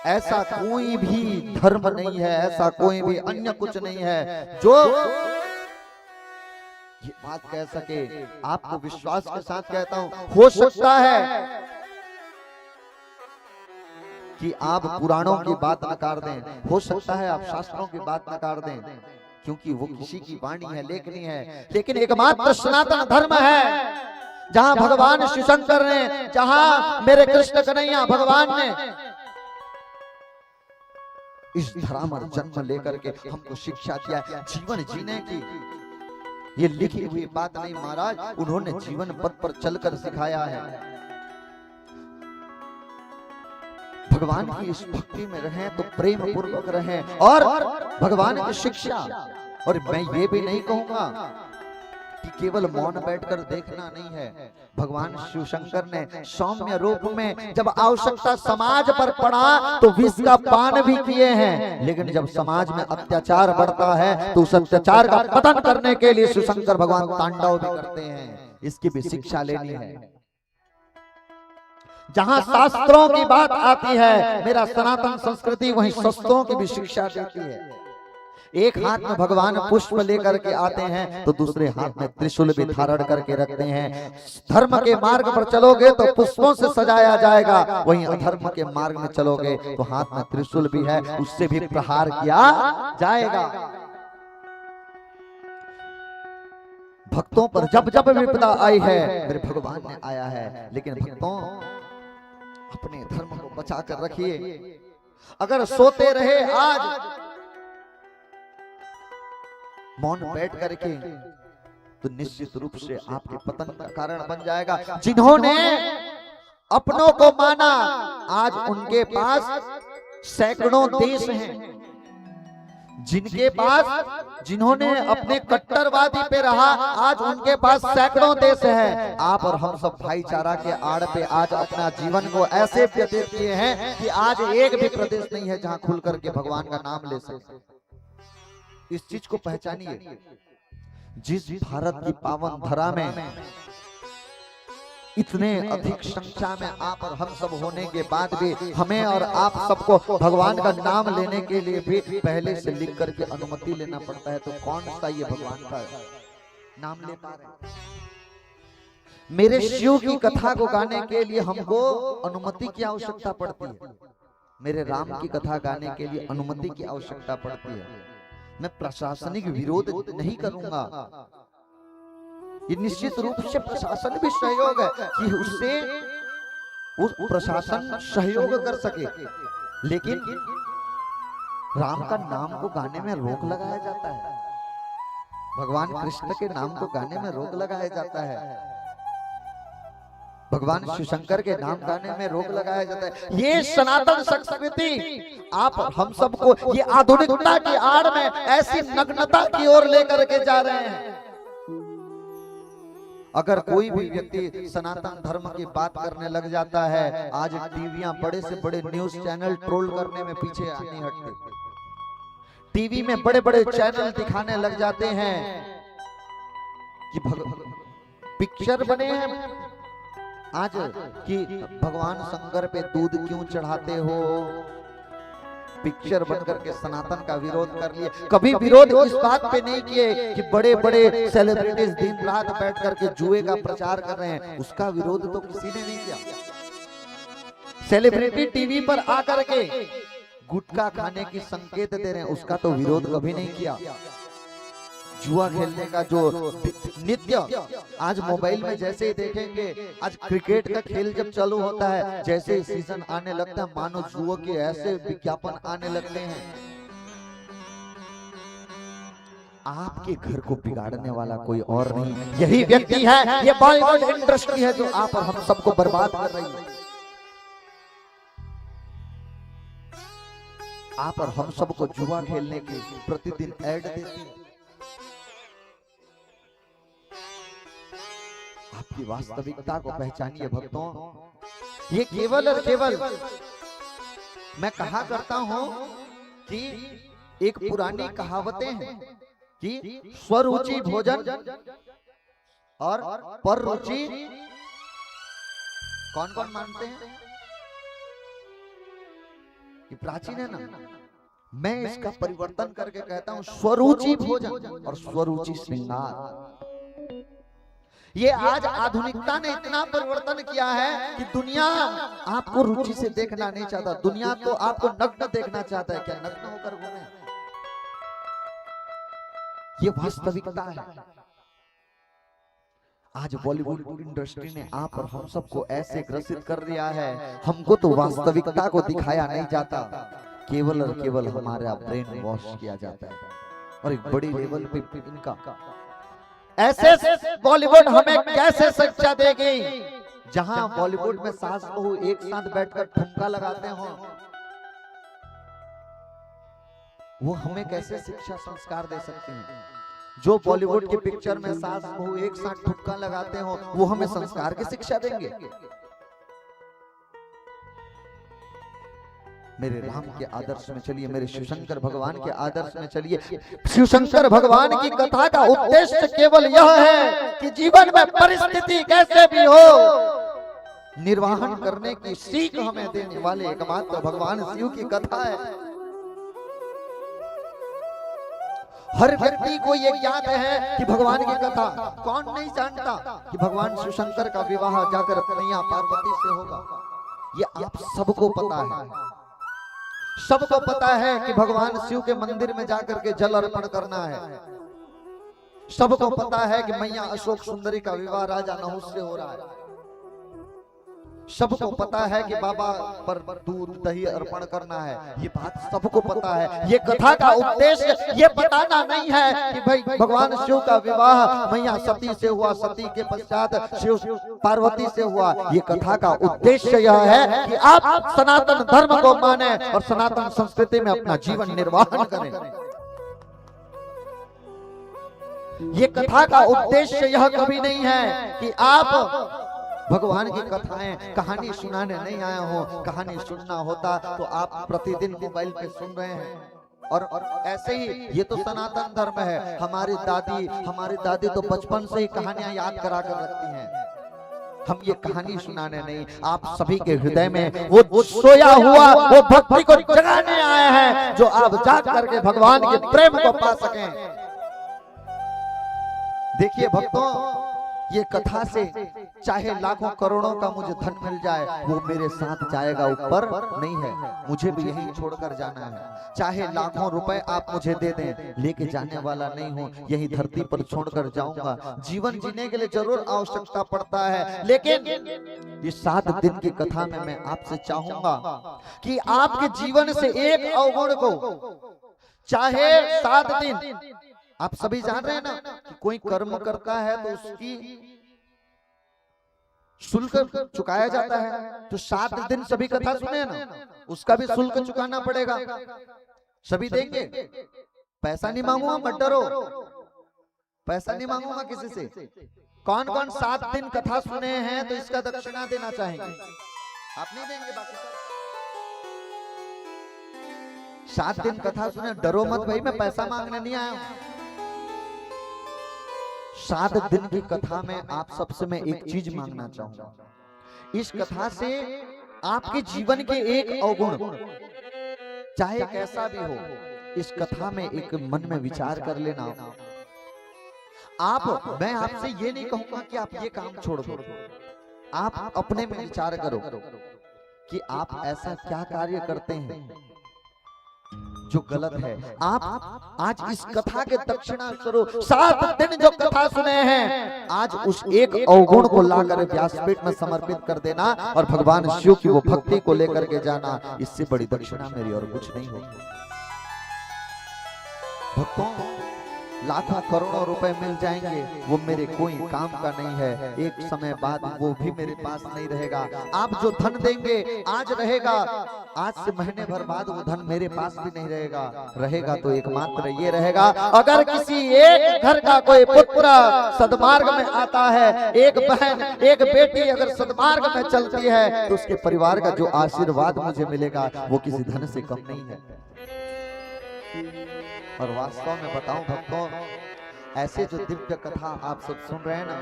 ऐसा कोई भी धर्म नहीं है, ऐसा कोई भी अन्य कुछ नहीं है जो ये बात कह सके। आपको विश्वास के साथ कहता हूं, हो सकता है कि आप पुराणों की बात नकार दें, हो सकता है आप शास्त्रों की बात नकार दें, क्योंकि वो किसी की वाणी है, लेखनी है, लेकिन एकमात्र सनातन धर्म है जहां भगवान शिव शंकर ने, जहां मेरे कृष्ण कन्हैया भगवान ने इस धरा पर जन्म लेकर के हमको शिक्षा दिया जीवन जीने की। ये लिखी हुई बात नहीं महाराज, उन्होंने जीवन पथ पर चलकर सिखाया है। भगवान की इस भक्ति में रहें तो प्रेम पूर्वक रहें और भगवान की शिक्षा। और मैं ये भी नहीं कहूंगा कि केवल मौन बैठकर देखना नहीं है। भगवान शिव शंकर ने सौम्य रूप में जब आवश्यकता समाज पर पड़ा तो विष का पान भी किए हैं, लेकिन जब समाज में अत्याचार बढ़ता है तो उस अत्याचार का पतन करने के लिए शिव शंकर भगवान तांडव भी करते हैं। इसकी भी शिक्षा लेनी है। जहां शास्त्रों की बात आती है, मेरा सनातन संस्कृति वहीं शस्त्रों की भी शिक्षा देती है। एक हाथ में भगवान पुष्प लेकर के आते हैं तो दूसरे हाथ में त्रिशूल भी धारण करके रखते हैं। धर्म के मार्ग पर चलोगे तो पुष्पों से सजाया जाएगा, वहीं अधर्म के मार्ग में चलोगे तो हाथ में त्रिशूल भी है, उससे भी प्रहार किया जाएगा। भक्तों पर जब जब विपदा आई है मेरे भगवान ने आया है, लेकिन भक्तों अपने धर्म को बचा कर रखिए। अगर सोते रहे आज मौन बैठ करके तो निश्चित रूप से आपके पतन का कारण बन जाएगा। जिन्होंने अपनों को माना आज उनके पास सैकड़ों देश हैं, जिनके पास जिन्होंने अपने कट्टरवादी पे रहा आज उनके पास सैकड़ों देश है। आप और हम सब भाईचारा के आड़ पे आज अपना जीवन को ऐसे व्यतीत किए हैं कि आज एक भी प्रदेश नहीं है जहां खुल करके भगवान का नाम ले सके। इस चीज को पहचानिए। जिस भारत की पावन धरा में इतने अधिक संख्या में आप और हम सब होने के बाद भी हमें और आप सबको भगवान का नाम लेने के लिए भी पहले से लिख करके अनुमति लेना पड़ता है, तो कौन सा ये भगवान का नाम ले पा रहे? मेरे शिव की कथा को गाने के लिए हमको अनुमति की आवश्यकता पड़ती है, मेरे राम की कथा गाने के लिए अनुमति की आवश्यकता पड़ती है। मैं प्रशासनिक विरोध नहीं करूंगा, ये निश्चित रूप से प्रशासन भी सहयोग है कि उससे उस प्रशासन सहयोग कर सके, लेकिन राम का नाम को गाने में रोक लगाया जाता है, भगवान कृष्ण के नाम को गाने में रोक लगाया जाता है, भगवान शिव शंकर के नाम गाने में रोक लगाया जाता है। ये सनातन संस्कृति आप हम सबको ये आधुनिकता की आड़ में ऐसी नग्नता की ओर लेकर के जा रहे हैं। अगर कोई भी व्यक्ति सनातन धर्म की बात करने लग जाता है, आज टीवियां बड़े से बड़े न्यूज चैनल ट्रोल करने में पीछे नहीं हटते। टीवी में बड़े बड़े चैनल दिखाने लग जाते हैं कि पिक्चर बने हैं आज कि भगवान शंकर पे दूध क्यों चढ़ाते हो, पिक्चर बनकर के सनातन का विरोध कर लिए। कभी विरोध इस बात पे नहीं किए कि बड़े बड़े सेलिब्रिटीज दिन रात बैठ करके जुए का प्रचार कर रहे हैं, उसका विरोध तो किसी ने नहीं किया। सेलिब्रिटी टीवी पर आकर के गुटखा खाने की संकेत दे रहे हैं, उसका तो विरोध कभी नहीं किया। जुआ खेलने का जो नित्य, आज मोबाइल में जैसे ही देखेंगे, आज क्रिकेट का खेल जब चालू होता है, जैसे ही सीजन आने लगता है, मानो जुआ के ऐसे विज्ञापन आने लगते हैं। आपके घर को बिगाड़ने वाला कोई और नहीं, यही व्यक्ति है, ये बॉलीवुड इंडस्ट्री है जो आप और हम सबको बर्बाद कर रही है। आप और हम सबको जुआ खेलने की प्रतिदिन ऐड देती है। आपकी वास्तविकता को पहचानिए भक्तों। ये केवल और केवल मैं कहा करता हूं कि एक पुरानी कहावतें हैं कि स्वरुचि भोजन और पररुचि, कौन कौन मानते हैं कि प्राचीन है ना? मैं इसका परिवर्तन करके कहता हूं स्वरुचि भोजन और स्वरुचि श्रृंगार। ये आज आधुनिकता ने इतना परिवर्तन किया है कि दुनिया आपको रुचि से देखना नहीं चाहता, दुनिया तो आपको नग्न देखना चाहता है। क्या नग्न होकर घूमे? ये वास्तविकता है। आज बॉलीवुड इंडस्ट्री ने आप और हम सबको ऐसे ग्रसित कर दिया है, हमको तो वास्तविकता को दिखाया नहीं जाता, केवल और केवल हमारा ब्रेन वॉश किया जाता है। और एक बड़ी लेवल पे इनका ऐसे बॉलीवुड हमें कैसे शिक्षा देगी, जहां बॉलीवुड में सास बहू एक साथ बैठकर ठुमका लगाते हो, वो हमें कैसे शिक्षा संस्कार दे सकते हैं? जो बॉलीवुड की पिक्चर में सास बहू एक साथ ठुमका लगाते हो, वो हमें संस्कार की शिक्षा देंगे? मेरे राम के आदर्श में चलिए, मेरे शिवशंकर भगवान के आदर्श में चलिए। शिवशंकर भगवान की कथा का उद्देश्य केवल यह है कि जीवन में परिस्थिति कैसे भी हो, निर्वाहन करने की सीख हमें देने वाले एकमात्र भगवान शिव की कथा है। हर व्यक्ति को ये ज्ञात है कि भगवान की कथा, कौन नहीं जानता कि भगवान शिवशंकर का विवाह जाकर मैया पार्वती से होगा। ये आप सबको पता है। सबको पता है कि भगवान शिव के मंदिर में जाकर के जल अर्पण करना है। सबको पता है कि मैया अशोक सुंदरी का विवाह राजा नहुष से हो रहा है। सबको पता है कि बाबा पर दूध दही अर्पण करना है। ये बात सबको पता है। ये कथा का उद्देश्य ये बताना नहीं है कि भाई भगवान शिव का विवाह मैया सती से हुआ, सती के पश्चात शिव पार्वती से हुआ। ये कथा का उद्देश्य यह है कि आप सनातन धर्म को माने और सनातन संस्कृति में अपना जीवन निर्वाहन करें। ये कथा का उद्देश्य यह कभी नहीं है कि आप भगवान की कथाएं कहानी सुनाने नहीं आए हो। कहानी सुनना होता तो आप प्रतिदिन मोबाइल पे सुन रहे हैं। और ऐसे ही ये तो सनातन धर्म है। हमारी दादी तो बचपन से ही कहानियां याद करा कर रखती हैं। हम ये कहानी सुनाने नहीं, आप सभी के हृदय में वो सोया हुआ वो भक्ति को जगाने आए हैं, जो आप जाग करके भगवान के प्रेम को पा सकें। देखिए भक्तों, ये कथा से चाहे लाखों करोड़ों का मुझे धन मिल जाए, वो मेरे साथ जाएगा ऊपर नहीं है, मुझे भी यही छोड़कर जाना है। चाहे लाखों रुपए आप मुझे दे दें, लेके जाने वाला नहीं हूँ, यही धरती पर छोड़कर जाऊंगा। जीवन जीने के लिए जरूर आवश्यकता पड़ता है, लेकिन इस 7 दिन की कथा में मैं आपसे चाहूंगा कि आपके जीवन से एक अवगुण को, चाहे 7 दिन, आप सभी जान रहे हैं ना कि कोई कर्म करता है तो उसकी शुल्क चुकाया जाता है। तो 7 दिन सभी कथा सुने ना, उसका भी शुल्क चुकाना पड़ेगा। सभी देंगे? पैसा नहीं मांगूंगा, मत डरो, पैसा नहीं मांगूंगा किसी से। कौन कौन 7 दिन कथा सुने हैं तो इसका दक्षिणा देना चाहेंगे? आप नहीं देंगे? बाकी 7 दिन कथा सुने, डरो मत भाई, मैं पैसा मांगने नहीं आया हूं। 7 दिन की कथा में आप सबसे मैं एक चीज मांगना चाहूंगा। इस कथा से आपके जीवन के एक अवगुण, चाहे कैसा भी हो, इस कथा में एक मन में विचार कर लेना। मैं आपसे ये नहीं कहूंगा कि आप ये काम छोड़ दो। आप अपने में विचार करो कि आप ऐसा क्या कार्य करते हैं जो गलत है। आप आज इस कथा के दक्षिणा स्वरूप 7 दिन जो कथा सुने हैं, आज उस एक अवगुण को लाकर व्यासपीठ में समर्पित कर देना और भगवान शिव की वो भक्ति को लेकर के जाना, इससे बड़ी दक्षिणा मेरी और कुछ नहीं होगी। भक्तों, लाखों करोड़ों रुपए मिल जाएंगे, वो मेरे कोई काम का नहीं है। एक समय बाद वो भी मेरे पास नहीं रहेगा। आप जो धन देंगे आज रहेगा, आज से महीने भर बाद वो धन मेरे पास भी नहीं रहेगा। रहेगा तो एकमात्र ये रहेगा, अगर किसी एक घर का कोई पुत्र सद्मार्ग में आता है, एक बहन एक बेटी अगर सद्मार्ग में चलती है, तो उसके परिवार का जो आशीर्वाद मुझे मिलेगा वो किसी धन से कम नहीं है। और वास्तव में बताऊं भक्तों, ऐसे जो दिव्य कथा आप सब सुन रहे हैं ना,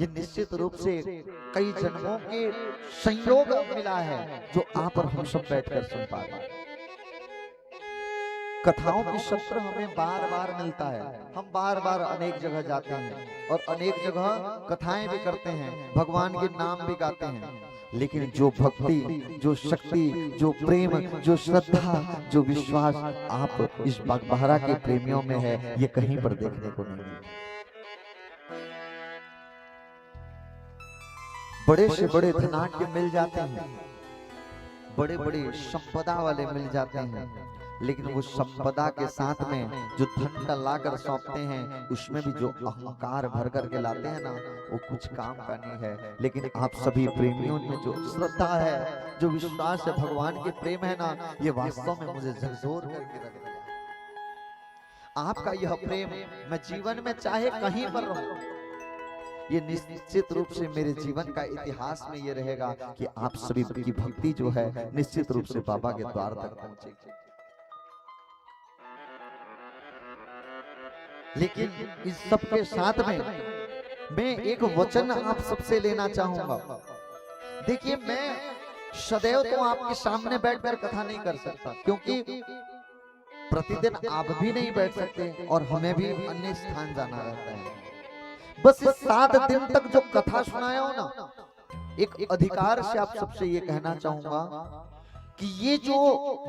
ये निश्चित रूप से कई जन्मों के संयोग मिला है जो आप और हम सब बैठकर सुन पा रहे हैं। कथाओं की सत्र हमें बार बार मिलता है, हम बार बार अनेक जगह जाते हैं और अनेक जगह कथाएं भी करते हैं, भगवान के नाम भी गाते हैं, लेकिन जो भक्ति, जो शक्ति, जो प्रेम, जो श्रद्धा, जो विश्वास आप इस बागबाहरा के प्रेमियों में है, ये कहीं पर देखने को नहीं मिलता। बड़े से बड़े धनाढ्य मिल जाते हैं, बड़े बड़े संपदा वाले मिल जाते हैं, लेकिन वो संपदा के साथ में जो धन का लाकर सौंपते हैं, उसमें भी जो अहंकार भर करके लाते हैं ना, वो कुछ काम का नहीं है। लेकिन आप सभी प्रेमियों में जो श्रद्धा है, जो विश्वास है, भगवान के प्रेम है ना, ये वास्तव में मुझे झकझोर करके रख दिया। आपका यह प्रेम मैं जीवन में चाहे कहीं पर रहूं, ये निश्चित रूप से मेरे जीवन का इतिहास में ये रहेगा कि आप सभी की भक्ति जो है निश्चित रूप से बाबा के द्वार तक पहुंचेगी। लेकिन इस सब के साथ में मैं एक वचन आप सबसे लेना चाहूंगा। देखिए, मैं सदैव तो आपके सामने बैठकर कथा नहीं कर सकता, क्योंकि प्रतिदिन आप भी नहीं बैठ सकते और हमें भी अन्य स्थान जाना रहता है। बस इस 7 दिन तक जो कथा सुनाया हो ना, एक अधिकार से आप सबसे ये कहना चाहूंगा कि ये जो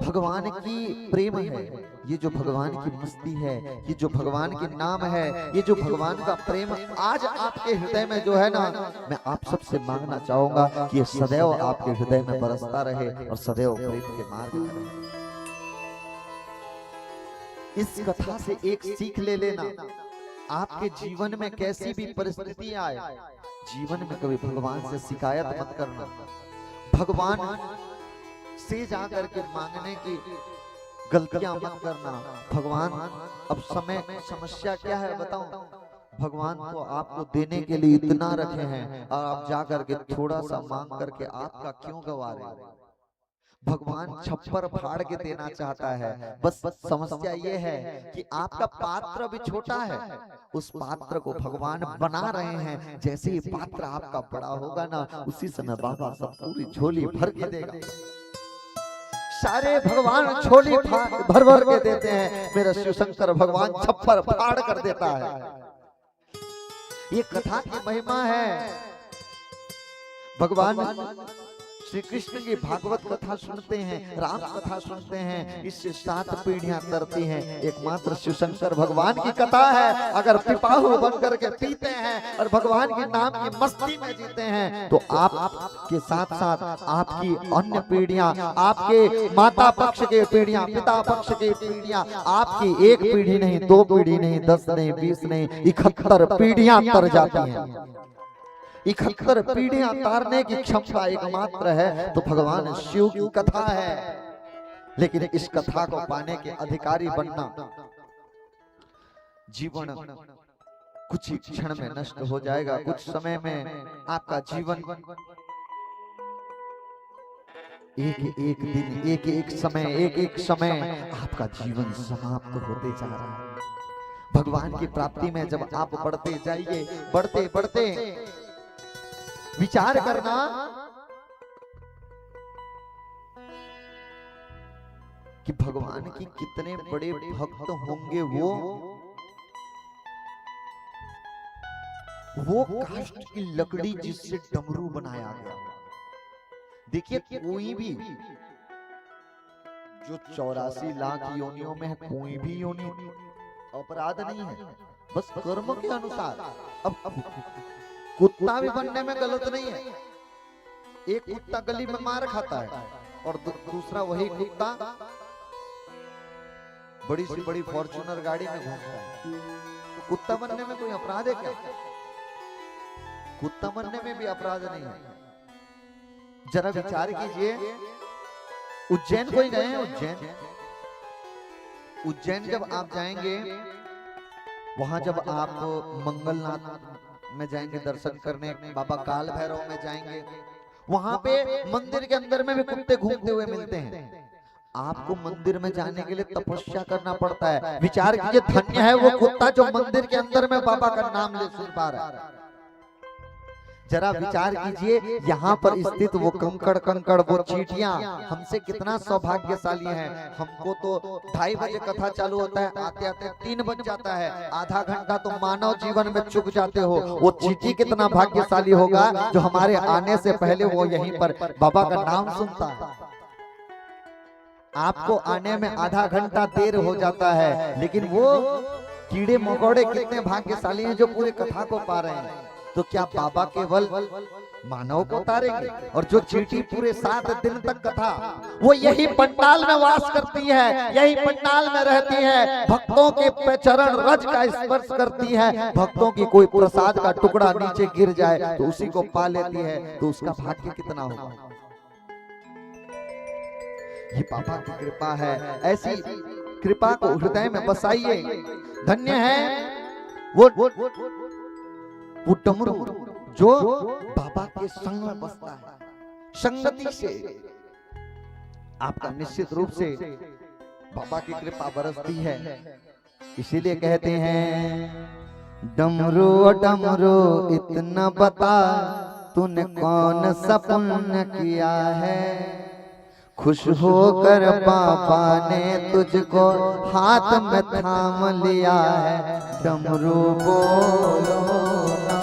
भगवान की प्रेम है, ये जो भगवान की मस्ती है, ये जो भगवान के नाम है, ये जो भगवान का प्रेम आज आपके हृदय में जो है ना, मैं आप सबसे मांगना चाहूंगा कि ये सदैव आपके हृदय में बरसता रहे और सदैव प्रेम के मार्ग में रहे। इस कथा से एक सीख ले लेना, आपके जीवन में कैसी भी परिस्थिति आए, जीवन में कभी भगवान से शिकायत मत करना। भगवान से जाकर के मांगने की गलतियां मत करना। भगवान, अब समय समस्या क्या है बताऊं, भगवान तो आपको देने के लिए इतना रखे हैं और आप जाकर के थोड़ा सा मांग करके आपका क्यों गवा रहे हो। भगवान छप्पर फाड़ के देना चाहता है, बस समस्या ये है कि आपका पात्र भी छोटा है, उस पात्र को भगवान बना रहे हैं। जैसे ही पात्र आपका बड़ा होगा ना, उसी समय बाबा सब पूरी झोली भर के देगा। सारे भगवान झोली भर भर के देते हैं, मेरा शिव शंकर भगवान छप्पर फाड़ कर देता है। ये कथा की महिमा है। भगवान श्री कृष्ण की भागवत कथा सुनते हैं, राम कथा सुनते हैं, इससे 7 पीढ़ियां तरती हैं। एकमात्र शिव शंकर भगवान की कथा है। अगर पिपाहु बन करके पीते हैं और भगवान के नाम की मस्ती में जीते हैं, तो आप के साथ साथ आपकी अन्य पीढ़ियां, आपके माता पक्ष के पीढ़ियां, पिता पक्ष की पीढ़ियां, आपकी 1 पीढ़ी नहीं, 2 पीढ़ी नहीं, 10 नहीं, 20 नहीं, 71 पीढ़ियां तर जाती हैं। 71 पीढ़ियां तारने की क्षमता एकमात्र है तो भगवान शिव की कथा है। लेकिन इस कथा को पाने के अधिकारी बनना, जीवन कुछ ही क्षण में नष्ट हो जाएगा। कुछ समय में आपका जीवन एक दिन, एक समय आपका जीवन समाप्त होते जा रहा है। भगवान की प्राप्ति में जब आप बढ़ते जाइए, बढ़ते बढ़ते विचार करना कि भगवान की कितने बड़े भक्त होंगे वो काष्ठ की लकड़ी जिससे डमरू बनाया गया। देखिए, कोई भी जो 84 लाख योनियों में है, कोई भी योनि अपराध नहीं है, बस कर्म के अनुसार। अब कुत्ता भी बनने में गलत नहीं है। एक कुत्ता गली में मार खाता है और दूसरा वही कुत्ता बड़ी सी बड़ी फॉर्च्यूनर गाड़ी में घूमता है। तो कुत्ता बनने में कोई अपराध है क्या? कुत्ता बनने में भी अपराध नहीं है। जरा विचार कीजिए, उज्जैन कोई गए हैं? उज्जैन जब आप जाएंगे, वहां जब आप मंगलनाथ में जाएंगे दर्शन करने, बाबा काल भैरव में जाएंगे, वहां पे मंदिर के अंदर में भी कुत्ते घूमते हुए मिलते हैं। आपको मंदिर में जाने के लिए तपस्या करना पड़ता है। विचार कीजिए, धन्य है वो कुत्ता जो मंदिर के अंदर में बाबा का नाम ले सुन पा रहा है। जरा विचार कीजिए, यहाँ पर स्थित वो कंकड़ वो चींटियां हमसे कितना सौभाग्यशाली हैं। हमको तो 2:30 बजे कथा चालू होता है, आते आते 3 बज जाता है। आधा घंटा तो मानव जीवन में चुक जाते हो। वो चींटी कितना भाग्यशाली होगा जो हमारे आने से पहले वो यहीं पर बाबा का नाम सुनता है। आपको आने में आधा घंटा देर हो जाता है, लेकिन वो कीड़े मकोड़े कितने भाग्यशाली हैं जो पूरे कथा को पा रहे हैं। तो क्या बाबा केवल मानव को उतारेंगे? और जो चींटी पूरे 7 दिन तक कथा, वो यही पंडाल में वास करती है, यही पंडाल में रहती है, भक्तों के चरण रज का स्पर्श करती है। भक्तों की कोई प्रसाद का टुकड़ा नीचे गिर जाए तो उसी को पा लेती है। तो उसका भाग्य कितना होगा? ये बाबा की कृपा है। ऐसी कृपा को हृदय में बसाइए। धन्य है वो डमरू जो बाबा के संग में बसता है। संगति से आपका निश्चित रूप से बाबा की कृपा बरसती है। इसीलिए कहते हैं, डमरू डमरू इतना बता, तूने कौन सा पुण्य किया है, खुश होकर बाबा ने तुझको हाथ में थाम लिया है। डमरू बोलो ना,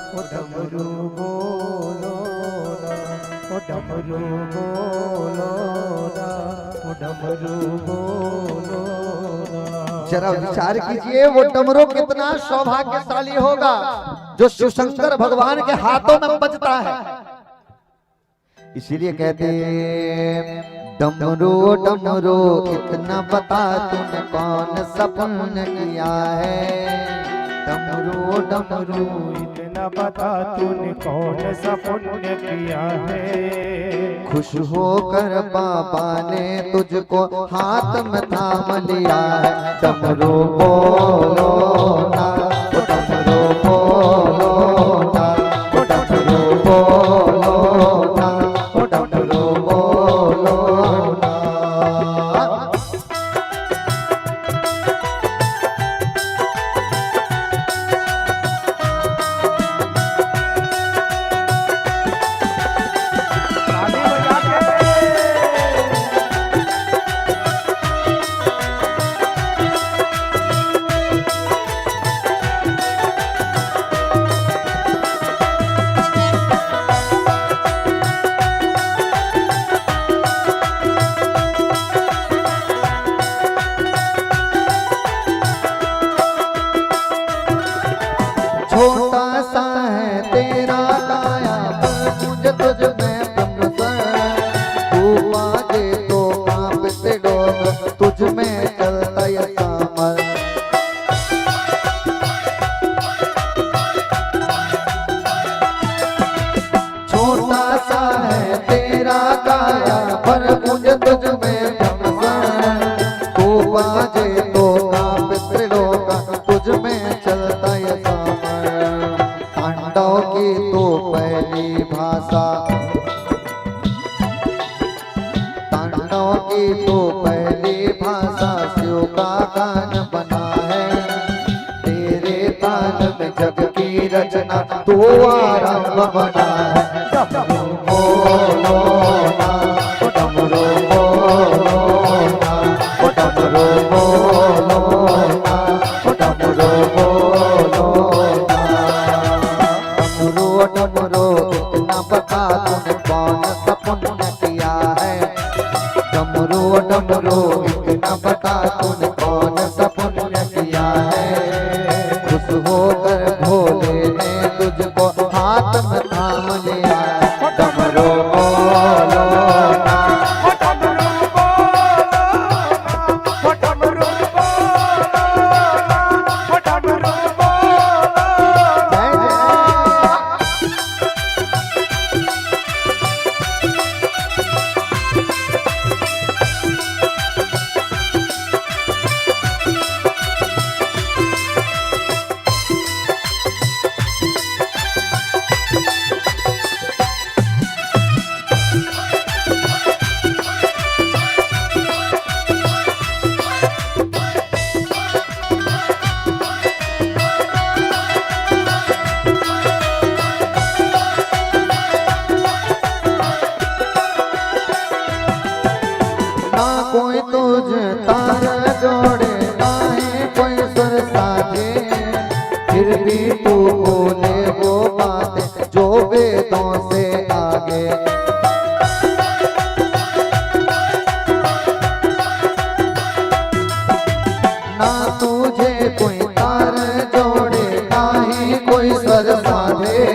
ओ डमरू बोलो ना, ओ डमरू बोलो ना, ओ डमरू बोलो ना। जरा विचार कीजिए, वो डमरू कितना सौभाग्यशाली होगा जो शिवशंकर भगवान के हाथों में बजता है। इसीलिए कहते हैं, डमरू डमरू इतना बता, तूने कौन सा पुण्य किया है। डमरू डमरू इतना बता, तूने कौन सा पुण्य किया है, खुश होकर बाबा ने तुझको हाथ में थाम लिया है। डमरू बोलो ना, डमरू बोलो ना, डमरू बोलो ना, डमरू बोलो ना। छोटा सा है तेरा काया, मुझे तुझ में ब्रह्म तू बाजे तो कांपते लोग, तुझ में चलता ये सामर। छोटा सा है तेरा काया, पर मुझे तुझ में ब्रह्म तू बाजे तो कांपते लोग, तुझ में चलता ये पांडव की तो पहली भाषा, पांडव की तो पहली भाषा शिव का गान बना है। तेरे तान में जग की रचना तो आरंभ बना है। डमरू बोलो ना, डमरू बोलो ना, डमरू बोलो ना, डमरू बोलो ना। डमरू इतना बता, तूने कौन सा पुण्य किया है। डमरू डमरू ना कोई तुझ तार जोड़े ना ही कोई सुर साजे, फिर भी तू बोले वो बातें जो वेदों से आगे। ना तुझे कोई तार जोड़े ना ही कोई स्वर साधे,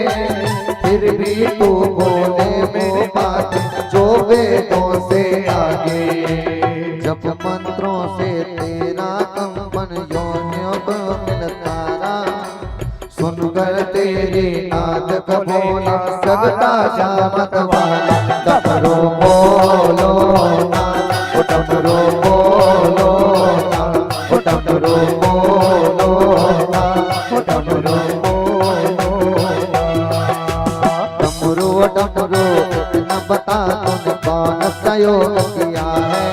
फिर भी तू बोले वो बातें जो वेदों से आगे। जब मंत्रों से तेरा कंपन योनियों को मिलतारा, सुनकर तेरी नाद का बोला सगता जामत वाला। डमरू बोलो ना, ओ डमरू बोलो ना, ओ डमरू बोलो ना, ओ डमरू डमरू डमरू इतना बता तूने कौन सा योग किया है।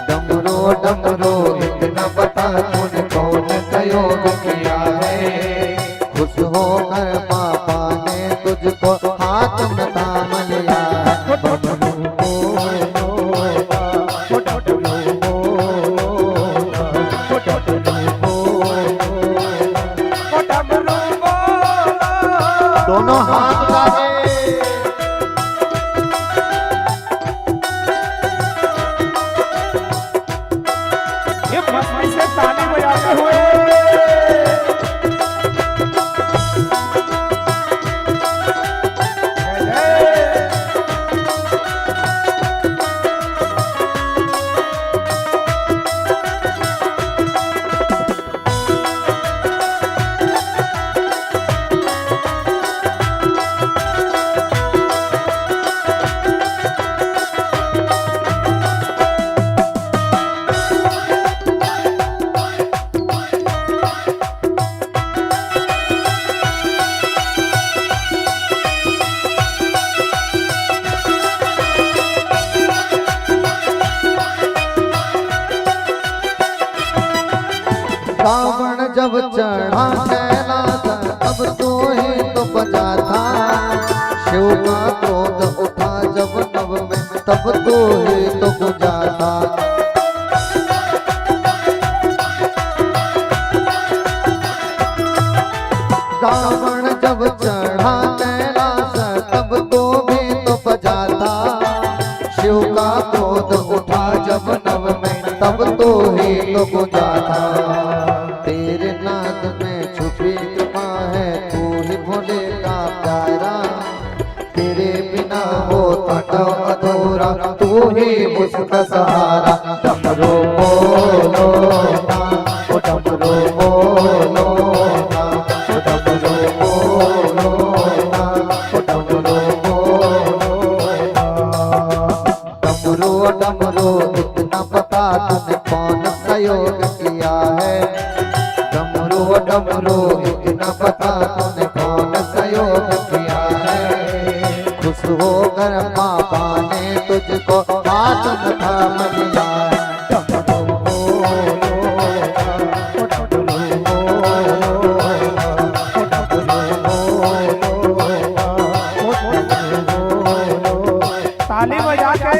डमरू डमरू इतना बता तूने कौन सा योग किया है। खुश होकर पापा ने तुझको हाथ में थाम लिया है। डमरू बोलो ना, ओ डमरू बोलो ना, ओ डमरू बोलो ना, ओ डमरू बोलो। दोनों हाथ उठाए। ये मस्ती से ताली बजाते हुए रावण जब चढ़ा कैलाश तब तू ही तो बचा था। शिव का क्रोध उठा जब नभ में तब तू ही तो बुझा था। रावण जब चढ़ा कैलाश तब तू भी तो बचा था। शिव का क्रोध उठा जब नभ में तब तू ही तो बुझा था। तेरे नाद में छुपी कृपा है तू ही भोले का प्यारा। तेरे बिना होता तो अधूरा तू ही उसका सहारा। डमरू बोलो ना, ओ डमरू बोलो ना, ओ डमरू बोलो ना, ओ डमरू बोलो ना। डमरू डमरू इतना पता तूने कौन सा योग किया है। डमरू डमरू इतना पता तूने कौन सा योग किया है। खुश होकर पापा ने तुझको हाथ में थाम लिया है। डमरू बोलो ना, ओ डमरू बोलो ना, ओ डमरू बोलो ना, ओ डमरू बोलो। ताली बजा के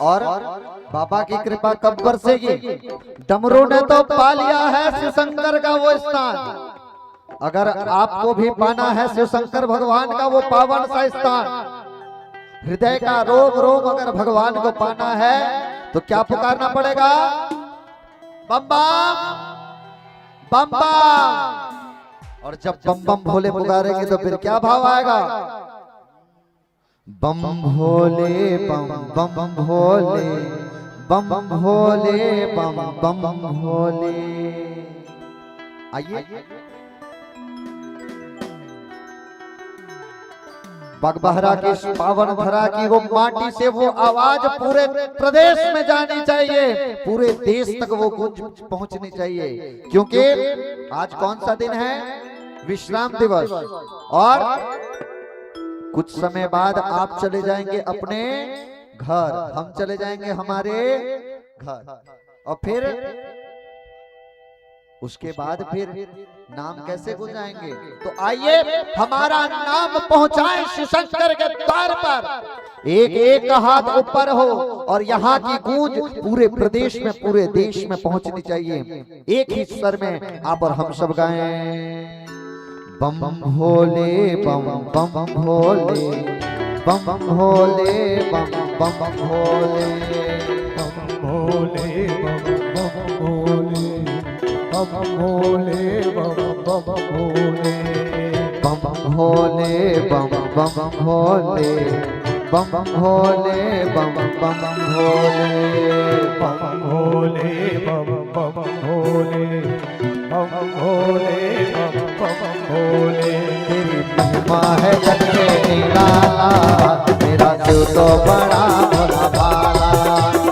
और बाबा की कृपा कब बरसेगी। डमरू ने तो पा लिया है शिव शंकर का वो स्थान। अगर आपको भी पाना है शिव शंकर भगवान का वो पावन सा स्थान, हृदय का रोग रोग अगर भगवान को पाना है तो क्या पुकारना पड़ेगा। बम बम बम बम। और जब बम बम भोले पुकारेंगे तो फिर क्या भाव आएगा। बम भोले बम बम भोले बम भोले बम बम भोले। आइए बगबहरा की इस पावन धरा की वो माटी से वो आवाज पूरे प्रदेश में जानी चाहिए, पूरे देश तक वो गूंज पहुंचनी चाहिए। क्योंकि आज कौन सा दिन है? विश्राम दिवस। और कुछ समय बाद आप चले जाएंगे अपने घर, हम चले जाएंगे हमारे घर, और फिर उसके बाद फिर नाम कैसे गुंजाएंगे? तो आइए हमारा नाम पहुंचाएं शिवशंकर के द्वार पर। एक एक हाथ ऊपर हो और यहाँ की गूंज पूरे प्रदेश में, पूरे देश में पहुंचनी चाहिए। एक ही स्वर में आप और हम सब गाएं, बम भोले बम बम भोले, बम भोले बम बम भोले, बम भोले बम भोले, बम भोले बम भोले, बम भोले बम भोले, बम भोले बम भोले, बम भोले बम भोले, बम भोले बम भोले। तेरी महिमा है जग में निराला, मेरा शिव तो बड़ा भोला भाला।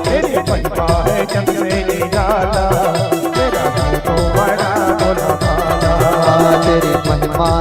तेरी महिमा है जग में निराला,